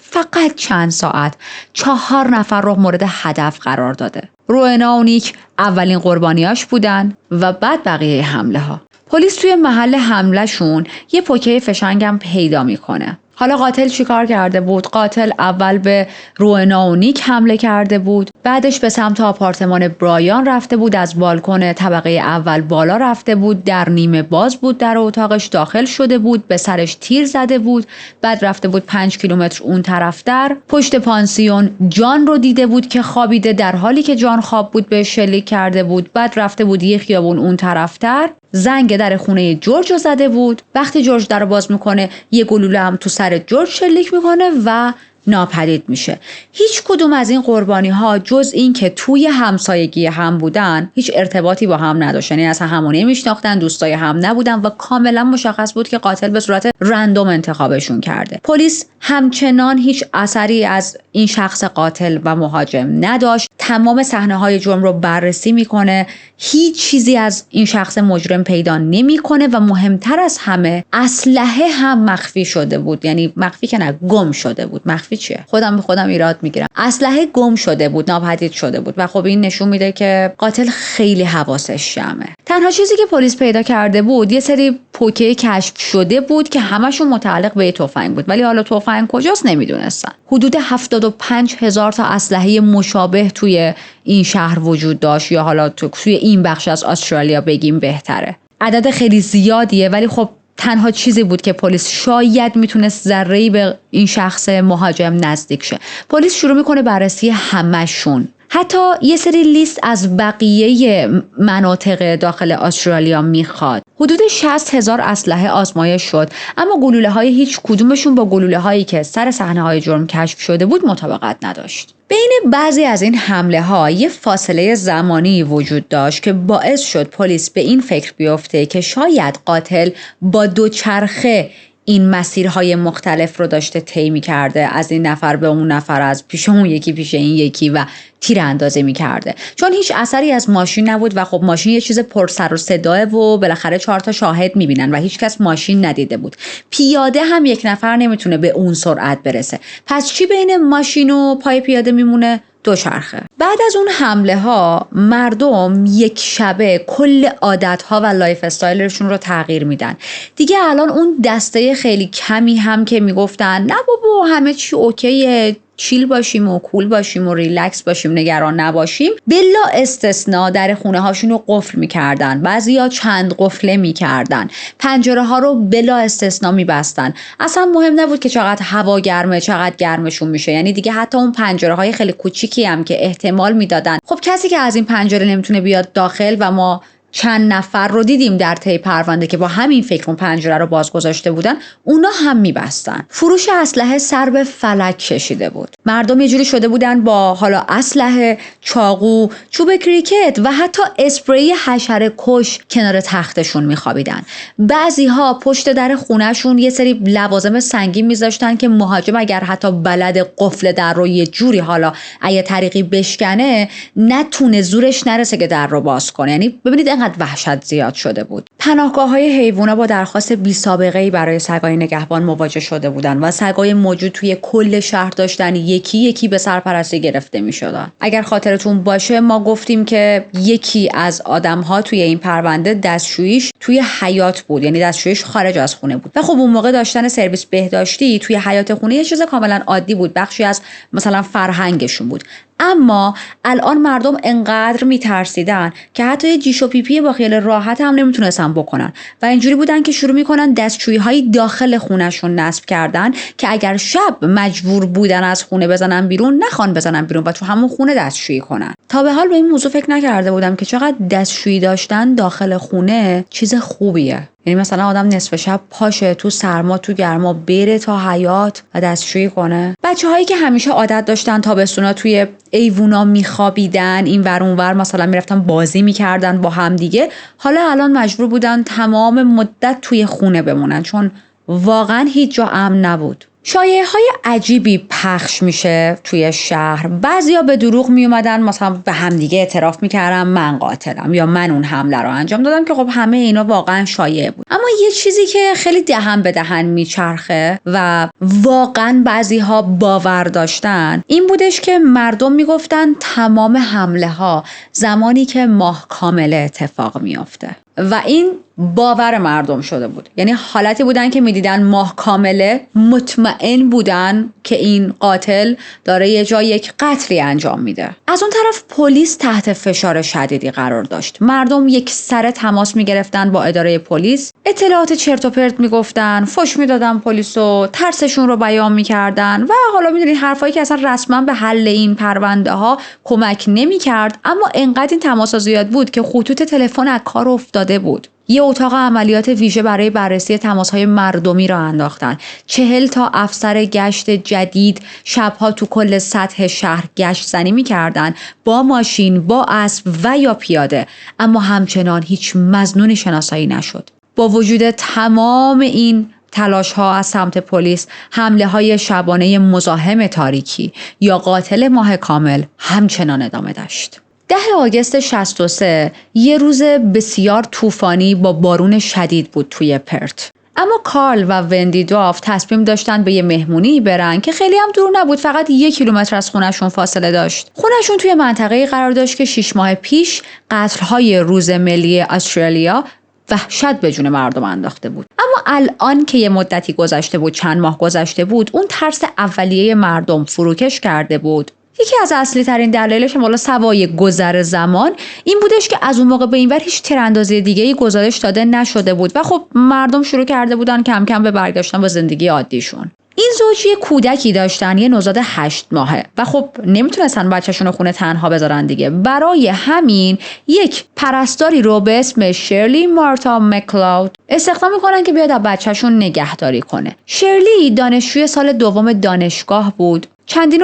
فقط چند ساعت 4 نفر رو مورد هدف قرار داده. روئنا و نیک اولین قربانیاش بودن و بعد بقیه حمله ها. پلیس توی محل حمله شون یه پوکه فشنگم پیدا میکنه. حالا قاتل چیکار کرده بود؟ قاتل اول به روئنا و نیک حمله کرده بود، بعدش به سمت آپارتمان برایان رفته بود، از بالکن طبقه اول بالا رفته بود، در نیمه باز بود در اتاقش داخل شده بود، به سرش تیر زده بود، بعد رفته بود 5 کیلومتر اون طرفتر پشت پانسیون جان رو دیده بود که خوابیده، در حالی که جان خواب بود به شلیک کرده بود، بعد رفته بود یه خیابون اون طرفتر زنگ در خونه جورج رو زده بود. وقتی جورج در رو باز میکنه یه گلوله هم تو سر جورج شلیک میکنه و ناپدید میشه. هیچ کدوم از این قربانی ها جز این که توی همسایگی هم بودن هیچ ارتباطی با هم نداشت، یعنی اصلا همونه میشناختن، دوستای هم نبودن و کاملا مشخص بود که قاتل به صورت رندوم انتخابشون کرده. پلیس همچنان هیچ اثری از این شخص قاتل و مهاجم نداشت. تمام صحنه‌های جرم رو بررسی میکنه، هیچ چیزی از این شخص مجرم پیدا نمیکنه و مهمتر از همه اسلحه هم مخفی شده بود. یعنی مخفی که نه، گم شده بود. مخفی چیه؟ خودم به خودم ایراد میگیرم. اسلحه گم شده بود، ناپدید شده بود و خب این نشون میده که قاتل خیلی حواسش جمعه. تنها چیزی که پلیس پیدا کرده بود یه سری پوکه کشف شده بود که همشون متعلق به تفنگ بود، ولی حالا تفنگ کجاست نمیدونستن. حدود 75,000 تا اسلحه مشابه توی این شهر وجود داشت، یا حالا توی این بخش از استرالیا بگیم بهتره. عدد خیلی زیادیه، ولی خب تنها چیزی بود که پلیس شاید میتونست ذره‌ای به این شخص مهاجم نزدیک شه. پلیس شروع میکنه بررسی همشون. حتی یه سری لیست از بقیه مناطق داخل استرالیا میخواد. حدود 60,000 اسلحه آزمایش شد، اما گلوله‌های هیچ کدومشون با گلوله‌هایی که سر صحنه‌های جرم کشف شده بود مطابقت نداشت. بین بعضی از این حمله‌ها یه فاصله زمانی وجود داشت که باعث شد پلیس به این فکر بیفته که شاید قاتل با دوچرخه این مسیرهای مختلف رو داشته طی می‌کرده، از این نفر به اون نفر، از پیش اون یکی پیش این یکی و تیر اندازی می‌کرده. چون هیچ اثری از ماشین نبود و خب ماشین یه چیز پر سر و صداه و بالاخره 4 تا شاهد می‌بینن و هیچ کس ماشین ندیده بود. پیاده هم یک نفر نمیتونه به اون سرعت برسه. پس چی بین ماشین و پای پیاده میمونه؟ دوچرخه. بعد از اون حمله ها مردم یک شبه کل عادت ها و لایف استایلشون رو تغییر میدن. دیگه الان اون دسته خیلی کمی هم که میگفتن نه بابا همه چی اوکیه، چیل باشیم و کول باشیم و ریلکس باشیم، نگران نباشیم، بلا استثناء در خونه هاشون رو قفل میکردن. بعضیا چند قفله میکردن، پنجره ها رو بلا استثناء میبستن. اصلا مهم نبود که چقدر هوا گرمه، چقدر گرمشون میشه. یعنی دیگه حتی اون پنجره های خیلی کوچیکی هم که احتمال میدادن خب کسی که از این پنجره نمیتونه بیاد داخل، و ما چند نفر رو دیدیم در طی پرونده که با همین فکر اون پنجره رو باز گذاشته بودن، اونا هم میبستن. فروش اسلحه سر به فلک کشیده بود. مردم یه جوری شده بودن با حالا اسلحه، چاقو، چوب کریکت و حتی اسپری حشره کش کنار تختشون میخوابیدن. بعضی ها پشت در خونهشون یه سری لوازم سنگین میذاشتن که مهاجم اگر حتی بلد قفل در رو یه جوری حالا اگه طریقی بشکنه نتونه، زورش نرسه که در رو باز کنه. یعنی ببینید اینقدر وحشت زیاد شده بود. پناهگاه‌های حیوونا با درخواست بی‌سابقه‌ای برای سگای نگهبان مواجه شده بودن و سگای موجود توی کل شهر داشتن یکی یکی به سرپرستی گرفته می‌شدن. اگر خاطرتون باشه ما گفتیم که یکی از آدم‌ها توی این پرونده دستشوییش توی حیاط بود، یعنی دستشوییش خارج از خونه بود. و خب اون موقع داشتن سرویس بهداشتی توی حیاط خونه یه چیز کاملا عادی بود، بخشی از مثلا فرهنگشون بود. اما الان مردم انقدر میترسیدن که حتی یه جیش و پیپی با خیال راحت هم نمیتونستن بکنن و اینجوری بودن که شروع میکنن دستشویی‌های داخل خونهشون نصب کردن که اگر شب مجبور بودن از خونه بزنن بیرون نخوان بزنن بیرون و تو همون خونه دستشویی کنن. تا به حال به این موضوع فکر نکرده بودم که چقدر دستشویی داشتن داخل خونه چیز خوبیه. یعنی مثلا آدم نصف شب پاشه تو سرما تو گرما بره تا حیاط و دستشویی کنه. بچه‌هایی که همیشه عادت داشتن تابستونا توی ایوونا میخوابیدن، این ور اون ور مثلا میرفتن بازی میکردن با هم دیگه، حالا الان مجبور بودن تمام مدت توی خونه بمونن چون واقعا هیچ جا امن نبود. شایعه‌های عجیبی پخش میشه توی شهر. بعضیا به دروغ میومدن مثلا به همدیگه اعتراف میکردن من قاتلم یا من اون حمله رو انجام دادم که خب همه اینا واقعا شایعه بود. اما یه چیزی که خیلی دهن به دهن میچرخه و واقعا بعضیها باور داشتن این بودش که مردم میگفتن تمام حمله ها زمانی که ماه کامل اتفاق میافته و این باور مردم شده بود. یعنی حالتی بودن که میدیدن ماه کامله مطمئن بودن که این قاتل داره یه جای یک قتلی انجام میده. از اون طرف پلیس تحت فشار شدیدی قرار داشت. مردم یک سر تماس میگرفتن با اداره پلیس، اطلاعات چرت و پرت میگفتن، فحش میدادن پلیسو، ترسشون رو بیان میکردن و حالا میدونید حرفایی که اصلا رسما به حل این پرونده ها کمک نمیکرد. اما انقدر این تماسا زیاد بود که خطوط تلفن از کار افتاده بود. یه اتاق عملیات ویژه برای بررسی تماس‌های مردمی را انداختن. 40 تا افسر گشت جدید شبها تو کل سطح شهر گشت زنی می‌کردن، با ماشین، با اسب و یا پیاده. اما همچنان هیچ مظنونی شناسایی نشد. با وجود تمام این تلاش ها از سمت پلیس، حمله های شبانه مزاحم تاریکی یا قاتل ماه کامل همچنان ادامه داشت. 10 آگوست 63 یه روز بسیار طوفانی با بارون شدید بود توی پرت. اما کارل و وندی داف تصمیم داشتن به یه مهمونی برن که خیلی هم دور نبود، فقط 1 کیلومتر از خونهشون فاصله داشت. خونهشون توی منطقه‌ای قرار داشت که 6 ماه پیش قتل‌های روز ملی استرالیا وحشت به جون مردم انداخته بود. اما الان که یه مدتی گذشته بود، چند ماه گذشته بود، اون ترس اولیه مردم فروکش کرده بود. یکی از اصلی ترین دلایلش حالا سوای گذر زمان این بودش که از اون موقع به این ور هیچ تیراندازی دیگه‌ای گزارش داده نشده بود و خب مردم شروع کرده بودن کم کم به برگشتن با زندگی عادیشون. این زوج یه کودکی داشتن، یه نوزاد 8 ماهه و خب نمیتونستن بچه‌شون رو خونه تنها بذارن دیگه. برای همین یک پرستاری رو به اسم شرلی مارتا مکلاود استخدام میکنن که بیاد از بچه‌شون نگهداری کنه. شرلی دانشجوی سال دوم دانشگاه بود.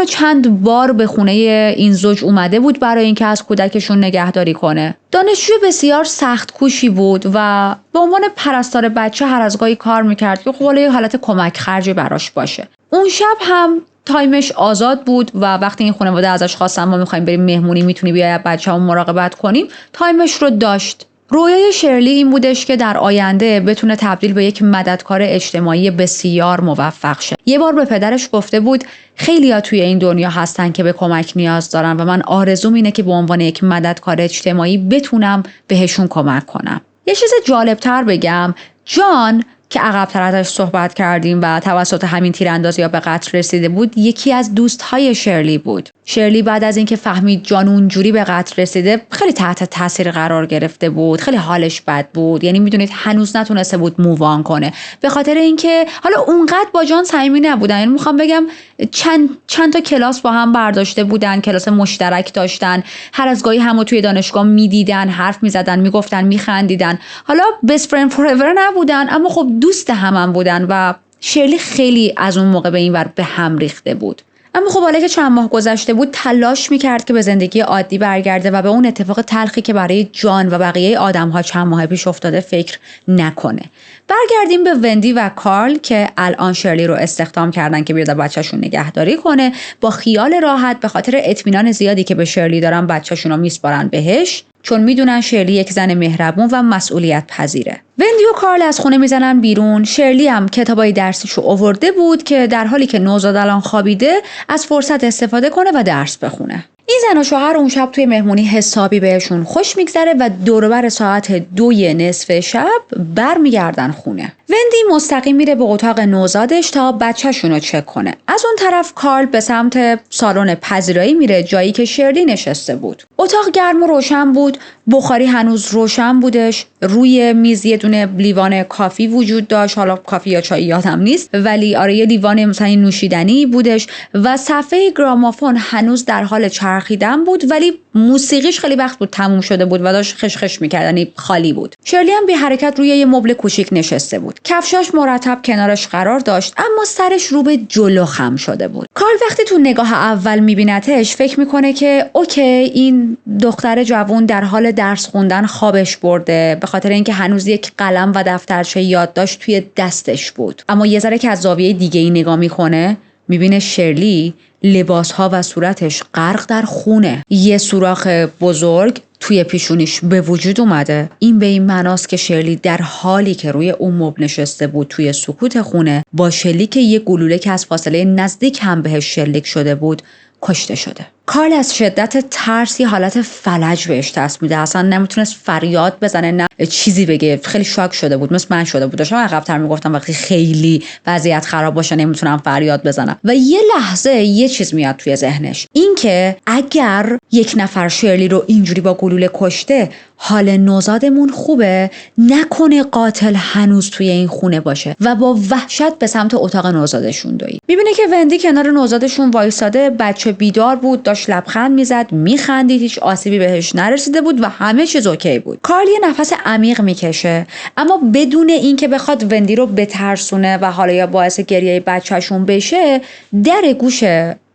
چند بار به خونه این زوج اومده بود برای اینکه از کودکشون نگهداری کنه. دانشجوی بسیار سخت کوشی بود و به عنوان پرستار بچه هر از گاهی کار میکرد که خب یه حالت کمک خرجی براش باشه. اون شب هم تایمش آزاد بود و وقتی این خانواده ازش خواستن ما میخوایم بریم مهمونی، میتونی بیای بچه‌مون مراقبت کنیم، تایمش رو داشت. رویای شرلی این بودش که در آینده بتونه تبدیل به یک مددکار اجتماعی بسیار موفق شه. یه بار به پدرش گفته بود خیلی‌ها توی این دنیا هستن که به کمک نیاز دارن و من آرزوم اینه که به عنوان یک مددکار اجتماعی بتونم بهشون کمک کنم. یه چیز جالب‌تر بگم، جان که عقب‌تر ازش صحبت کردیم و توسط همین تیراندازی‌ها به قتل رسیده بود، یکی از دوست‌های شرلی بود. شرلی بعد از اینکه فهمید جان اونجوری به قتل رسیده خیلی تحت تاثیر قرار گرفته بود، خیلی حالش بد بود. یعنی میدونید هنوز نتونسته بود مووان کنه به خاطر اینکه حالا اونقدر با جان صمیمی نبودن. یعنی میخوام بگم چند تا کلاس با هم برداشته بودن، کلاس مشترک داشتن، هر از گاهی همو توی دانشگاه میدیدن، حرف میزدن، میگفتن، میخندیدن. حالا best friend forever نبودن اما خب دوست هم بودن و شرلی خیلی از اون موقع به این ور به هم ریخته بود. اما خب حالا که چند ماه گذشته بود تلاش میکرد که به زندگی عادی برگرده و به اون اتفاق تلخی که برای جان و بقیه آدم‌ها چند ماه پیش افتاده فکر نکنه. برگردیم به وندی و کارل که الان شرلی رو استخدام کردن که بیاد بچه‌شون نگهداری کنه. با خیال راحت به خاطر اطمینان زیادی که به شرلی دارن بچه‌شون رو میسپارن بهش. چون میدونن شرلی یک زن مهربون و مسئولیت پذیره. وندی و کارل از خونه میزنن بیرون. شرلی هم کتابای درسیشو آورده بود که در حالی که نوزاد الان خوابیده از فرصت استفاده کنه و درس بخونه. این زن و شوهر اون شب توی مهمونی حسابی بهشون خوش میگذره و دور و بر ساعت 2 نصف شب برمیگردن خونه. وندی مستقیم میره به اتاق نوزادش تا بچه‌شون رو چک کنه. از اون طرف کارل به سمت سالن پذیرایی میره، جایی که شرلی نشسته بود. اتاق گرم و روشن بود، بخاری هنوز روشن بودش. روی میز یه دونه لیوان کافی وجود داشت، حالا کافی یا چای یادم نیست، ولی آره یه لیوان مثلا نوشیدنی بودش و صفحه گرامافون هنوز در حال چرخیدن بود، ولی موسیقیش خیلی وقت بود تموم شده بود و داشت خشخش می‌کرد، یعنی خالی بود. شرلی هم بی حرکت روی یه مبل کوچیک نشسته بود. کفشاش مرتب کنارش قرار داشت، اما سرش رو به جلو خم شده بود. کارل وقتی تو نگاه اول میبینتش فکر میکنه که اوکی، این دختر جوان در حال درس خوندن خوابش برده، به خاطر اینکه هنوز یک قلم و دفترچه یادداشت توی دستش بود. اما یه ذره که از زاویه دیگه ای نگاه میکنه، میبینه شرلی لباسها و صورتش غرق در خونه. یه سوراخ بزرگ توی پیشونیش به وجود اومده. این به این معناست که شرلی در حالی که روی اون مبل نشسته بود توی سکوت خونه، با شلیک یه گلوله که از فاصله نزدیک هم بهش شلیک شده بود کشته شده. کارل از شدت ترس یه حالت فلج بهش دست میده، اصلا نمیتونست فریاد بزنه نه چیزی بگه. خیلی شاک شده بود، مثل من شده بود. داشتم عقب‌تر میگفتم وقتی خیلی وضعیت خراب باشه نمیتونم فریاد بزنم. و یه لحظه یه چیز میاد توی ذهنش، این که اگر یک نفر شرلی رو اینجوری با گلوله کشته، حال نوزادمون خوبه؟ نکنه قاتل هنوز توی این خونه باشه. و با وحشت به سمت اتاق نوزادشون دوید. میبینه که وندی کنار نوزادشون وایساده، بچه بیدار بود، داشت لبخند میزد، میخندید، هیچ آسیبی بهش نرسیده بود و همه چیز اوکی بود. کارل یه نفس عمیق میکشه، اما بدون اینکه بخواد وندی رو بترسونه و حالا یا باعث گریه بچه‌شون بشه، در گوش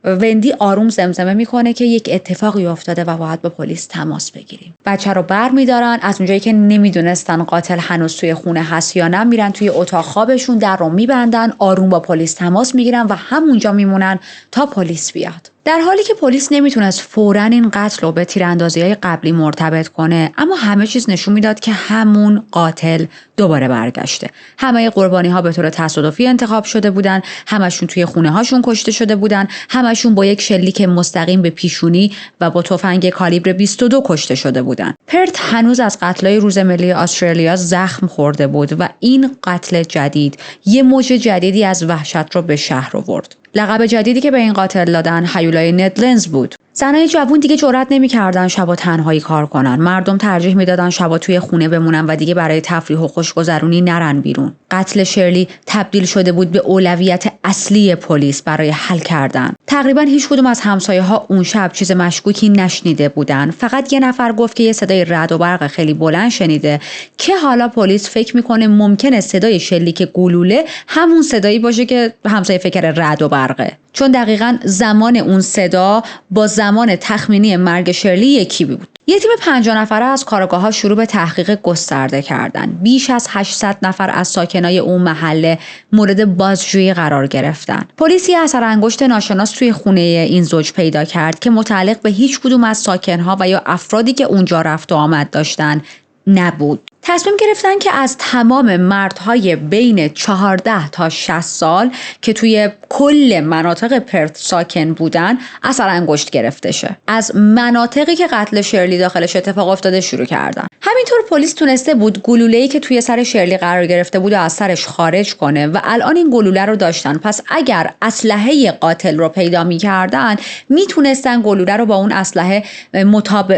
وندی آروم زمزمه میکنه که یک اتفاقی افتاده و باید با پلیس تماس بگیریم. بچه رو برمیدارن، از اونجایی که نمیدونستن قاتل هنوز توی خونه هست یا نه، میرن توی اتاق خوابشون، در رو میبندن، آروم با پلیس تماس میگیرن و همونجا میمونن تا پلیس بیاد. در حالی که پلیس نمیتونست فوراً این قتل رو به تیراندازی‌های قبلی مرتبط کنه، اما همه چیز نشون میداد که همون قاتل دوباره برگشته. همه قربانی‌ها به طور تصادفی انتخاب شده بودن، همشون توی خونه‌هاشون کشته شده بودن، همشون با یک شلیک مستقیم به پیشونی و با تفنگ کالیبر 22 کشته شده بودن. پرت هنوز از قتل‌های روز ملی استرالیا زخم خورده بود و این قتل جدید یه موج جدیدی از وحشت رو به شهر آورد. لقب جدیدی که به این قاتل دادن هیولای ندلنز بود. زنای جوون دیگه جرئت نمی‌کردن شبا تنهایی کار کنن. مردم ترجیح میدادن شبا توی خونه بمونن و دیگه برای تفریح و خوشگذرونی نرن بیرون. قتل شرلی تبدیل شده بود به اولویت اصلی پلیس برای حل کردن. تقریبا هیچ کدوم از همسایه‌ها اون شب چیز مشکوکی نشنیده بودن. فقط یه نفر گفت که یه صدای رعد و برق خیلی بلند شنیده که حالا پلیس فکر میکنه ممکنه صدای شلیک گلوله همون صدایی باشه که همسایه فکر رعد و برقه. چون دقیقاً زمان اون صدا با زمان تخمینی مرگ شرلی یکی بود. یه تیم 50 نفره از کارآگاه‌ها شروع به تحقیق گسترده کردن. بیش از 800 نفر از ساکنای اون محله مورد بازجویی قرار گرفتن. پلیس یه اثر انگشت ناشناس توی خونه این زوج پیدا کرد که متعلق به هیچ کدوم از ساکنها و یا افرادی که اونجا رفت و آمد داشتن نبود. تصمیم گرفتن که از تمام مردهای بین 14 تا 60 سال که توی کل مناطق پرت ساکن بودن اثر انگشت گرفته شه. از مناطقی که قتل شرلی داخلش اتفاق افتاده شروع کردن. همینطور پلیس تونسته بود گلوله‌ای که توی سر شرلی قرار گرفته بود و از سرش خارج کنه و الان این گلوله رو داشتن. پس اگر اسلحه قاتل رو پیدا می‌کردن میتونستن گلوله رو با اون اسلحه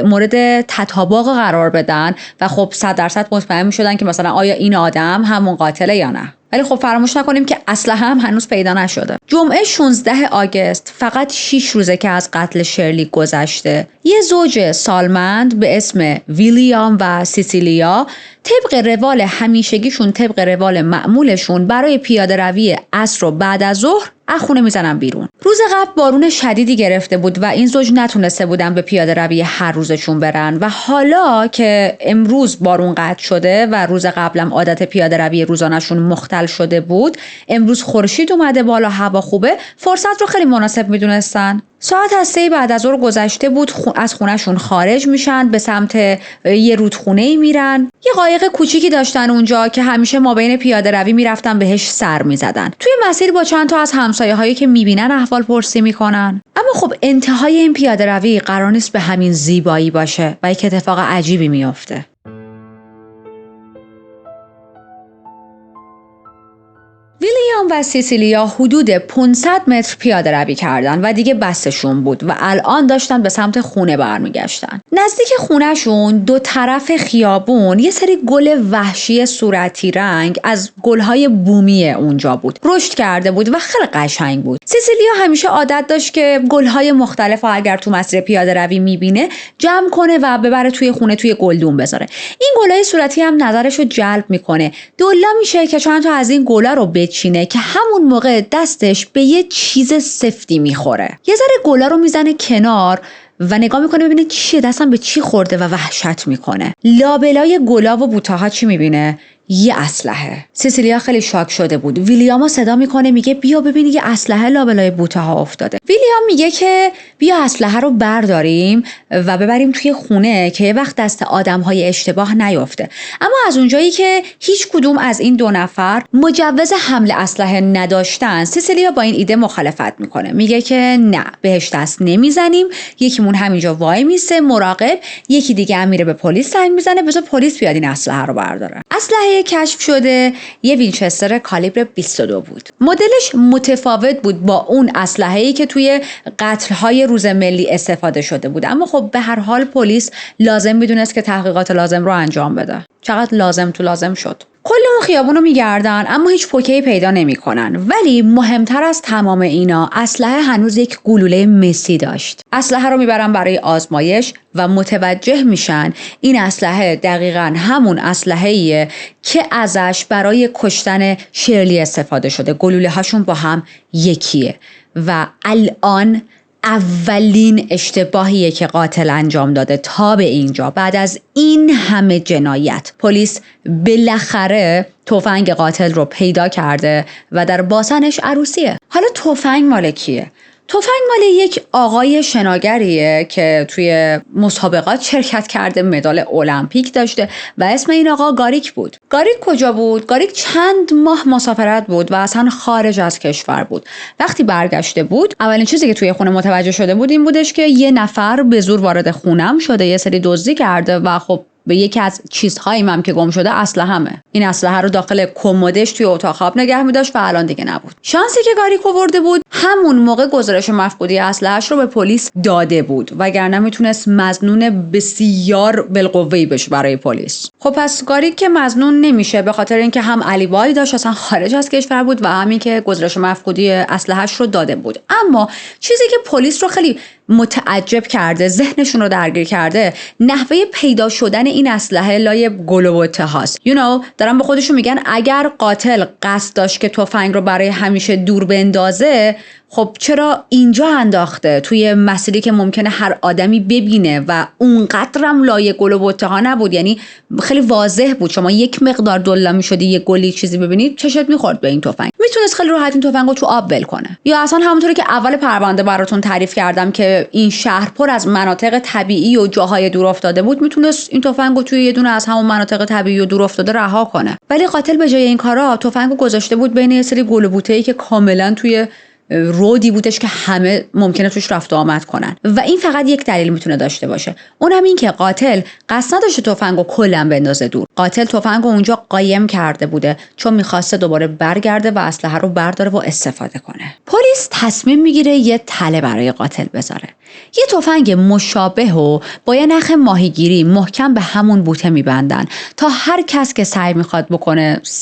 مورد تطابق قرار بدن و خب 100% مطمئن می‌شدن که مثلا آیا این آدم همون قاتله یا نه. ولی خب فراموش نکنیم که اسلحه هم هنوز پیدا نشده. جمعه 16 آگوست، فقط 6 روزه که از قتل شرلی گذشته، یه زوج سالمند به اسم ویلیام و سیسیلیا طبق روال همیشگیشون، طبق روال معمولشون، برای پیاده روی عصر و بعد از ظهر از خونه میزنن بیرون. روز قبل بارون شدیدی گرفته بود و این زوج نتونسته بودن به پیاده روی هر روزشون برن و حالا که امروز بارون قطع شده و روز قبلم عادت پیاده روی روزانه‌شون مختل شده بود، امروز خورشید اومده بالا، هوا خوبه، فرصت رو خیلی مناسب میدونستن. ساعت از 3 بعد از ظهر گذشته بود. از خونهشون خارج میشن، به سمت یه رودخونه‌ای میرن. یه قایق کوچیکی داشتن اونجا که همیشه ما بین پیاده روی میرفتن بهش سر میزدن. توی مسیر با چند تا از همسایه‌هایی که میبینن احوال پرسی میکنن. اما خب انتهای این پیاده روی قرار نیست به همین زیبایی باشه و یک اتفاق عجیبی میفته. ویلیام و سیسیلیا حدود 500 متر پیاده روی کردن و دیگه بسشون بود و الان داشتن به سمت خونه برمیگشتن. نزدیک خونهشون دو طرف خیابون یه سری گل وحشی صورتی رنگ از گلهای بومی اونجا بود. رشد کرده بود و خیلی قشنگ بود. سیسیلیا همیشه عادت داشت که گلهای مختلف و اگر تو مسیر پیاده روی میبینه جمع کنه و ببره توی خونه توی گلدون بذاره. این گلهای صورتی هم نظرشو جلب میکنه. دلا میشه که چند تا از این گلا رو چینه که همون موقع دستش به یه چیز سفتی میخوره. یه ذره گلا رو میزنه کنار و نگاه میکنه ببینه چیه، دستم به چی خورده و وحشت میکنه. لابلای گلا و بوتاها چی میبینه؟ یه اسلحه. سیسیلیا خیلی شاک شده بود. ویلیامو صدا میکنه میگه بیا ببین یه اسلحه لابلای بوتاها افتاده. ویلیام میگه که بیا اسلحه رو برداریم و ببریم توی خونه که یه وقت دست آدم‌های اشتباه نیفته. اما از اونجایی که هیچ کدوم از این دو نفر مجوز حمل اسلحه نداشتن، سیسیلیا با این ایده مخالفت میکنه. میگه که نه، بهش دست نمیزنیم. یکیمون همینجا وای میسه مراقب، یکی دیگه هم میره به پلیس زنگ میزنه بذار پلیس بیاد این اسلحه رو برداره. اسلحه کشف شده یه وینچستر کالیبر 22 بود. مدلش متفاوت بود با اون اسلحه‌ای که توی قتل‌های روز ملی استفاده شده بود، اما خب به هر حال پلیس لازم میدونست که تحقیقات لازم رو انجام بده. چقدر لازم شد. کل اون خیابون رو میگردن اما هیچ پوکه‌ای پیدا نمی‌کنن. ولی مهمتر از تمام اینا اسلحه هنوز یک گلوله مسی داشت. اسلحه رو میبرن برای آزمایش و متوجه میشن این اسلحه دقیقاً همون اسلحه‌ایه که ازش برای کشتن شرلی استفاده شده. گلوله هاشون با هم یکیه و الان اولین اشتباهیه که قاتل انجام داده تا به اینجا. بعد از این همه جنایت پلیس بالاخره تفنگ قاتل رو پیدا کرده و در باسنش عروسیه. حالا تفنگ مال کیه؟ تفنگ مال یک آقای شناگریه که توی مسابقات شرکت کرده، مدال المپیک داشته و اسم این آقا گاریک بود. گاریک کجا بود؟ گاریک چند ماه مسافرت بود و اصلا خارج از کشور بود. وقتی برگشته بود اولین چیزی که توی خونه متوجه شده بود این بودش که یه نفر به زور وارد خونم شده، یه سری دزدی کرده و خب به یکی از چیزهایی هم که گم شده اسلحه‌مه. این اسلحه رو داخل کمدش توی اتاق خواب نگه می‌داشت و الان دیگه نبود. شانسی که گاریک آورده بود همون موقع گزارش مفقودی اسلحه‌اش رو به پلیس داده بود، وگرنه میتونست مظنون بسیار بالقوه‌ای بشه برای پلیس. خب پس گاریک که مظنون نمیشه به خاطر اینکه هم علیبایی داشت، اصلا خارج از کشور بود و همین که گزارش مفقودی اسلحه‌اش رو داده بود. اما چیزی که پلیس رو خیلی متعجب کرده، ذهنشون رو درگیر کرده، نحوه پیدا شدن این اسلحه لای گل و اتهاست. دارن به خودشون میگن اگر قاتل قصد داشت که تفنگ رو برای همیشه دور بندازه، خب چرا اینجا انداخته توی مسیری که ممکنه هر آدمی ببینه و اونقدرم لایه گل و اتها نبود؟ یعنی خیلی واضح بود، شما یک مقدار دلا میشدی یه گلی چیزی ببینید چشت میخورد به این تفنگ. میتونست خیلی راحت این تفنگو تو آب ول کنه، یا اصلا همونطوری که اول پرونده براتون تعریف کردم که این شهر پر از مناطق طبیعی و جاهای دور افتاده بود، میتونست این تفنگو توی یه دونه از همون مناطق طبیعی و دور افتاده رها کنه. ولی قاتل به جای این کارا تفنگو گذاشته بود بین یه سری گل و بوته‌ای که کاملا توی رودی بودش که همه ممکنه توش رفت و آمد کنن و این فقط یک دلیل میتونه داشته باشه، اونم این که قاتل قصد نداشته تفنگو کلا بندازه دور. قاتل تفنگو اونجا قایم کرده بوده چون میخواسته دوباره برگرده و اسلحه رو برداره و استفاده کنه. پلیس تصمیم میگیره یه تله برای قاتل بذاره. یه تفنگ مشابه و با یه نخ ماهیگیری محکم به همون بوته میبندن تا هر کس که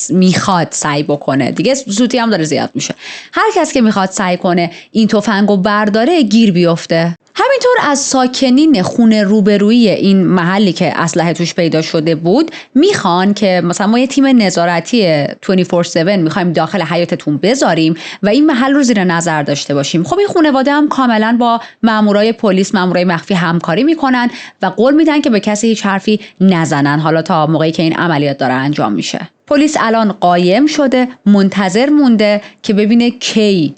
میخواد سعی بکنه دیگه زودی هم داره زیاد میشه، هر کس که میخواد سعی کنه این تفنگو برداره گیر بیفته. همینطور از ساکنین خونه روبرویی این محلی که اسلحه توش پیدا شده بود میخوان که مثلا ما یه تیم نظارتی 24/7 میخوایم داخل حیاطتون بذاریم و این محل رو زیر نظر داشته باشیم. خب این خانواده هم کاملا با مامورای پلیس، مامورای مخفی همکاری میکنن و قول میدن که به کسی هیچ حرفی نزنن حالا تا موقعی که این عملیات داره انجام میشه. پلیس الان قایم شده، منتظر مونده که ببینه کی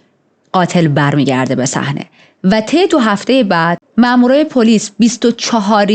قاتل برمیگرده به صحنه و طی 2 هفته بعد مامورای پلیس 24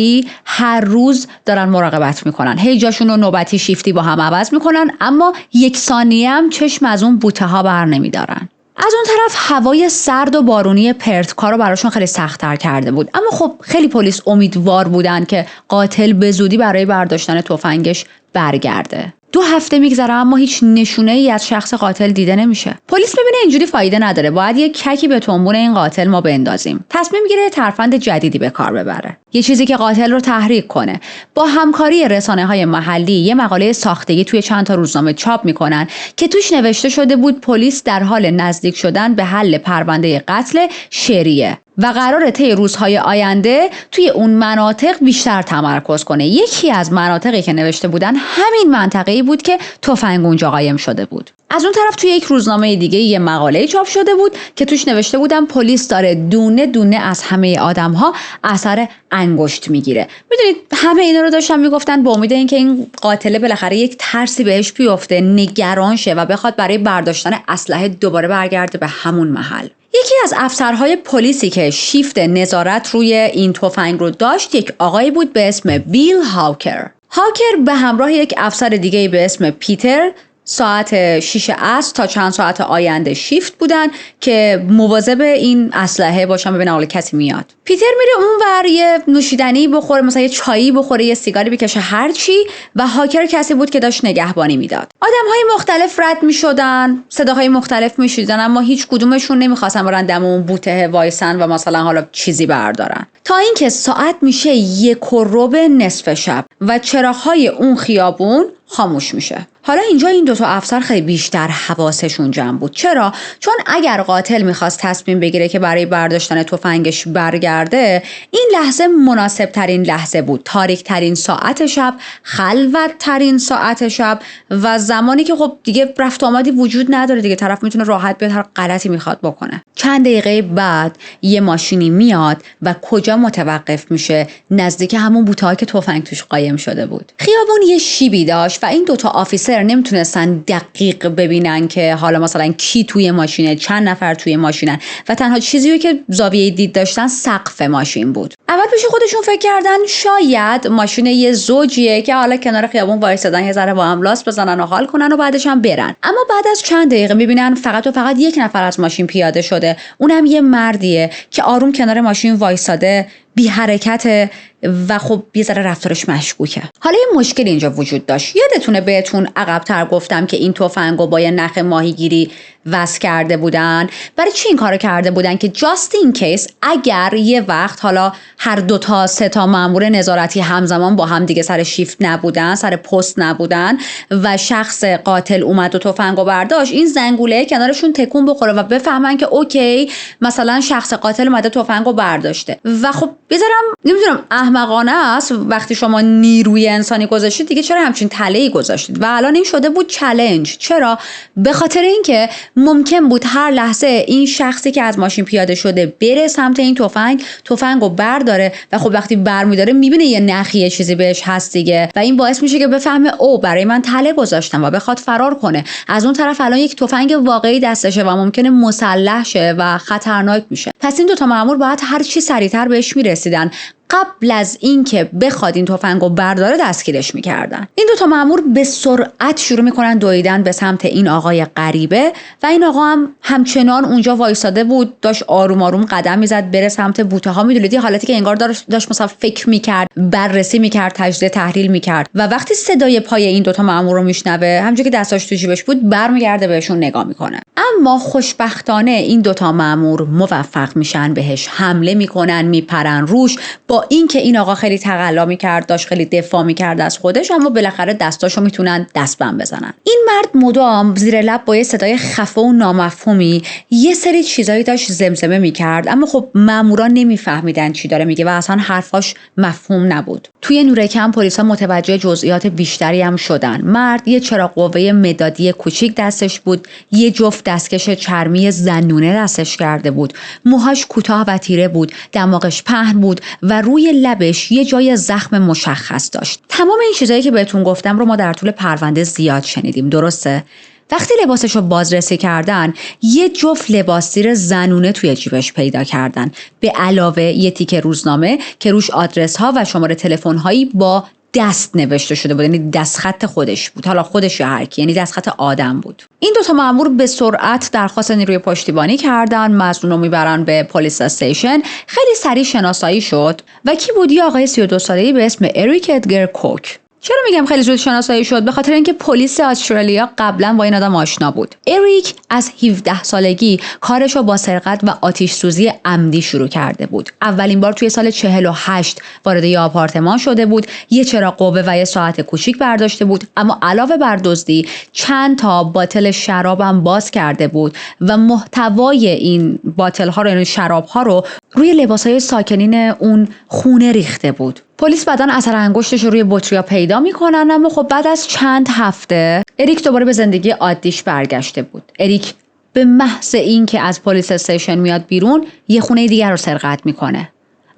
هر روز دارن مراقبت میکنن. هی جاشون رو نوبتی شیفتی با هم عوض میکنن، اما 1 ثانیه هم چشم از اون بوته ها بر نمیدارن. از اون طرف هوای سرد و بارونی پرت کارو براشون خیلی سخت‌تر کرده بود، اما خب خیلی پلیس امیدوار بودن که قاتل به زودی برای برداشتن تفنگش برگرده. 2 هفته میگذره اما هیچ نشونه ای از شخص قاتل دیده نمیشه. پلیس میبینه اینجوری فایده نداره، باید یه ککی به تنبون این قاتل ما بندازیم. تصمیم میگیره ترفند جدیدی به کار ببره، یه چیزی که قاتل رو تحریک کنه. با همکاری رسانه‌های محلی یه مقاله ساختگی توی چند تا روزنامه چاپ میکنن که توش نوشته شده بود پلیس در حال نزدیک شدن به حل پرونده قتل شریعه و قراره طی روزهای آینده توی اون مناطق بیشتر تمرکز کنه. یکی از مناطقی که نوشته بودن همین منطقه‌ای بود که تفنگ اونجا قایم شده بود. از اون طرف توی یک روزنامه دیگه یه مقاله چاپ شده بود که توش نوشته بودن پلیس داره دونه دونه از همه آدم‌ها اثر انگشت میگیره. میدونید همه اینا رو داشتن میگفتن با امید اینکه این قاتل بالاخره یک ترسی بهش بیفته، نگران شه و بخواد برای برداشتن اسلحه دوباره برگرده به همون محل. یکی از افسرهای پلیسی که شیفت نظارت روی این تفنگ رو داشت یک آقایی بود به اسم بیل هاکر. هاکر به همراه یک افسر دیگه به اسم پیتر ساعت 6 عصر تا چند ساعت آینده شیفت بودن که مواظب این اسلحه باشن ببینن حالا کسی میاد. پیتر میره اونور یه نوشیدنی بخوره، مثلا یه چایی بخوره، یه سیگاری بکشه، هر چی، و هاکر کسی بود که داشت نگهبانی میداد. آدم‌های مختلف رد میشدن، صداهای مختلف میشنیدن، اما هیچ کدومشون نمیخواستن برن دم اون بوته وایسن و مثلا حالا چیزی بردارن. تا اینکه ساعت میشه 1:15 و چراغ‌های اون خیابون خاموش میشه. حالا اینجا این 2 تا افسر خیلی بیشتر حواسشون جمع بود. چرا؟ چون اگر قاتل میخواست تصمیم بگیره که برای برداشتن تفنگش برگرده، این لحظه مناسب ترین لحظه بود. تاریک ترین ساعت شب، خلوت ترین ساعت شب و زمانی که خب دیگه رفت آمدی وجود نداره دیگه، طرف میتونه راحت بیاد هر غلطی میخواد بکنه. چند دقیقه بعد یه ماشینی میاد و کجا متوقف میشه؟ نزدیک همون بوته‌ها که تفنگ توش قایم شده بود. خیابون یه شیبی داشت و این 2 تا آفیسر نمیتونستن دقیق ببینن که حالا مثلا کی توی ماشینه، چند نفر توی ماشینن و تنها چیزی که زاویه دید داشتن سقف ماشین بود. اول پیش خودشون فکر کردن شاید ماشین یه زوجیه که حالا کنار خیابون وایسادن یه ذره با هم لاس بزنن و حال کنن و بعدش هم برن. اما بعد از چند دقیقه میبینن فقط و فقط یک نفر از ماشین پیاده شده، اونم یه مردیه که آروم کنار ماشین وایساده، بی حرکت و خب یه ذره رفتارش مشکوکه. حالا یه مشکل اینجا وجود داشت. یادتونه بهتون عقب‌تر گفتم که این تفنگو با یه نخ ماهیگیری وصل کرده بودن؟ برای چی این کارو کرده بودن؟ که جاست این کیس اگر یه وقت حالا هر 2 تا 3 تا مأمور نظارتی همزمان با هم دیگه سر شیفت نبودن، سر پست نبودن و شخص قاتل اومد و تفنگو برداشت، این زنگوله کنارشون تکون بخوره و بفهمن که اوکی مثلا شخص قاتل اومده تفنگو برداشته. و خب بذارم نمیدونم احمقانه است وقتی شما نیروی انسانی گذاشتید دیگه چرا همچین تله‌ای گذاشتید؟ و الان این شده بود چالش. چرا؟ به خاطر اینکه ممکن بود هر لحظه این شخصی که از ماشین پیاده شده بره سمت این تفنگو برداره و خب وقتی برمی‌داره میبینه یه نخی چیزی بهش هست دیگه و این باعث میشه که بفهمه او برای من تله گذاشتن و بخواد فرار کنه. از اون طرف الان یک تفنگ واقعی دستشه و ممکنه مسلح شه و خطرناک میشه. پس این 2 تا مأمور باید هر چی سریعتر بهش میرسیدن. قبل از اینکه بخواد این تفنگو برداره دستگیرش میکردن. این 2 تا مأمور به سرعت شروع میکنن دویدن به سمت این آقای غریبه و این آقا هم همچنان اونجا وایساده بود، داشت آروم آروم قدم میزد بره سمت بوته ها. میدونید حالتی که انگار داشت مثلا فکر میکرد، بررسی میکرد، تجزیه تحلیل میکرد و وقتی صدای پای این 2 تا مأمور رو میشنوه همونجوری که دستاش تو جیبش بود برمیگرده بهشون نگاه میکنه. اما خوشبختانه این 2 تا مأمور موفق میشن بهش حمله میکنن، میپرن روش. با اینکه این آقا خیلی تقلا میکرد، داشت خیلی دفاع میکرد از خودش، اما بالاخره دستاشو میتونن دستبند بزنن. این مرد مدام زیر لب با یه صدای خفه و نامفهومی یه سری چیزایی داشت زمزمه میکرد، اما خب مامورا نمیفهمیدن چی داره میگه و اصلا حرفاش مفهوم نبود. توی نور کم پلیسا متوجه جزئیات بیشتری هم شدن. مرد یه چراغ قوه مدادی کوچیک دستش بود، یه جفت دستکش چرمی زنونه دستش کرده بود، موهاش کوتاه و تیره بود، دماغش پهن بود و روی لبش یه جای زخم مشخص داشت. تمام این چیزایی که بهتون گفتم رو ما در طول پرونده زیاد شنیدیم، درسته؟ وقتی لباسش رو بازرسی کردن، یه جفت لباس زیر زنونه توی جیبش پیدا کردن، به علاوه یه تیکه روزنامه که روش آدرس ها و شماره تلفن هایی با دست نوشته شده بود، یعنی دستخط خودش بود، حالا خودش یا هر کی، یعنی دستخط آدم بود. این دو تا مأمور به سرعت درخواست نیروی پشتیبانی کردن، مظنون رو میبرن به پلیس استیشن. خیلی سریع شناسایی شد و کی بود؟ یه آقای 32 ساله‌ای به اسم اریک ادگر کوک. چرا میگم خیلی زود شناسایی شد؟ به خاطر اینکه پلیس استرالیا قبلا با این آدم آشنا بود. اریک از 17 سالگی کارش رو با سرقت و آتش سوزی عمدی شروع کرده بود. اولین بار توی سال 48 وارد یه آپارتمان شده بود، یه چراغ قوه و یه ساعت کوچیک برداشته بود، اما علاوه بر دزدی چند تا باتل شرابم باز کرده بود و محتوای این باتل ها رو، یعنی شراب ها رو، روی لباسای ساکنین اون خونه ریخته بود. پلیس بعداً اثر انگشتش رو روی بطری‌ها پیدا میکنن، اما خب بعد از چند هفته اریک دوباره به زندگی عادیش برگشته بود. اریک به محض این که از پلیس استیشن میاد بیرون، یه خونه دیگر رو سرقت میکنه.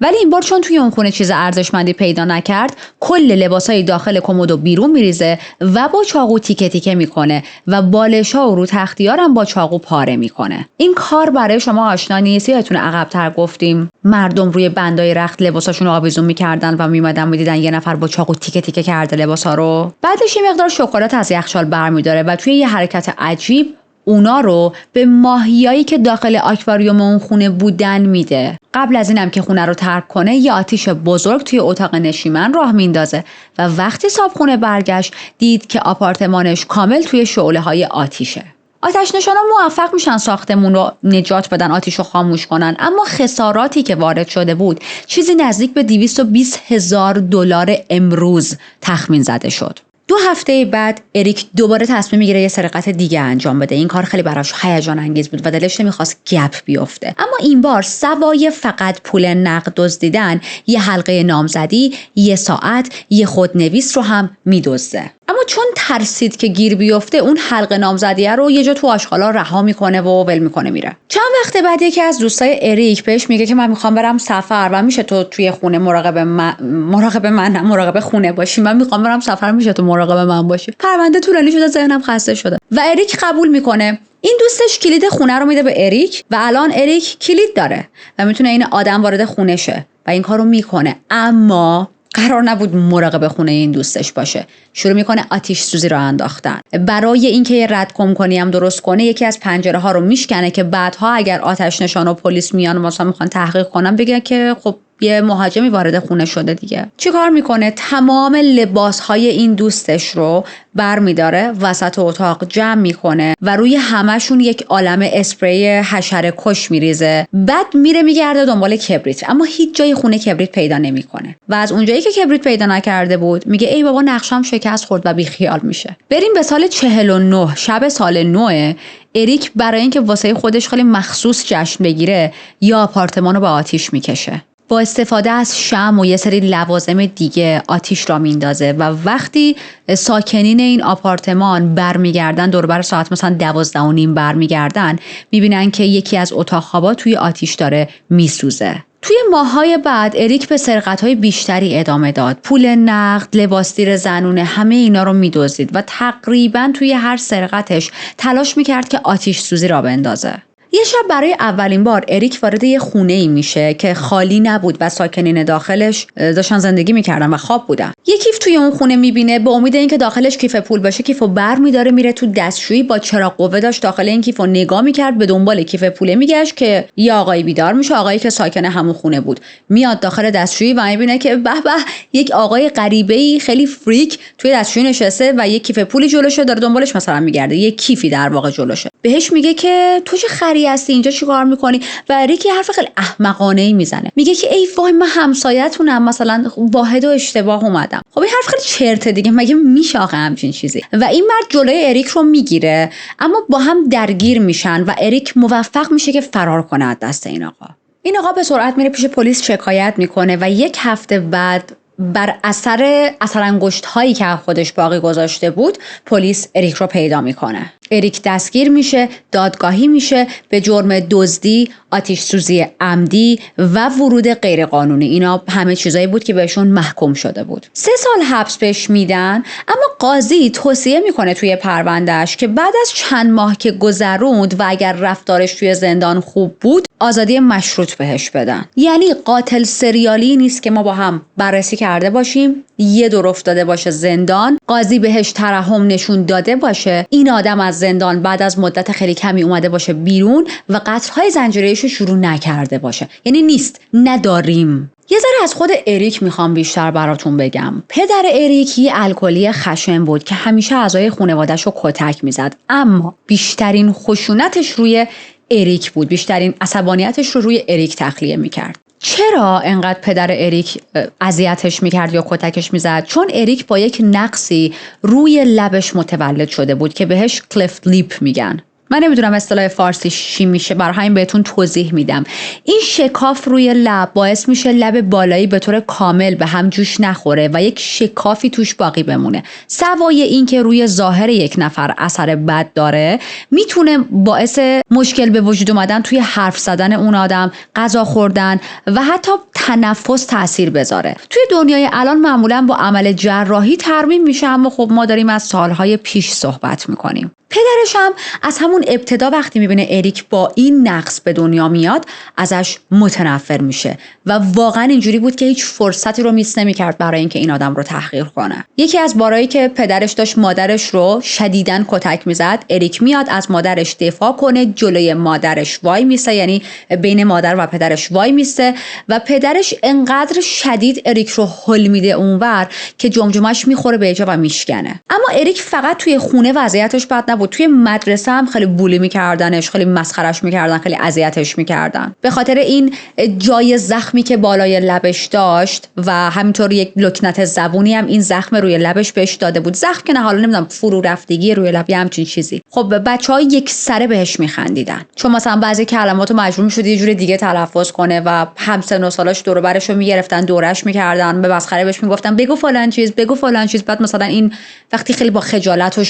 ولی این بار چون توی اون خونه چیز ارزشمندی پیدا نکرد، کل لباسای داخل کمدو بیرون میریزه و با چاقو تیکه تیکه میکنه و بالش‌ها و رو تختیارم با چاقو پاره میکنه. این کار برای شما آشنا نیست؟ یادتونه عقب‌تر گفتیم مردم روی بندای رخت لباساشون رو آویزون میکردن و میمدن میدیدن یه نفر با چاقو تیکه تیکه کرده لباسا رو. بعدش یه مقدار شکلات از یخچال برمی‌داره و توی یه حرکت عجیب اونا رو به ماهیایی که داخل آکواریوم اون خونه بودن میده. قبل از اینم که خونه رو ترک کنه، یه آتیش بزرگ توی اتاق نشیمن راه میندازه و وقتی صاحبخونه برگشت، دید که آپارتمانش کامل توی شعله‌های آتیشه. آتش نشانا موفق میشن ساختمون رو نجات بدن، آتیش رو خاموش کنن، اما خساراتی که وارد شده بود چیزی نزدیک به $220,000 امروز تخمین زده شد. 2 هفته بعد اریک دوباره تصمیم میگیره یه سرقت دیگه انجام بده. این کار خیلی براش هیجان انگیز بود و دلش نمیخواست گپ بیفته. اما این بار سوای فقط پول نقد دزدیدن، یه حلقه نامزدی، یه ساعت، یه خودنویس رو هم میدزده. اما چون ترسید که گیر بیفته، اون حلقه نامزدیه رو یه جا تو آشغالا رها میکنه و ول میکنه میره. چند وقت بعد یکی از دوستای اریک بهش میگه که من میخوام برم سفر و میشه تو توی خونه مراقب خونه باشی. من میخوام برم سفر، میشه تو مراقب من باشی. پرونده طولانی شده، ذهنم خسته شده. و اریک قبول میکنه. این دوستش کلید خونه رو میده به اریک و الان اریک کلید داره و میتونه این آدم وارد خونه شه و این کارو میکنه. اما قرار نبود مراقب خونه این دوستش باشه. شروع میکنه آتش سوزی رو انداختن. برای اینکه یه رد کنی هم درست کنه، یکی از پنجره ها رو میشکنه که بعدها اگر آتش نشان و پلیس میان مثلا میخوان تحقیق کنن، بگن که خب یه مهاجمی وارد خونه شده دیگه. چی کار میکنه؟ تمام لباسهای این دوستش رو برمیداره، وسط اتاق جمع میکنه و روی همشون یک عالمه اسپری حشره کش میریزه. بعد میره میگرده دنبال کبریت، اما هیچ جای خونه کبریت پیدا نمیکنه و از اونجایی که کبریت پیدا نکرده بود میگه ای بابا نقشم شکست خورد و بیخیال میشه. بریم به سال 49، شب سال 9. اریک برای اینکه واسه خودش خیلی مخصوص جشن بگیره، یا آپارتمانو به آتیش میکشه. با استفاده از شمع و یه سری لوازم دیگه آتیش را میندازه و وقتی ساکنین این آپارتمان برمیگردن، دور بر ساعت مثلا 12:30 برمیگردن، میبینن که یکی از اتاق خوابا توی آتیش داره میسوزه. توی ماه‌های بعد اریک به سرقت‌های بیشتری ادامه داد. پول نقد، لباسدیر زنونه، همه اینا رو می‌دزدید و تقریباً توی هر سرقتش تلاش می‌کرد که آتش سوزی را بندازه. یه شب برای اولین بار اریک وارد یه خونه‌ای میشه که خالی نبود و ساکنین داخلش داشتن زندگی میکردن و خواب بودن. یه کیف توی اون خونه میبینه، به امید اینکه داخلش کیف پول باشه کیفو برمی‌داره میره تو دستشویی، با چراغ قوه داشت داخل این کیفو نگاه میکرد، به دنبال کیف پول میگشت که یه آقایی بیدار میشه، آقایی که ساکن همون خونه بود. میاد داخل دستشویی و میبینه که به به یک آقای غریبه‌ای خیلی فریک توی دستشویی نشسته و یه کیف پولی جلوشه، داره دنبالش مثلا میگرده، یه کیفی در واقع جلوشه. بهش میگه که تو چه خری هستی، اینجا چیکار میکنی؟ و اریک حرف خیلی احمقانه‌ای میزنه، میگه که ای وای من همسایه‌تونم، مثلا واحد و اشتباه اومدم. خب این حرف خیلی چرته دیگه، مگه میشه آخه همچین چیزی؟ و این مرد جلوی اریک رو میگیره، اما با هم درگیر میشن و اریک موفق میشه که فرار کنه از دست این آقا. این آقا به سرعت میره پیش پلیس شکایت میکنه و 1 هفته بعد بر اثر انگشت هایی که خودش باقی گذاشته بود، پلیس اریک رو پیدا میکنه. اریک دستگیر میشه، دادگاهی میشه، به جرم دزدی، آتش سوزی عمدی و ورود غیرقانونی. اینا همه چیزایی بود که بهشون محکوم شده بود. 3 سال حبس بهش میدن، اما قاضی توصیه میکنه توی پروندهش که بعد از چند ماه که گذروند و اگر رفتارش توی زندان خوب بود آزادی مشروط بهش بدن. یعنی قاتل سریالی نیست که ما با هم بررسی کرده باشیم، یه دور افتاده باشه زندان، قاضی بهش ترحم نشون داده باشه، این آدم از زندان بعد از مدت خیلی کمی اومده باشه بیرون و قتل‌های زنجیره‌ایش رو شروع نکرده باشه. یعنی نیست، نداریم. یه ذره از خود اریک میخوام بیشتر براتون بگم. پدر اریک یه الکلی خشن بود که همیشه اعضای خانواده‌اش رو کتک میزد، اما بیشترین خشونتش روی اریک بود، بیشترین عصبانیتش رو روی اریک تخلیه میکرد. چرا انقدر پدر اریک اذیتش میکرد یا کتکش میزد؟ چون اریک با یک نقصی روی لبش متولد شده بود که بهش کلفت لیپ میگن. من نمیدونم اصطلاح فارسیش چی میشه، برای همین بهتون توضیح میدم. این شکاف روی لب باعث میشه لب بالایی به طور کامل به هم جوش نخوره و یک شکافی توش باقی بمونه. سوای این که روی ظاهر یک نفر اثر بد داره، میتونه باعث مشکل به وجود اومدن توی حرف زدن اون آدم، غذا خوردن و حتی تنفس تاثیر بذاره. توی دنیای الان معمولا با عمل جراحی ترمیم میشه، اما خب ما داریم از سالهای پیش صحبت میکنیم. پدرش هم از همون ابتدا وقتی میبینه اریک با این نقص به دنیا میاد ازش متنفر میشه و واقعا اینجوری بود که هیچ فرصتی رو میس نمیکرد برای اینکه این آدم رو تحقیر کنه. یکی از بارایی که پدرش داشت مادرش رو شدیداً کتک میزد، اریک میاد از مادرش دفاع کنه، جلوی مادرش وای میسه، یعنی بین مادر و پدرش وای میسه و پدرش انقدر شدید اریک رو هل میده اونور که جمجمه‌اش میخوره به جا و میشکنه. اما اریک فقط توی خونه وضعیتش بد نبود، توی مدرسه هم خیلی بولی میکردنش، خیلی مسخرش میکردن، خیلی اذیتش میکردن. به خاطر این جای زخمی که بالای لبش داشت و همینطور یک لکنت زبونی هم این زخم روی لبش بهش داده بود. زخم که نه، حالا نمیدونم فرو رفتگی روی لب یا همچین چیزی. خب بچه‌ها یک سره بهش میخندیدن، چون مثلا بعضی کلماتو مجبور میشد یه جور دیگه تلفظ کنه و همسن و سالاش دور و برش رو میگرفتن، دورش میکردن، به مسخره بهش میگفتن بگو فلان چیز، بگو فلان چیز. بعد مثلا این وقتی خیلی با خجالت و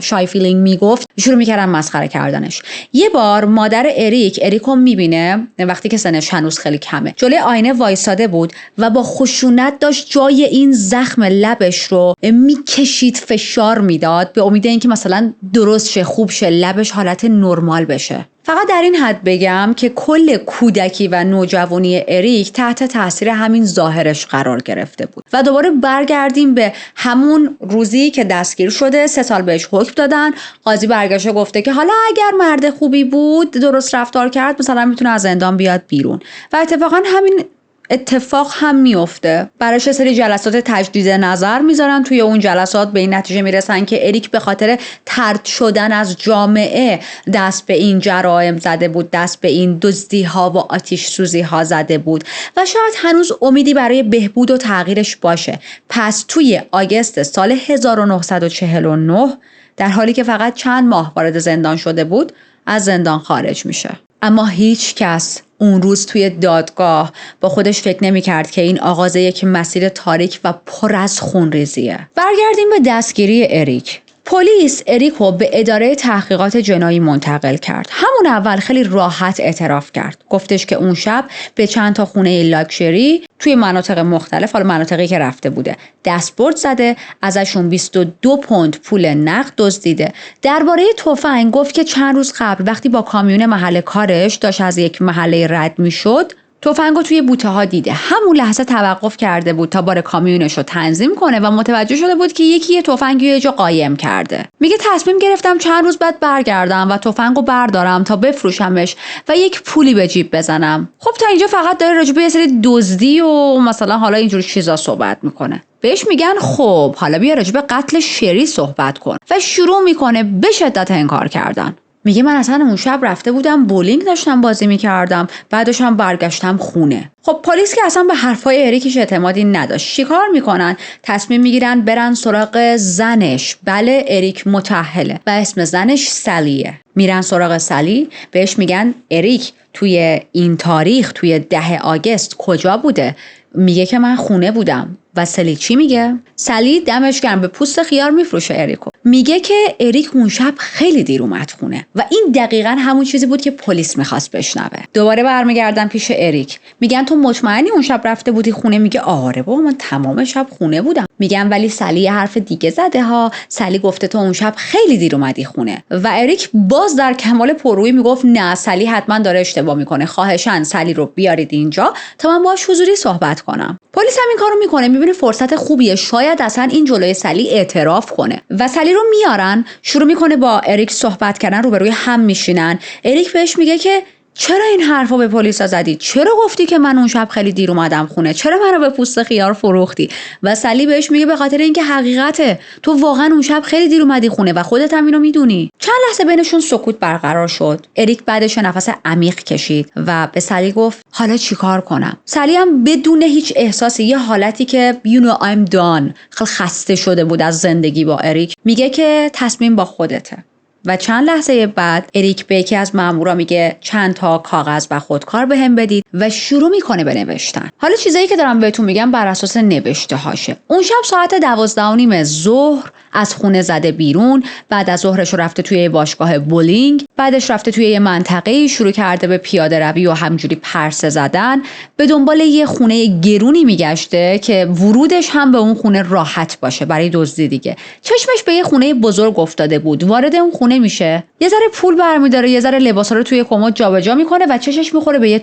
شای فیلینگ میگفت، شروع میکردن مسخره کردنش. یه بار مادر اریکو میبینه وقتی که سنش هنوز خیلی کمه، جلوی آینه وایساده بود و با خشونت داشت جای این زخم لبش رو میکشید، فشار میداد به امید اینکه مثلا درست شه، خوب شه، لبش حالت نرمال بشه. فقط در این حد بگم که کل کودکی و نوجوانی اریک تحت تاثیر همین ظاهرش قرار گرفته بود. و دوباره برگردیم به همون روزی که دستگیر شده، 3 سال بهش حکم دادن. قاضی برگشته گفته که حالا اگر مرد خوبی بود، درست رفتار کرد، مثلا میتونه از زندان بیاد بیرون. و اتفاقا همین اتفاق هم میفته. براش سری جلسات تجدید نظر میذارن. توی اون جلسات به این نتیجه میرسن که اریک به خاطر طرد شدن از جامعه دست به این جرائم زده بود، دست به این دزدی ها و آتش سوزی ها زده بود و شاید هنوز امیدی برای بهبود و تغییرش باشه. پس توی آگوست سال 1949 در حالی که فقط چند ماه وارد زندان شده بود، از زندان خارج میشه. اما هیچ کس اون روز توی دادگاه با خودش فکر نمی کرد که این آغاز یک مسیر تاریک و پر از خونریزیه. برگردیم به دستگیری اریک. پلیس اریکو به اداره تحقیقات جنایی منتقل کرد. همون اول خیلی راحت اعتراف کرد. گفتش که اون شب به چند تا خونه لاکچری توی مناطق مختلف، حالا مناطقی که رفته بوده، دستبرد زده، ازشون 22 پوند پول نقد دزدیده. درباره تفنگ گفت که چند روز قبل وقتی با کامیون محل کارش داشت از یک محله رد میشد، تفنگو توی بوته ها دیده. همون لحظه توقف کرده بود تا بار کامیونش رو تنظیم کنه و متوجه شده بود که یکی تفنگی یه جا قایم کرده. میگه تصمیم گرفتم چند روز بعد برگردم و تفنگو بردارم تا بفروشمش و یک پولی به جیب بزنم. خب تا اینجا فقط داره راجع به یه سری دزدی و مثلا حالا اینجور چیزا صحبت میکنه. بهش میگن خب حالا بیا راجع به قتل شری صحبت کن و شروع میکنه به شدت انکار کردن. میگه من اصلا اون شب رفته بودم بولینگ داشتم بازی میکردم، بعدش هم برگشتم خونه. خب پلیس که اصلا به حرفای اریکش اعتمادی نداشت. چیکار میکنن؟ تصمیم میگیرن برن سراغ زنش. بله، اریک متأهله و اسم زنش سلیه. میرن سراغ سلی، بهش میگن اریک توی این تاریخ، توی 10 آگوست کجا بوده؟ میگه که من خونه بودم. و سلی چی میگه؟ سلی دمش گرم به پوست خیار میفروشه اریکو. میگه که اریک اون شب خیلی دیر اومد خونه و این دقیقاً همون چیزی بود که پلیس میخواست بشنوه. دوباره برمیگردن پیش اریک. میگن تو مطمئنی اون شب رفته بودی خونه؟ میگه آره بابا من تمام شب خونه بودم. میگن ولی سلی یه حرف دیگه زده ها. سلی گفته تو اون شب خیلی دیر اومدی خونه و اریک باز در کمال پررویی میگفت نه سلی حتما داره اشتباه میکنه. خواهشاً سلی رو بیارید اینجا تا من باهاش حضوری صحبت کنم. پلیس هم این کارو میکنه. میبینه فرصت خوبیه، شاید اصلا این جلوی سلی اعتراف کنه و سلی رو میارن. شروع میکنه با اریک صحبت کردن، روبروی هم میشینن. اریک بهش میگه که چرا این حرفو به پلیس زدی؟ چرا گفتی که من اون شب خیلی دیر اومدم خونه؟ چرا منو به پوست خیار فروختی؟ و سلی بهش میگه به خاطر اینکه حقیقته، تو واقعا اون شب خیلی دیر اومدی خونه و خودت هم اینو میدونی. چند لحظه بینشون سکوت برقرار شد. اریک بعدش نفس عمیق کشید و به سلی گفت حالا چیکار کنم؟ سلی هم بدون هیچ احساسی، یه حالتی که you know I'm done، خیلی خسته شده بود از زندگی با اریک، میگه که تصمیم با خودته. و چند لحظه بعد اریک به یکی از مامورا میگه چند تا کاغذ و خودکار بهم بدید و شروع میکنه به نوشتن. حالا چیزایی که دارم بهتون میگم بر اساس نوشته هاشه. اون شب ساعت 12:30 ظهر از خونه زده بیرون. بعد از ظهرش رفته توی یه باشگاه بولینگ. بعدش رفته توی یه منطقه‌ای شروع کرده به پیاده روی و همجوری پرسه زدن. به دنبال یه خونه گرونی میگشته که ورودش هم به اون خونه راحت باشه برای دزدی دیگه. چشمش به یه خونه بزرگ افتاده بود. وارد اون خونه میشه، یه ذره پول برمی‌داره، یه ذره لباسا رو توی کمد جابجا میکنه و چشش میخوره به یه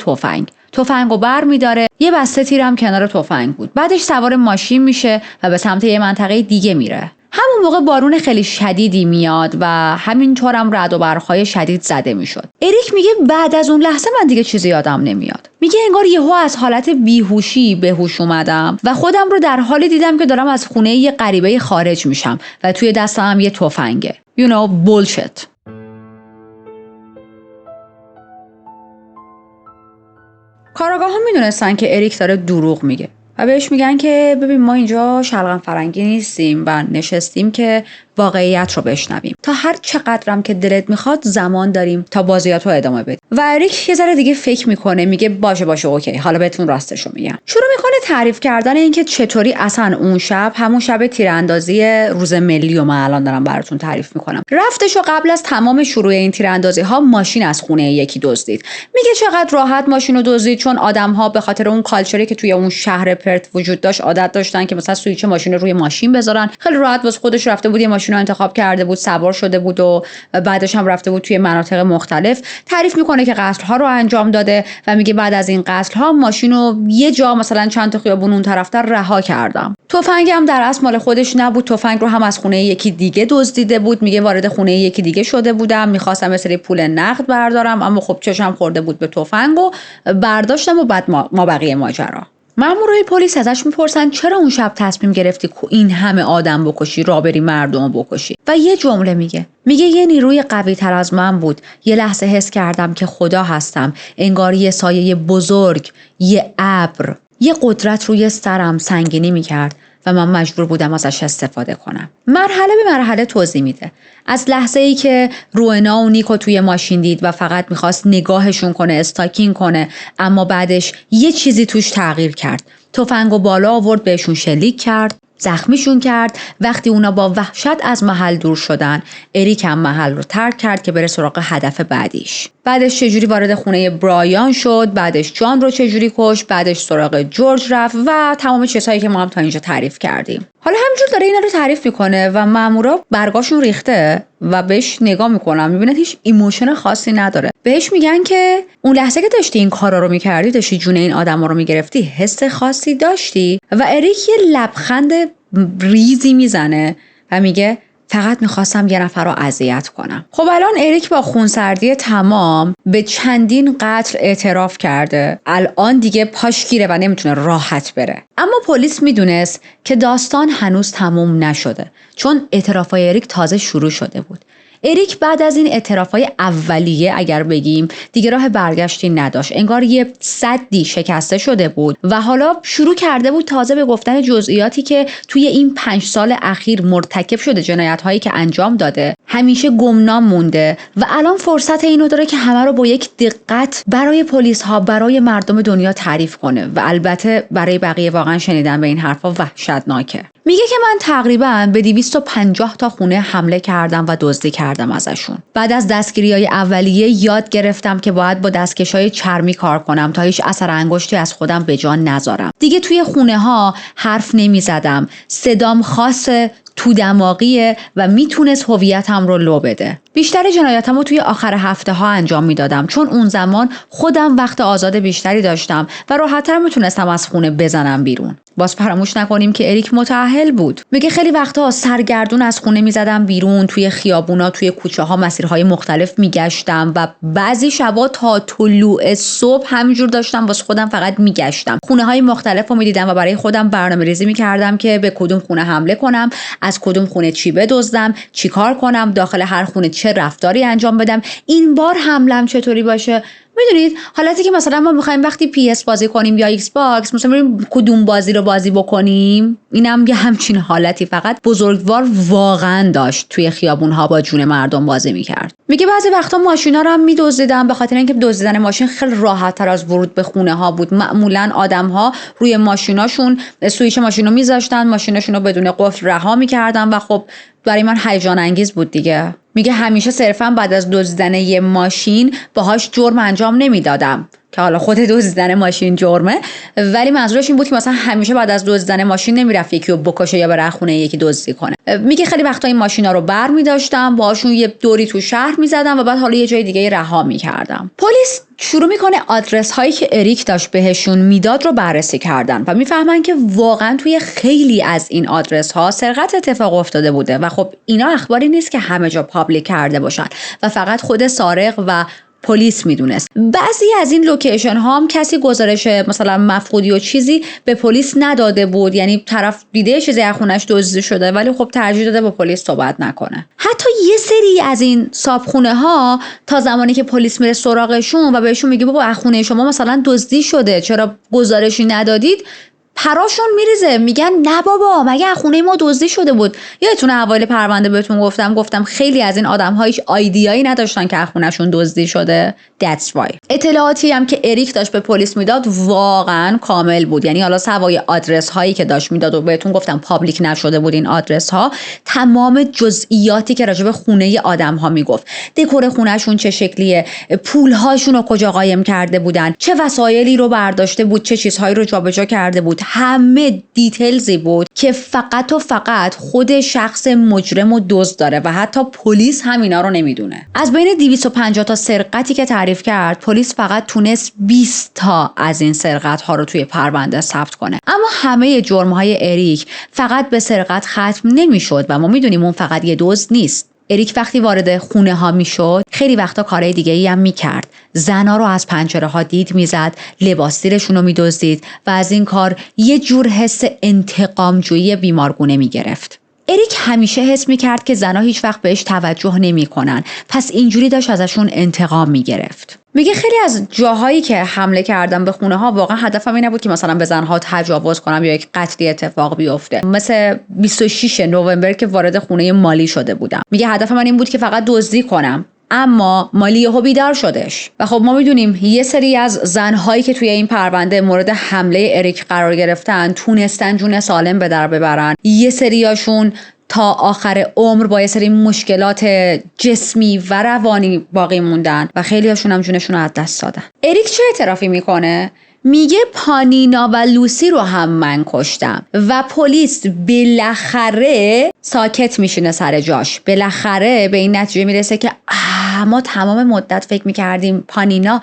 تفنگو برمی‌داره. یه بسته تیر هم کنار تفنگ بود. بعدش سوار ماشین میشه و به سمت یه منطقه دیگه میره. همون موقع بارون خیلی شدیدی میاد و همینطور هم رعد و برق‌های شدید زده میشد. اریک میگه بعد از اون لحظه من دیگه چیزی یادم نمیاد. میگه انگار یهو از حالت بیهوشی به هوش اومدم و خودم رو در حالی دیدم که دارم از خونه یه غریبه خارج میشم و توی دستم هم یه تفنگه. You know bullshit. کاراگاه‌ها میدونستن که اریک داره دروغ میگه و بهش میگن که ببین ما اینجا شلغم فرنگی نیستیم و نشستیم که واقعیت رو بشنویم. تا هر چقدرم که دلت میخواد زمان داریم تا بازیاتو ادامه بدیم. و اریک یه ذره دیگه فکر میکنه، میگه باشه اوکی، حالا بهتون راستشو میگم. شروع میکنه تعریف کردن اینکه چطوری اصلا اون شب، همون شب تیراندازی روز ملی و من الان دارم براتون تعریف میکنم، رفتش و قبل از تمام شروع این تیراندازی ها ماشین از خونه یکی دزدید. میگه چقدر راحت ماشینو دزدید، چون آدم‌ها به خاطر اون کالچری که توی اون شهر پرت وجود داشت عادت داشتن که مثلا سوئیچ ماشین رو روی ماشین بذارن. خیلی راحت واسه خودش رفته بود، ماشین رو انتخاب کرده بود، سوار شده بود و بعدش هم رفته بود توی مناطق مختلف. تعریف میکنه که قتل‌ها رو انجام داده و میگه بعد از این قتل‌ها ماشین رو یه جا مثلا چند تا خیابون اون طرفتر رها کردم. تفنگ هم در اصل مال خودش نبود، تفنگ رو هم از خونه یکی دیگه دزدیده بود. میگه وارد خونه یکی دیگه شده بودم، میخواستم یه سری پول نقد بردارم اما خب چشم خورده بود به تفنگ و برداشتم و بعد ما بقیه ماجرا. مامورای پلیس ازش میپرسن چرا اون شب تصمیم گرفتی این همه آدم بکشی، را بری مردم بکشی؟ و یه جمله میگه یه نیروی قوی تر از من بود. یه لحظه حس کردم که خدا هستم، انگار یه سایه بزرگ، یه ابر، یه قدرت روی سرم سنگینی میکرد و من مجبور بودم ازش استفاده کنم. مرحله به مرحله توضیح میده. از لحظه ای که روئنا و نیکو توی ماشین دید و فقط میخواست نگاهشون کنه، استاکین کنه، اما بعدش یه چیزی توش تغییر کرد. تفنگو بالا آورد، بهشون شلیک کرد، زخمیشون کرد. وقتی اونا با وحشت از محل دور شدن، اریک هم محل رو ترک کرد که بره سراغ هدف بعدیش. بعدش چجوری وارد خونه برایان شد، بعدش جان رو چجوری کشت، بعدش سراغ جورج رفت و تمام چیزهایی که ما هم تا اینجا تعریف کردیم. حالا همینجور داره اینا رو تعریف میکنه و مامورا برگاشون ریخته و بهش نگاه میکنن، میبینن هیچ ایموشن خاصی نداره. بهش میگن که اون لحظه که داشتی این کارا رو میکردی، داشتی جون این آدما رو میگرفتی، حس خاصی داشتی؟ و اریک یه لبخند ریزی میزنه و میگه فقط میخواستم یه نفر رو اذیت کنم. خب الان اریک با خونسردی تمام به چندین قتل اعتراف کرده. الان دیگه پاش گیره و نمیتونه راحت بره. اما پلیس میدونست که داستان هنوز تموم نشده، چون اعترافای اریک تازه شروع شده بود. اریک بعد از این اعترافای اولیه اگر بگیم دیگه راه برگشتی نداشت. انگار یه سدی شکسته شده بود و حالا شروع کرده بود تازه به گفتن جزئیاتی که توی این 5 سال اخیر مرتکب شده، جنایت‌هایی که انجام داده، همیشه گمنام مونده و الان فرصت اینو داره که همه رو با یک دقت برای پلیس‌ها، برای مردم دنیا تعریف کنه و البته برای بقیه واقعا شنیدن به این حرفا وحشتناکه. میگه که من تقریباً به 250 تا خونه حمله کردم و دزدی کردم ازشون. بعد از دستگیری‌های اولیه یاد گرفتم که باید با دستکش‌های چرمی کار کنم تا هیچ اثر انگشتی از خودم به جا نذارم. دیگه توی خونه‌ها حرف نمی‌زدم. صدام خاص تو دماغیه و میتونست هویتم رو لو بده. بیشتر جنایاتمو توی آخر هفته ها انجام میدادم چون اون زمان خودم وقت آزاد بیشتری داشتم و راحت‌تر میتونستم از خونه بزنم بیرون. باز فراموش نکنیم که اریک متأهل بود. میگه خیلی وقتا سرگردون از خونه میزدم بیرون، توی خیابونا، توی کوچه ها مسیرهای مختلف میگشتم و بعضی شبا تا طلوع صبح همینجور داشتم واسه خودم فقط میگشتم. خونه های مختلف رو میدیدم و برای خودم برنامه‌ریزی میکردم که به کدوم خونه حمله کنم، از کدوم خونه چی بدزدم، چی کار کنم، داخل هر خونه چه رفتاری انجام بدم، این بار حملم چطوری باشه. میدونید حالتی که مثلا ما میخوایم وقتی PS بازی کنیم یا ایکس باکس مثلا بریم کدوم بازی رو بازی بکنیم، اینم یه همچین حالتی فقط بزرگوار واقعا داشت توی خیابون‌ها با جون مردم بازی میکرد. میگه بعضی وقتا ماشینا رو هم میدزدیدم به خاطر اینکه دزدیدن ماشین خیلی راحت‌تر از ورود به خونه ها بود. معمولا آدم‌ها روی ماشیناشون سوئیچ ماشینو میذاشتن، ماشیناشون رو بدون قفل رها میکردن و خب برای من هیجان انگیز بود دیگه. میگه همیشه صرفا بعد از دزدیدن یه ماشین باهاش جرم انجام نمیدادم که حالا خود دزدیدن ماشین جرمه، ولی منظورش این بود که مثلا همیشه بعد از دزدیدن ماشین نمیرفت یکی رو بکشه یا بره خونه یکی دزدی کنه. میگه خیلی وقتا این ماشینا رو برمی‌داشتم باهاشون یه دوری تو شهر میزدم و بعد حالا یه جای دیگه رها میکردم. پلیس شروع میکنه آدرس هایی که اریک داشت بهشون میداد رو بررسی کردن و میفهمن که واقعا توی خیلی از این آدرس ها سرقت اتفاق افتاده بوده و خب اینا اخباری نیست که همه جا پابلیک کرده باشن و فقط خود سارق و پلیس میدونست. بعضی از این لوکیشن ها هم کسی گزارش مثلا مفقودی و چیزی به پلیس نداده بود، یعنی طرف دیده چیزی از خونش دزدیده شده ولی خب ترجیح داده با پلیس صحبت نکنه. حتی یه سری از این صابخونه ها تا زمانی که پلیس میره سراغشون و بهشون میگه بابا از خونه شما مثلا دزدی شده چرا گزارشی ندادید، پراشون میریزه، میگن نه بابا مگه از خونه ما دزدی شده بود. یادتون اوایل پرونده بهتون گفتم خیلی از این آدم‌ها هیچ ایده‌ای نداشتن که از خونه‌شون دزدی شده. That's why. اطلاعاتی هم که اریک داشت به پلیس میداد واقعا کامل بود، یعنی حالا سوای آدرس هایی که داشت میداد و بهتون گفتم پابلیک نشده بود این آدرس ها، تمام جزئیاتی که راجع به خونه آدم‌ها میگفت، دکور خونه‌شون چه شکلیه، پول‌هاشون رو کجا قایم کرده بودن، چه وسایلی رو برداشته بود، چه چیزهایی رو جابجا کرده بود، همه دیتیلزی بود که فقط و فقط خود شخص مجرم و دزد داره و حتی پلیس هم اینا رو نمیدونه. از بین 250 تا سرقتی که تعریف کرد پلیس فقط تونست 20 تا از این سرقت ها رو توی پرونده ثبت کنه. اما همه جرم های اریک فقط به سرقت ختم نمیشد و ما میدونیم اون فقط یه دزد نیست. اریک وقتی وارد خونه ها میشد خیلی وقتا کارهای دیگه ای هم میکرد. زنا رو از پنجره ها دید میزد، لباس زیرشون رو میدزدید و از این کار یه جور حس انتقام جویی بیمارگونه میگرفت. اریک همیشه حس میکرد که زنا هیچ وقت بهش توجه نمیکنن، پس اینجوری داشت ازشون انتقام میگرفت. میگه خیلی از جاهایی که حمله کردم به خونه ها واقعا هدفم این نبود که مثلا به زنها تجاوز کنم یا یک قتلی اتفاق بیفته. مثل 26 نوامبر که وارد خونه مالی شده بودم. میگه هدف من این بود که فقط دزدی کنم، اما مالی یهو بیدار شدش و خب ما میدونیم یه سری از زنهایی که توی این پرونده مورد حمله اریک قرار گرفتن تونستن جون سالم به در ببرن. یه سریاشون تا آخر عمر با یه سری مشکلات جسمی و روانی باقی موندن و خیلی هاشون هم جونشون رو از دست دادن. اریک چه اعترافی میکنه؟ میگه پانینا و لوسی رو هم من کشتم و پلیس بالاخره ساکت میشینه سر جاش. بالاخره به این نتیجه میرسه که ما تمام مدت فکر میکردیم پانینا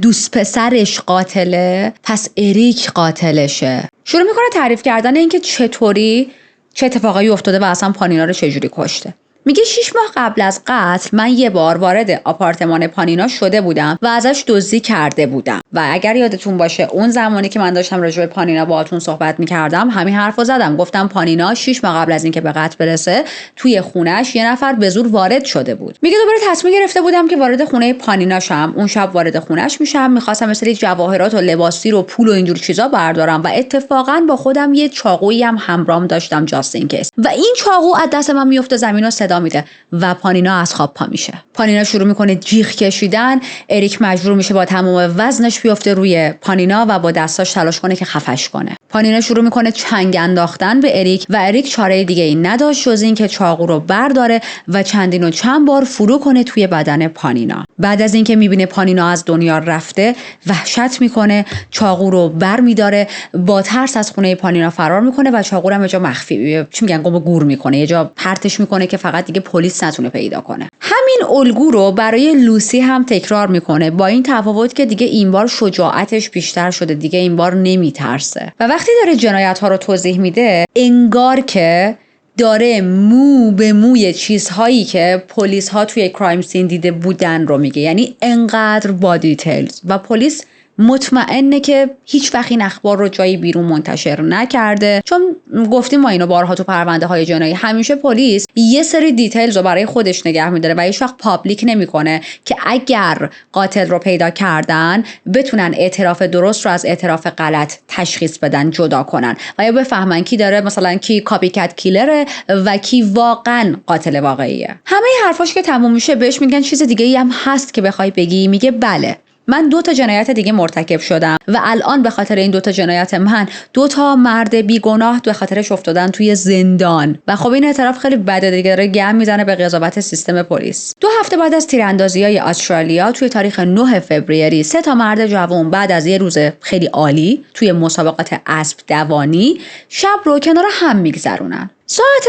دوست پسرش قاتله، پس اریک قاتلشه. شروع میکنه تعریف کردن این که چطوری چه اتفاقایی افتاده و اصلا پانینا رو چجوری کشته. میگه 6 ماه قبل از قتل من یه بار وارد آپارتمان پانینا شده بودم و ازش دزدی کرده بودم و اگر یادتون باشه اون زمانی که من داشتم راجع به پانینا باهاتون صحبت میکردم همین حرفو زدم. گفتم پانینا 6 ماه قبل از اینکه به قتل برسه توی خونش یه نفر به زور وارد شده بود. میگه دوباره تصمیم گرفته بودم که وارد خونه پانینا شم. اون شب وارد خونش میشم، میخواستم مثلا جواهرات و لباسی و پول و اینجور چیزا بردارم و اتفاقا با خودم یه چاقویی هم همراهم داشتم جاست این کیس و این چاقو از دست من میفته زمین و صدا میده و پانینا از خواب پا میشه. پانینا شروع میکنه جیغ کشیدن. اریک مجبور میشه با تمام وزنش بیفته روی پانینا و با دستاش تلاش کنه که خفش کنه. پانینا شروع میکنه چنگ انداختن به اریک و اریک چاره دیگه ای نداشت جز این که چاقو رو برداره و چندین و چند بار فرو کنه توی بدن پانینا. بعد از اینکه میبینه پانینا از دنیا رفته وحشت میکنه، چاقو رو برمیداره، با ترس از خونه پانینا فرار میکنه و چاقو رو یه جا مخفی چی میگن گور میکنه، یه جا پرتش میکنه که فقط دیگه پلیس نتونه پیدا کنه. همین الگو رو برای لوسی هم تکرار میکنه، با این تفاوت که دیگه این بار شجاعتش بیشتر شده، دیگه این بار نمیترسه و وقتی داره جنایت ها رو توضیح میده انگار که داره مو به موی چیزهایی که پلیس ها توی کرایم سین دیده بودن رو میگه، یعنی انقدر با دیتیلز و پلیس مطمئنه که هیچ وقت این اخبار رو جایی بیرون منتشر نکرده، چون گفتیم ما اینو بارها تو پرونده های جنایی همیشه پلیس یه سری دیتیلز رو برای خودش نگه میداره و هیچ وقت پابلیک نمیکنه که اگر قاتل رو پیدا کردن بتونن اعتراف درست رو از اعتراف غلط تشخیص بدن، جدا کنن و یا بفهمن کی داره مثلا کی کاپی کت کیلره و کی واقعا قاتل واقعیه. همه حرفاش که تموم میشه بهش میگن چیز دیگه ای هم هست که بخوای بگی؟ میگه بله، من 2 جنایت دیگه مرتکب شدم و الان به خاطر این 2 جنایت من 2 مرد بیگناه به خاطرش افتادن توی زندان و خب این اعتراف خیلی بده دیگه، داره گم میزنه به قضاوت سیستم پلیس. 2 هفته بعد از تیراندازی‌های استرالیا توی تاریخ 9 فوریه 3 مرد جوان بعد از یه روز خیلی عالی توی مسابقات اسب دوانی شب رو کنار هم میگذرونن. ساعت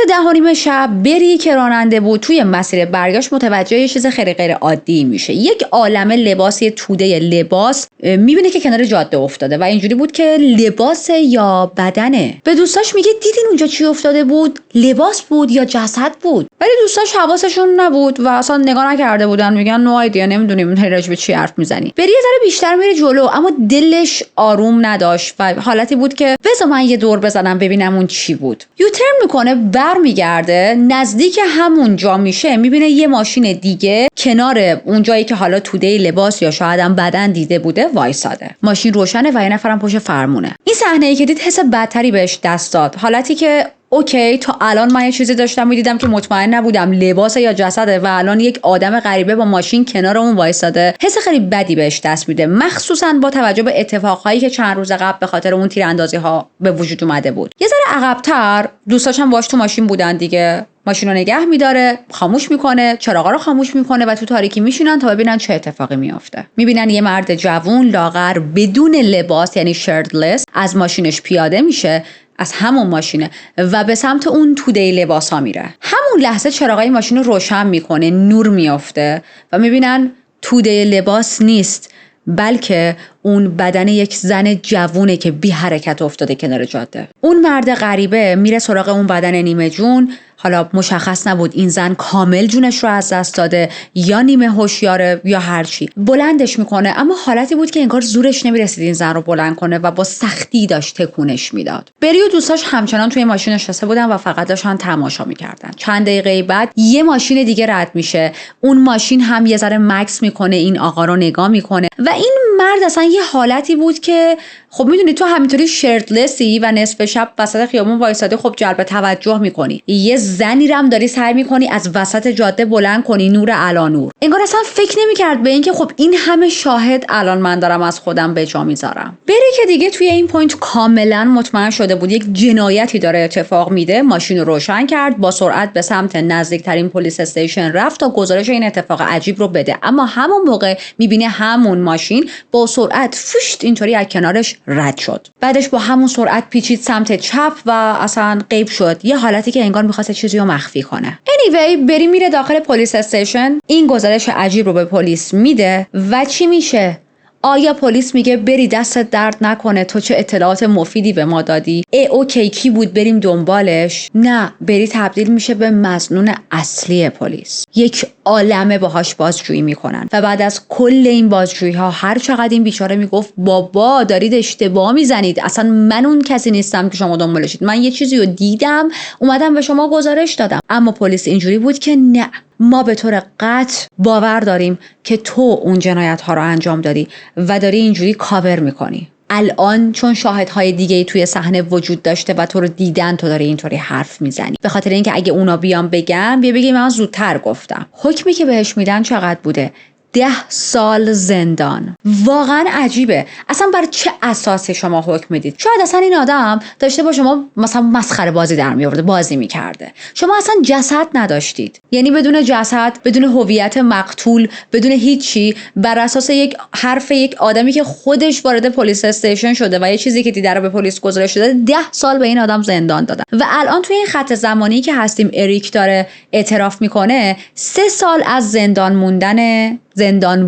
10:30 شب بری که راننده بود توی مسیر برگشت متوجه یه چیز خیلی غیر عادی میشه. یک عالمه لباس، یه توده لباس میبینه که کنار جاده افتاده و اینجوری بود که لباس یا بدنه. به دوستاش میگه دیدین اونجا چی افتاده بود؟ لباس بود یا جسد بود؟ ولی دوستاش حواسشون نبود و اصلا نگاه نکرده بودن. میگن نو ایدیا، نمیدونیم راجع به چی حرف میزنی. بری یه ذره بیشتر میره جلو اما دلش آروم نداشت و حالتی بود که بذار من یه دور بزنم ببینم اون چی بود. یوترن میکنه، برمیگرده، نزدیک همون جا میشه میبینه یه ماشین دیگه کنار اون جایی که حالا توده لباس یا شاید هم بدن دیده بوده وایساده. ماشین روشنه و یه نفرم پشت فرمونه. این صحنه ای که دید حس بدتری بهش دست داد، حالتی که اوکی تا الان من یه چیزی داشتم میدیدم که مطمئن نبودم لباس یا جسده و الان یک آدم غریبه با ماشین کنار اون وایساده. حس خیلی بدی بهش دست میده، مخصوصا با توجه به اتفاقهایی که چند روز قبل به خاطر اون تیراندازی ها به وجود اومده بود. یه ذره عقب‌تر دوستاش هم باش تو ماشین بودن دیگه. ماشین رو نگه میداره، خاموش میکنه، چراغا رو خاموش میکنه و تو تاریکی میشینن تا ببینن چه اتفاقی میافته. میبینن یه مرد جوون لاغر بدون لباس یعنی شرتلس از ماشینش پیاده میشه، از همون ماشینه و به سمت اون توده لباس ها میره. همون لحظه چراغای ماشین رو روشن میکنه، نور میافته و میبینن توده لباس نیست بلکه اون بدن یک زن جوونه که بی حرکت افتاده کنار جاده. اون مرد غریبه میره سراغ اون بدن نیمه جون. حالا مشخص نبود این زن کامل جونش رو از دست داده یا نیمه هوشیاره یا هر چی. بلندش میکنه اما حالتی بود که انگار زورش نمیرسید این زن رو بلند کنه و با سختی داشت تکونش میداد. بری و دوستاش همچنان توی ماشین نشسته بودن و فقط داشتن تماشا میکردن. چند دقیقه بعد یه ماشین دیگه رد میشه. اون ماشین هم یه ذره مکس میکنه، این آقا رو نگاه میکنه و این مرد اصلا یه حالتی بود که خب میدونی تو همینطوری شرتلسی و نصف شب وسط خیابون وایساده، خب جلب توجه میکنی. یه زنی رم داری سعی میکنی از وسط جاده بلند کنی، نور علا نور. انگار اصلا فکر نمیکرد به این که خب این همه شاهد الان من دارم از خودم به جا میذارم. بری که دیگه توی این پوینت کاملا مطمئن شده بود یک جنایتی داره اتفاق میده، ماشین رو روشن کرد، با سرعت به سمت نزدیکترین پلیس استیشن رفت تا گزارش این اتفاق عجیب رو بده. اما همون موقع میبینه همون ماشین با سرعت فشت اینطوری از کنارش رد شد. بعدش با همون سرعت پیچید سمت چپ و اصلا غیب شد. یه حالتی که انگار می‌خواد چیزی رو مخفی کنه. anyway بری میره داخل پلیس استیشن، این گزارش عجیب رو به پلیس میده و چی میشه؟ آیا پلیس میگه بری دستت درد نکنه، تو چه اطلاعات مفیدی به ما دادی، اوکی کی بود بریم دنبالش؟ نه، بری تبدیل میشه به مظنون اصلی پلیس. یک عالمه باهاش بازجویی میکنن و بعد از کل این بازجویی ها هر چقدر این بیچاره میگفت بابا دارید اشتباه میزنید، اصلا من اون کسی نیستم که شما دنبالشید، من یه چیزی رو دیدم اومدم به شما گزارش دادم. اما پلیس اینجوری بود که نه، ما به طور قطع باور داریم که تو اون جنایت ها رو انجام دادی و داری اینجوری کاور میکنی. الان چون شاهدهای دیگه توی صحنه وجود داشته و تو رو دیدن تو داری اینطوری حرف میزنی، به خاطر اینکه اگه اونا بیان بگم بگی من زودتر گفتم. حکمی که بهش میدن چقدر بوده؟ 10 سال زندان. واقعا عجیبه، اصلا بر چه اساسی شما حکم میدید؟ شاید اصلا این آدم داشته با شما مثلا مسخره بازی در میآورده، بازی میکرده. شما اصلا جسد نداشتید، یعنی بدون جسد، بدون هویت مقتول، بدون هیچی، بر اساس یک حرف یک آدمی که خودش وارد پلیس استیشن شده و یه چیزی که دیده رو به پلیس گزارش داده، 10 سال به این آدم زندان دادن. و الان توی این خط زمانی که هستیم اریک داره اعتراف میکنه 3 سال از زندان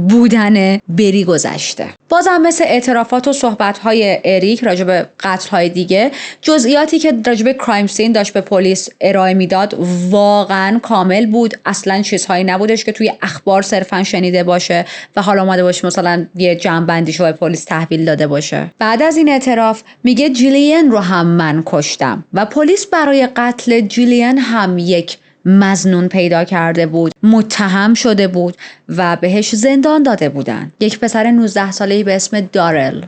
بودن بری گذشته. بازم مثل اعترافات و صحبت‌های اریک راجع به قتل‌های دیگه، جزئیاتی که راجع به کرایم سین داشت به پلیس ارائه میداد واقعا کامل بود. اصلا چیزهایی نبودش که توی اخبار صرفا شنیده باشه و حالا اومده باشه مثلا یه جمع‌بندیشو به پلیس تحویل داده باشه. بعد از این اعتراف میگه جیلین رو هم من کشتم و پلیس برای قتل جیلین هم یک مظنون پیدا کرده بود، متهم شده بود و بهش زندان داده بودن. یک پسر 19 ساله‌ای به اسم دارل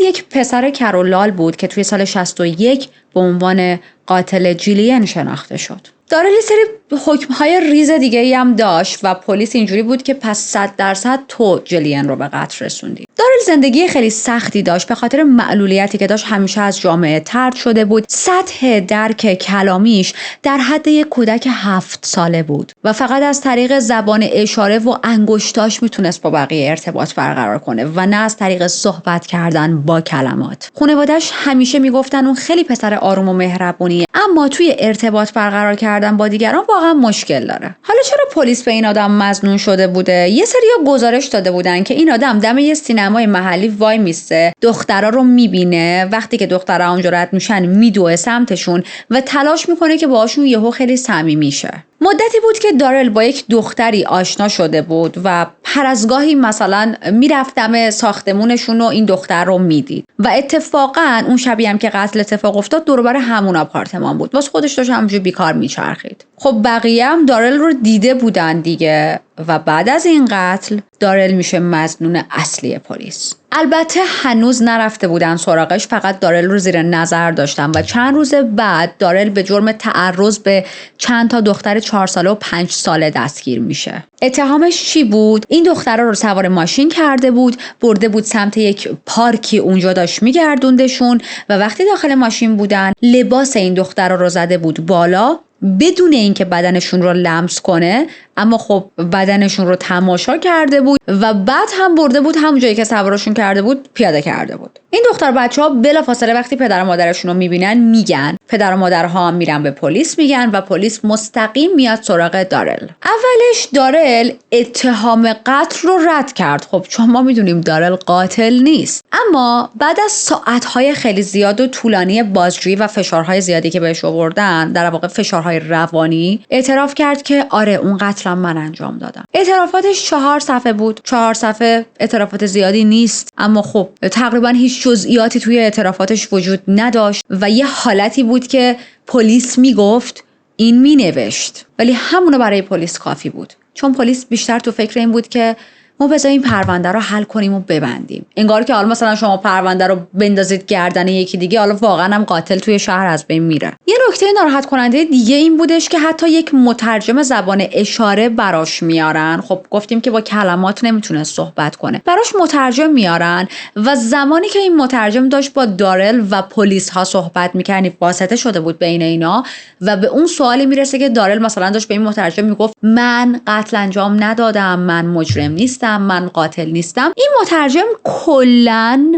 یک پسر کرولال بود که توی سال 61 به عنوان قاتل جیلین شناخته شد. دارل یه سری حکم‌های ریز دیگه‌ای هم داشت و پلیس اینجوری بود که پس 100% تو جیلین رو به قتل رسوندی. دارل زندگی خیلی سختی داشت، به خاطر معلولیتی که داشت همیشه از جامعه طرد شده بود. سطح درک کلامیش در حد یک کودک 7 ساله بود و فقط از طریق زبان اشاره و انگشتاش میتونست با بقیه ارتباط برقرار کنه و نه از طریق صحبت کردن با کلمات. خانواده‌اش همیشه میگفتن اون خیلی پسر آروم و مهربونیه، اما توی ارتباط برقرار کردن با دیگران واقعا مشکل داره. حالا چرا پلیس به این آدم مظنون شده بوده؟ یه سری‌ها گزارش داده بودن که این آدم دم یه سینمای محلی وای میسته، دخترا رو میبینه، وقتی که دخترا اونجا رد میشن میدوه سمتشون و تلاش میکنه که باهاشون یهو خیلی صمیمی شه. مدتی بود که دارل با یک دختری آشنا شده بود و هر از گاهی مثلا میرفتم ساختمونشون و این دختر رو میدید و اتفاقا اون شبی هم که قتل اتفاق افتاد دور و بر همون آپارتمان بود، واسه خودش داشت همونجوری بیکار میچرخید. خب بقیه هم دارل رو دیده بودن دیگه و بعد از این قتل دارل میشه مظنون اصلی پلیس. البته هنوز نرفته بودن سراغش، فقط دارل رو زیر نظر داشتن و چند روز بعد دارل به جرم تعرض به چند تا دختر 4 ساله و 5 ساله دستگیر میشه. اتهامش چی بود؟ این دخترها رو سوار ماشین کرده بود، برده بود سمت یک پارکی، اونجا داشت میگردوندشون و وقتی داخل ماشین بودن لباس این دخترها رو زده بود بالا بدون اینکه بدنشون رو لمس کنه، اما خب بدنشون رو تماشا کرده بود و بعد هم برده بود همون جایی که سوارشون کرده بود پیاده کرده بود. این دختر بچه‌ها بلافاصله وقتی پدر و مادرشون رو میبینن میگن، پدر و مادرها هم میرن به پلیس میگن و پلیس مستقیم میاد سراغ دارل. اولش دارل اتهام قتل رو رد کرد، خب چون ما میدونیم دارل قاتل نیست. اما بعد از ساعت‌های خیلی زیاد و طولانی بازجویی و فشارهای زیادی که بهش آوردن، در واقع فشارهای روانی، اعتراف کرد که آره اون قتل من انجام دادم. اعترافاتش 4 صفحه بود. 4 صفحه اعترافات زیادی نیست، اما خب تقریبا هیچ جزئیاتی توی اعترافاتش وجود نداشت و یه حالتی بود که پلیس میگفت این مینوشت، ولی همونو برای پلیس کافی بود، چون پلیس بیشتر تو فکر این بود که ما بذاریم پرونده رو حل کنیم و ببندیم. انگار که حالا مثلا شما پرونده رو بندازید گردن یکی دیگه، حالا واقعا هم قاتل توی شهر از بین میره. یه نکته ناراحت کننده دیگه این بودش که حتی یک مترجم زبان اشاره براش میارن. خب گفتیم که با کلمات نمیتونه صحبت کنه، براش مترجم میارن و زمانی که این مترجم داشت با دارل و پلیس ها صحبت میکرد واسطه شده بود بین اینا و به اون سوالی میرسه که دارل مثلا داشت به این مترجم میگفت من قتل انجام ندادم، من مجرم نیستم، من قاتل نیستم. این مترجم کلن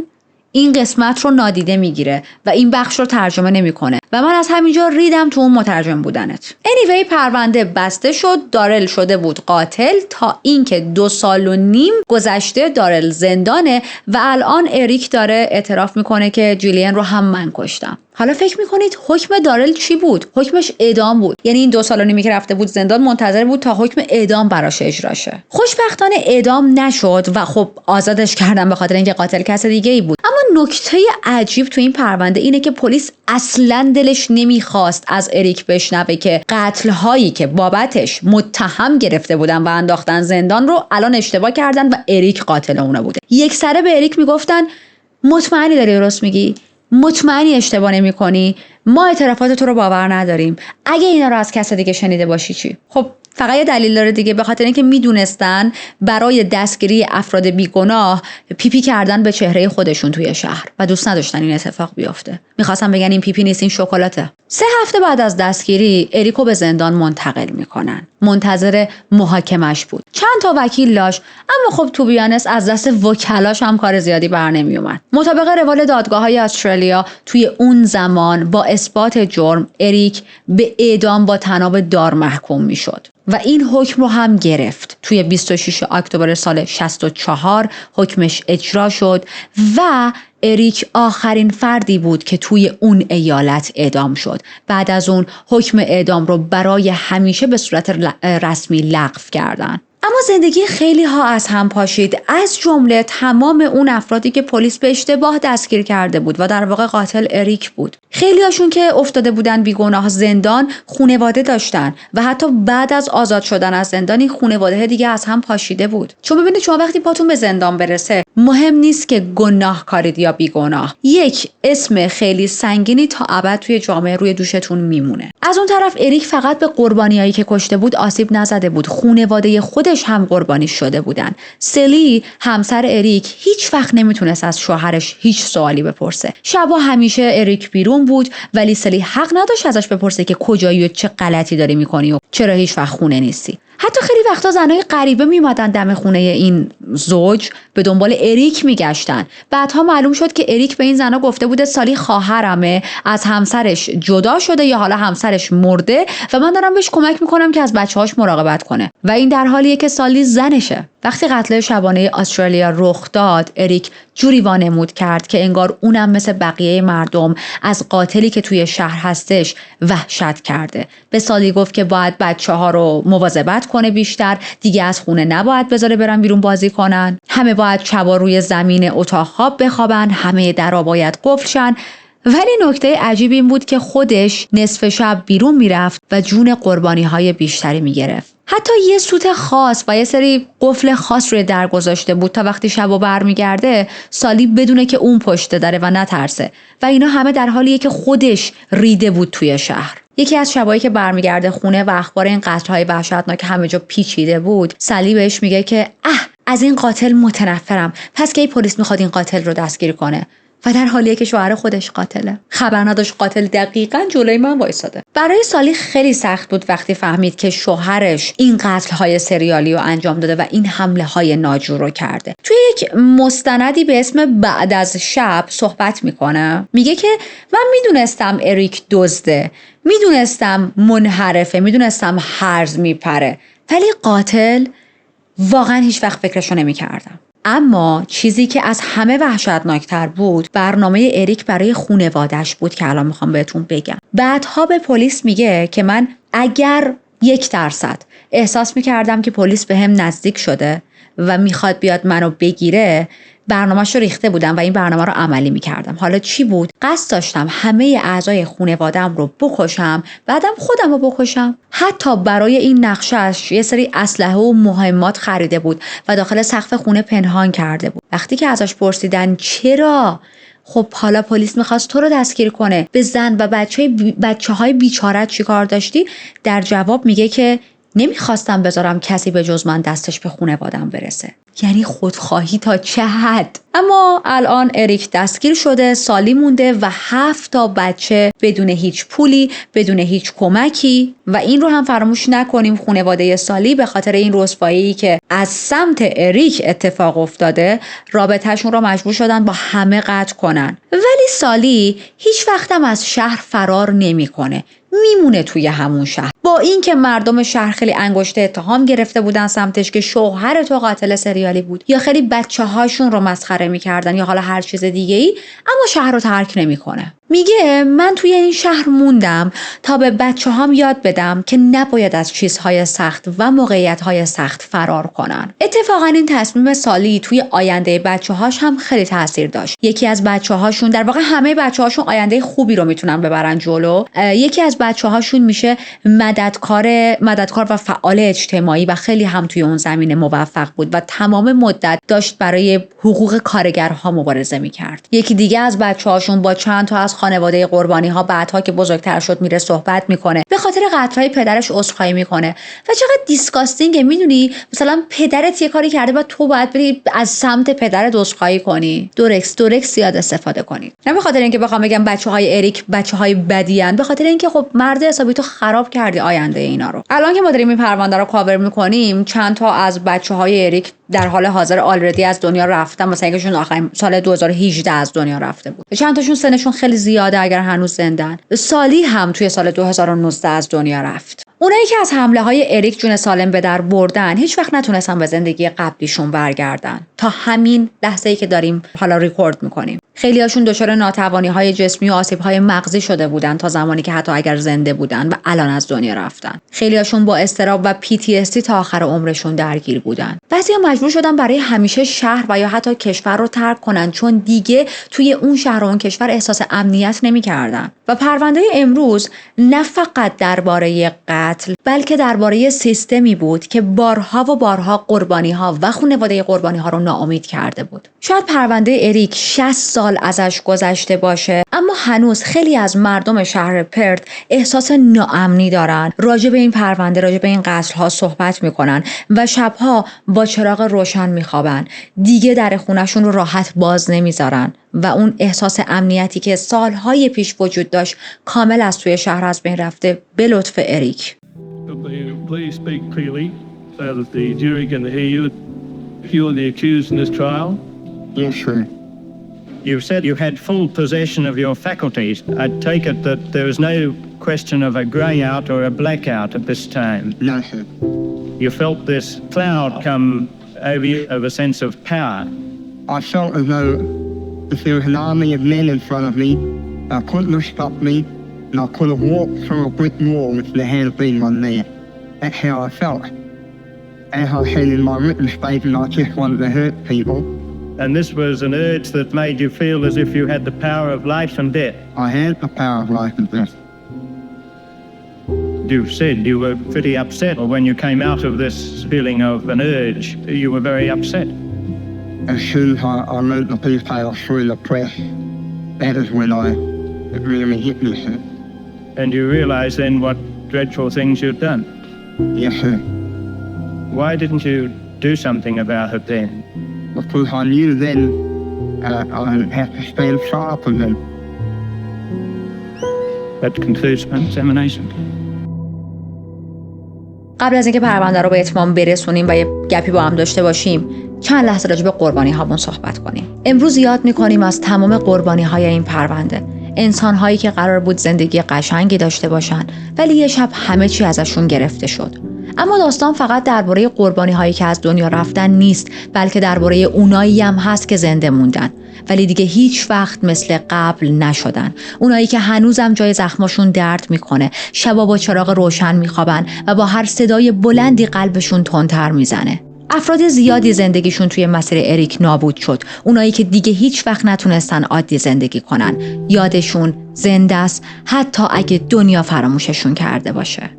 این قسمت رو نادیده میگیره و این بخش رو ترجمه نمیکنه و من از همینجا ریدم تو اون مترجم بودنت. anyway پرونده بسته شد. دارل شده بود قاتل تا اینکه 2.5 سال گذشته دارل زندانه و الان اریک داره اعتراف میکنه که جولین رو هم من کشتم. حالا فکر میکنید حکم دارل چی بود؟ حکمش اعدام بود. یعنی این 2.5 سال که رفته بود زندان منتظر بود تا حکم اعدام براش اجرا شه. خوشبختانه اعدام نشد و خب آزادش کردن به خاطر اینکه قاتل کس دیگه ای بود. اما نکته عجیب تو این پرونده اینه که پلیس اصلا دلش نمیخواست از اریک بشنوه که قتل هایی که بابتش متهم گرفته بودن و انداختن زندان رو الان اشتباه کردن و اریک قاتل اونه بوده. یکسره به اریک میگفتن مطمئنی داری درست میگی؟ مطمئنی اشتباه نمی‌کنی؟ ما اعترافات تو رو باور نداریم. اگه اینا رو از کس دیگه شنیده باشی چی؟ خب فقط یه دلیل داره دیگه، به خاطر اینکه میدونستن برای دستگیری افراد بیگناه پیپی کردن به چهره خودشون توی شهر و دوست نداشتن این اتفاق بیفته. میخواستن بگن این پیپی نیست، این شکلاته. 3 هفته بعد از دستگیری اریکو به زندان منتقل میکنن. منتظر محاکمش بود. چند تا وکیل داشت، اما خب تو بیانس از دست وکلاش هم کار زیادی بر نمی اومد. مطابق روال دادگاه‌های استرالیا توی اون زمان با اثبات جرم اریک به اعدام با طناب دار محکوم میشد و این حکم رو هم گرفت. توی 26 اکتبر سال 64 حکمش اجرا شد و اریک آخرین فردی بود که توی اون ایالت اعدام شد. بعد از اون حکم اعدام رو برای همیشه به صورت رسمی لغو کردن. اما زندگی خیلی ها از هم پاشید، از جمله تمام اون افرادی که پلیس به اشتباه دستگیر کرده بود و در واقع قاتل اریک بود. خیلی هاشون که افتاده بودن بیگناه زندان خانواده داشتن و حتی بعد از آزاد شدن از زندان این خانواده دیگه از هم پاشیده بود. چون ببینید شما وقتی پاتون به زندان برسه مهم نیست که گناه کارید یا بیگناه، یک اسم خیلی سنگینی تا ابد توی جامعه روی دوشتون میمونه. از اون طرف اریک فقط به قربانیایی که کشته بود آسیب نزده بود، خانواده خودش هم قربانی شده بودن. سلی همسر اریک هیچ وقت نمیتونست از شوهرش هیچ سوالی بپرسه. شبا همیشه اریک بیرون بود ولی سلی حق نداشت ازش بپرسه که کجایی و چه غلطی داری میکنی و چرا هیچ وقت خونه نیستی. حتی خیلی وقتا زنای غریبه میمدن دم خونه این زوج به دنبال اریک میگشتن. بعدها معلوم شد که اریک به این زنا گفته بوده سالی خواهرمه، از همسرش جدا شده یا حالا همسرش مرده و من دارم بهش کمک میکنم که از بچه‌هاش مراقبت کنه و این در حالیه که سالی زنشه. وقتی قتل شبانه استرالیا رخ داد اریک جوری وانمود کرد که انگار اونم مثل بقیه مردم از قاتلی که توی شهر هستش وحشت کرده. به سالی گفت که باید بچه‌ها رو مواظبت کنه بیشتر، دیگه از خونه نباید بذاره برن بیرون بازی کنن، همه باید شبا روی زمین اتاق خواب بخوابن، همه درا باید قفل شن. ولی نکته عجیب این بود که خودش نصف شب بیرون میرفت و جون قربانی‌های بیشتری میگرفت. حتی یه سوت خاص و یه سری قفل خاص روی در گذاشته بود تا وقتی شبا برمیگرده سالی بدونه که اون پشت داره و نترسه و اینا همه در حالیه که خودش ریده بود توی شهر. یکی از شبایی که برمیگرده خونه و اخبار این قتل‌های وحشتناک همه جا پیچیده بود، سالی بهش میگه که از این قاتل متنفرم، پس کی پلیس میخواد این قاتل رو دستگیر کنه؟ و در حالیه که شوهر خودش قاتله. خبر نداشت قاتل دقیقاً جلوی من وایساده. برای سالی خیلی سخت بود وقتی فهمید که شوهرش این قتل‌های سریالی رو انجام داده و این حمله‌های ناجور رو کرده. توی یک مستندی به اسم بعد از شب صحبت میکنه. میگه که من میدونستم اریک دزده، میدونستم منحرفه، میدونستم هرز میپره، ولی قاتل واقعاً هیچ وقت فکرشو نمیکردم. اما چیزی که از همه وحشتناکتر بود برنامه اریک برای خانواده‌اش بود که الان میخوام بهتون بگم. بعدها به پلیس میگه که من اگر 1% احساس میکردم که پلیس به هم نزدیک شده و میخواد بیاد منو بگیره برنامه‌اش رو ریخته بودم و این برنامه رو عملی میکردم. حالا چی بود؟ قصد داشتم همه اعضای خانواده‌ام رو بکشم، بعدم خودم رو بکشم. حتی برای این نقشه‌اش یه سری اسلحه و مهمات خریده بود و داخل سقف خونه پنهان کرده بود. وقتی که ازش پرسیدن چرا؟ خب حالا پلیس میخواست تو رو دستگیر کنه، به زن و بچه‌های بیچاره چیکار داشتی؟ در جواب میگه که نمیخواستم بذارم کسی به جز من دستش به خانواده‌ام برسه. یعنی خودخواهی تا چه حد؟ اما الان اریک دستگیر شده، سالی مونده و 7 تا بچه بدون هیچ پولی، بدون هیچ کمکی. و این رو هم فراموش نکنیم خانواده سالی به خاطر این رسوایی که از سمت اریک اتفاق افتاده رابطهشون رو مجبور شدن با همه قطع کنن. ولی سالی هیچ وقتم از شهر فرار نمیکنه، میمونه توی همون شهر. با اینکه مردم شهر خیلی انگشت اتهام گرفته بودن سمتش که شوهر تو قاتل سریالی بود، یا خیلی بچه‌هاشون رو مسخره میکردن یا حالا هر چیز دیگه‌ای، اما شهر رو ترک نمیکنه. میگه من توی این شهر موندم تا به بچه‌هام یاد بدم که نباید از چیزهای سخت و موقعیت‌های سخت فرار کنن. اتفاقا این تصمیم سالی توی آینده بچه‌هاش هم خیلی تاثیر داشت. یکی از بچه‌هاشون، در واقع همه بچه‌هاشون آینده خوبی رو میتونن ببرن جلو. یکی از بچه‌هاشون میشه مددکار و فعال اجتماعی و خیلی هم توی اون زمینه موفق بود و تمام مدت داشت برای حقوق کارگرها مبارزه میکرد. یکی دیگه از بچه‌هاشون با چند تا از خانواده قربانی‌ها بعدها که بزرگتر شد میره صحبت میکنه، به خاطر قتل‌های پدرش عذرخواهی میکنه و چقدر دیسکاستینگه. میدونی مثلا پدرت یه کاری کرده و تو باید بری از سمت پدرت عذرخواهی کنی. دورکس زیاد استفاده کنید. نه به خاطر اینکه بخوام بگم بچه‌های اریک بچه‌های بدی ان، به خاطر اینکه خب مرد حسابی تو خراب کردی آینده اینا رو. الان که ما داریم این پرونده رو کاور میکنیم، چند تا از بچه‌های اریک در حال حاضر آلردی از دنیا رفتن. مثلا یکیشون آخرین سال 2018 از دنیا رفته بود. چند تاشون سنشون خیلی زیاده اگر هنوز زندن. سالی هم توی سال 2019 از دنیا رفت. اونایی که از حمله های اریک جون سالم به در بردن هیچ وقت نتونستن به زندگی قبلیشون برگردن تا همین لحظه‌ای که داریم حالا ریکورد میکنیم. خیلی هاشون دچار ناتوانی‌های جسمی و آسیب‌های مغزی شده بودن تا زمانی که حتی اگر زنده بودن و الان از دنیا رفتن. خیلی هاشون با اضطراب و PTSD تا آخر عمرشون درگیر بودن. بعضیا مجبور شدن برای همیشه شهر و یا حتی کشور رو ترک کنن چون دیگه توی اون شهر و اون کشور احساس امنیت نمی‌کردن. و پرونده امروز نه فقط درباره قتل بلکه درباره سیستمی بود که بارها و بارها قربانی‌ها و خانواده قربانی‌ها رو ناامید کرده بود. شاید پرونده اریک 60 سال ازش گذشته باشه، اما هنوز خیلی از مردم شهر پرت احساس ناامنی دارن. راجع به این پرونده، راجع به این قتل‌ها صحبت میکنن و شبها با چراغ روشن میخوابن. دیگه در خونه‌شون رو راحت باز نمیذارن و اون احساس امنیتی که سالهای پیش وجود داشت کامل از توی شهر از بین رفته به لطف اریک. Please speak clearly so that the jury can hear you. You are the accused in this trial? Yes, sir. You said you had full possession of your faculties. I take it that there was no question of a grey-out or a blackout at this time. No, sir. You felt this cloud come over you of a sense of power. I felt as though if there was an army of men in front of me, I couldn't have stopped me, and I could have walked through a brick wall if there had been one there. That's how I felt. As I said in my written statement, I just wanted to hurt people. And this was an urge that made you feel as if you had the power of life and death. I had the power of life and death. You said you were pretty upset when you came out of this feeling of an urge. You were very upset. As soon as I wrote the piece through the press, that is when it really hit me, sir. And you realised then what dreadful things you'd done. Yes, sir. Why didn't you do something about it then? Because I knew then I'd have to stand sharp with them. That concludes my examination. قبل از اینکه پرونده رو به اتمام برسونیم و یه گپی با هم داشته باشیم، چند لحظه راجع به قربانی هامون صحبت کنیم. امروز یاد می‌کنیم از تمام قربانی های این پرونده. انسان هایی که قرار بود زندگی قشنگی داشته باشن ولی یه شب همه چی ازشون گرفته شد. اما داستان فقط درباره قربانی هایی که از دنیا رفتن نیست، بلکه درباره اونایی هم هست که زنده موندن ولی دیگه هیچ وقت مثل قبل نشدن. اونایی که هنوزم جای زخماشون درد میکنه، شبا با چراغ روشن میخوابن و با هر صدای بلندی قلبشون تندتر میزنه. افراد زیادی زندگیشون توی مسیر اریک نابود شد. اونایی که دیگه هیچ وقت نتونستن عادی زندگی کنن. یادشون زنده است حتی اگه دنیا فراموششون کرده باشه.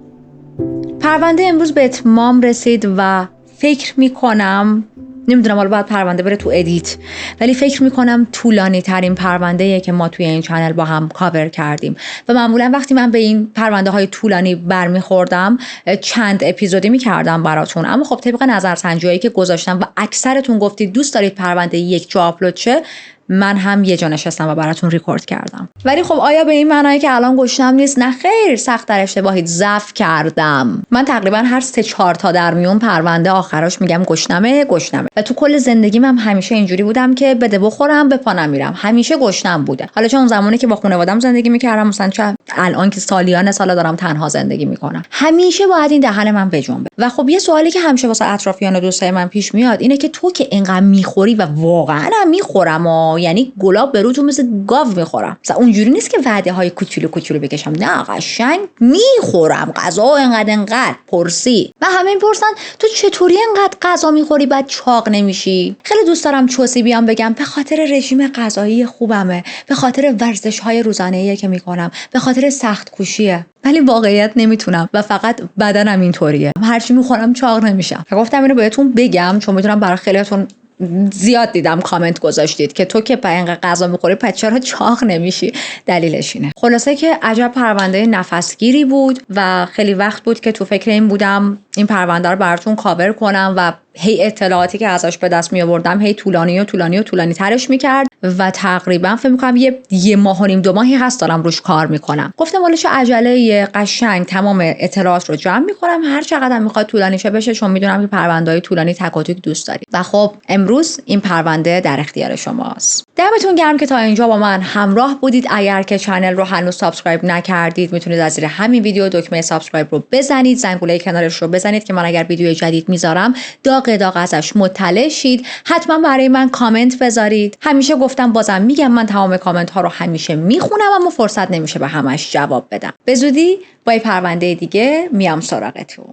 پرونده امروز به اتمام رسید و فکر میکنم نمیدونم حالا باید پرونده بره تو ادیت، ولی فکر میکنم طولانی ترین پرونده‌ایه که ما توی این چنل با هم کاور کردیم و معمولا وقتی من به این پرونده های طولانی برمیخوردم چند اپیزودی میکردم براتون، اما خب طبق نظرسنجیایی که گذاشتم و اکثرتون گفتید دوست دارید پرونده یک جا آپلود شه، من هم یه جا نشستم و براتون ریکورد کردم. ولی خب آیا به این معنی که الان گشنم نیست؟ نه خیر، سخت در اشتباهید، ضعف کردم. من تقریبا هر 3-4 تا در میون پرونده آخراش میگم گشنمه و تو کل زندگیم هم همیشه اینجوری بودم که بده بخورم به پا نمیرم، همیشه گشنم بوده. حالا چون اون زمانی که با خانواده‌ام زندگی میکردم، مثلا چه الان که سالیان سالا دارم تنها زندگی میکنم، همیشه باید این دهن من بجنبه. و خب یه سوالی که همیشه واسه اطرافیان و دوستای من پیش میاد اینه که تو که اینقدر میخوری و واقعا هم میخورم، یعنی گلاب به روتون مثل گاو میخورم، مثلا اونجوری نیست که وعده های کوچولو بکشم، نه قشنگ میخورم غذا انقدر پرسی. و همه میپرسن تو چطوری انقدر غذا میخوری بعد چاق نمیشی؟ خیلی دوست دارم چوسی بیام بگم به خاطر رژیم غذایی خوبمه، به خاطر ورزش های روزانه‌ای که میکنم، به خاطر سخت کوشیه، ولی واقعیت نمیتونم و فقط بدنم اینطوریه، هرچی میخورم چاق نمیشم. گفتم اینو بهتون بگم چون میدونم برای خیلیاتون زیاد دیدم کامنت گذاشتید که تو که اینقدر غذا میخوری پس چرا چاق نمیشی؟ دلیلش اینه. خلاصه که عجب پرونده نفسگیری بود و خیلی وقت بود که تو فکر این بودم این پرونده رو براتون کاور کنم و هی اطلاعاتی که ازش به دست می آوردم هی طولانی ترش میکرد و تقریبا فکر میکنم یه ماه و نیم 2 ماهی هست دارم روش کار میکنم. گفتم والا چه عجله، قشنگ تمام اطلاعات رو جمع میکنم، هر چقدر میخواد طولانی شه بشه، چون میدونم که پرونده‌های طولانی تک و تک دوست دارید. و خب امروز این پرونده در اختیار شماست. دمتون گرم که تا اینجا با من همراه بودید. اگر که چنل رو هنوز سابسکرایب نکردید میتونید از زیر همین ویدیو دکمه سابسکرایب رو بزنید، زنگوله کنارش رو بزنید که من اگر ویدیو جدید میذارم داغ ازش مطلع شید. حتما برای من کامنت بذارید. همیشه گفتم بازم میگم من تمام کامنت ها رو همیشه میخونم اما فرصت نمیشه به همش جواب بدم. به زودی با یه پرونده دیگه میام سراغتون.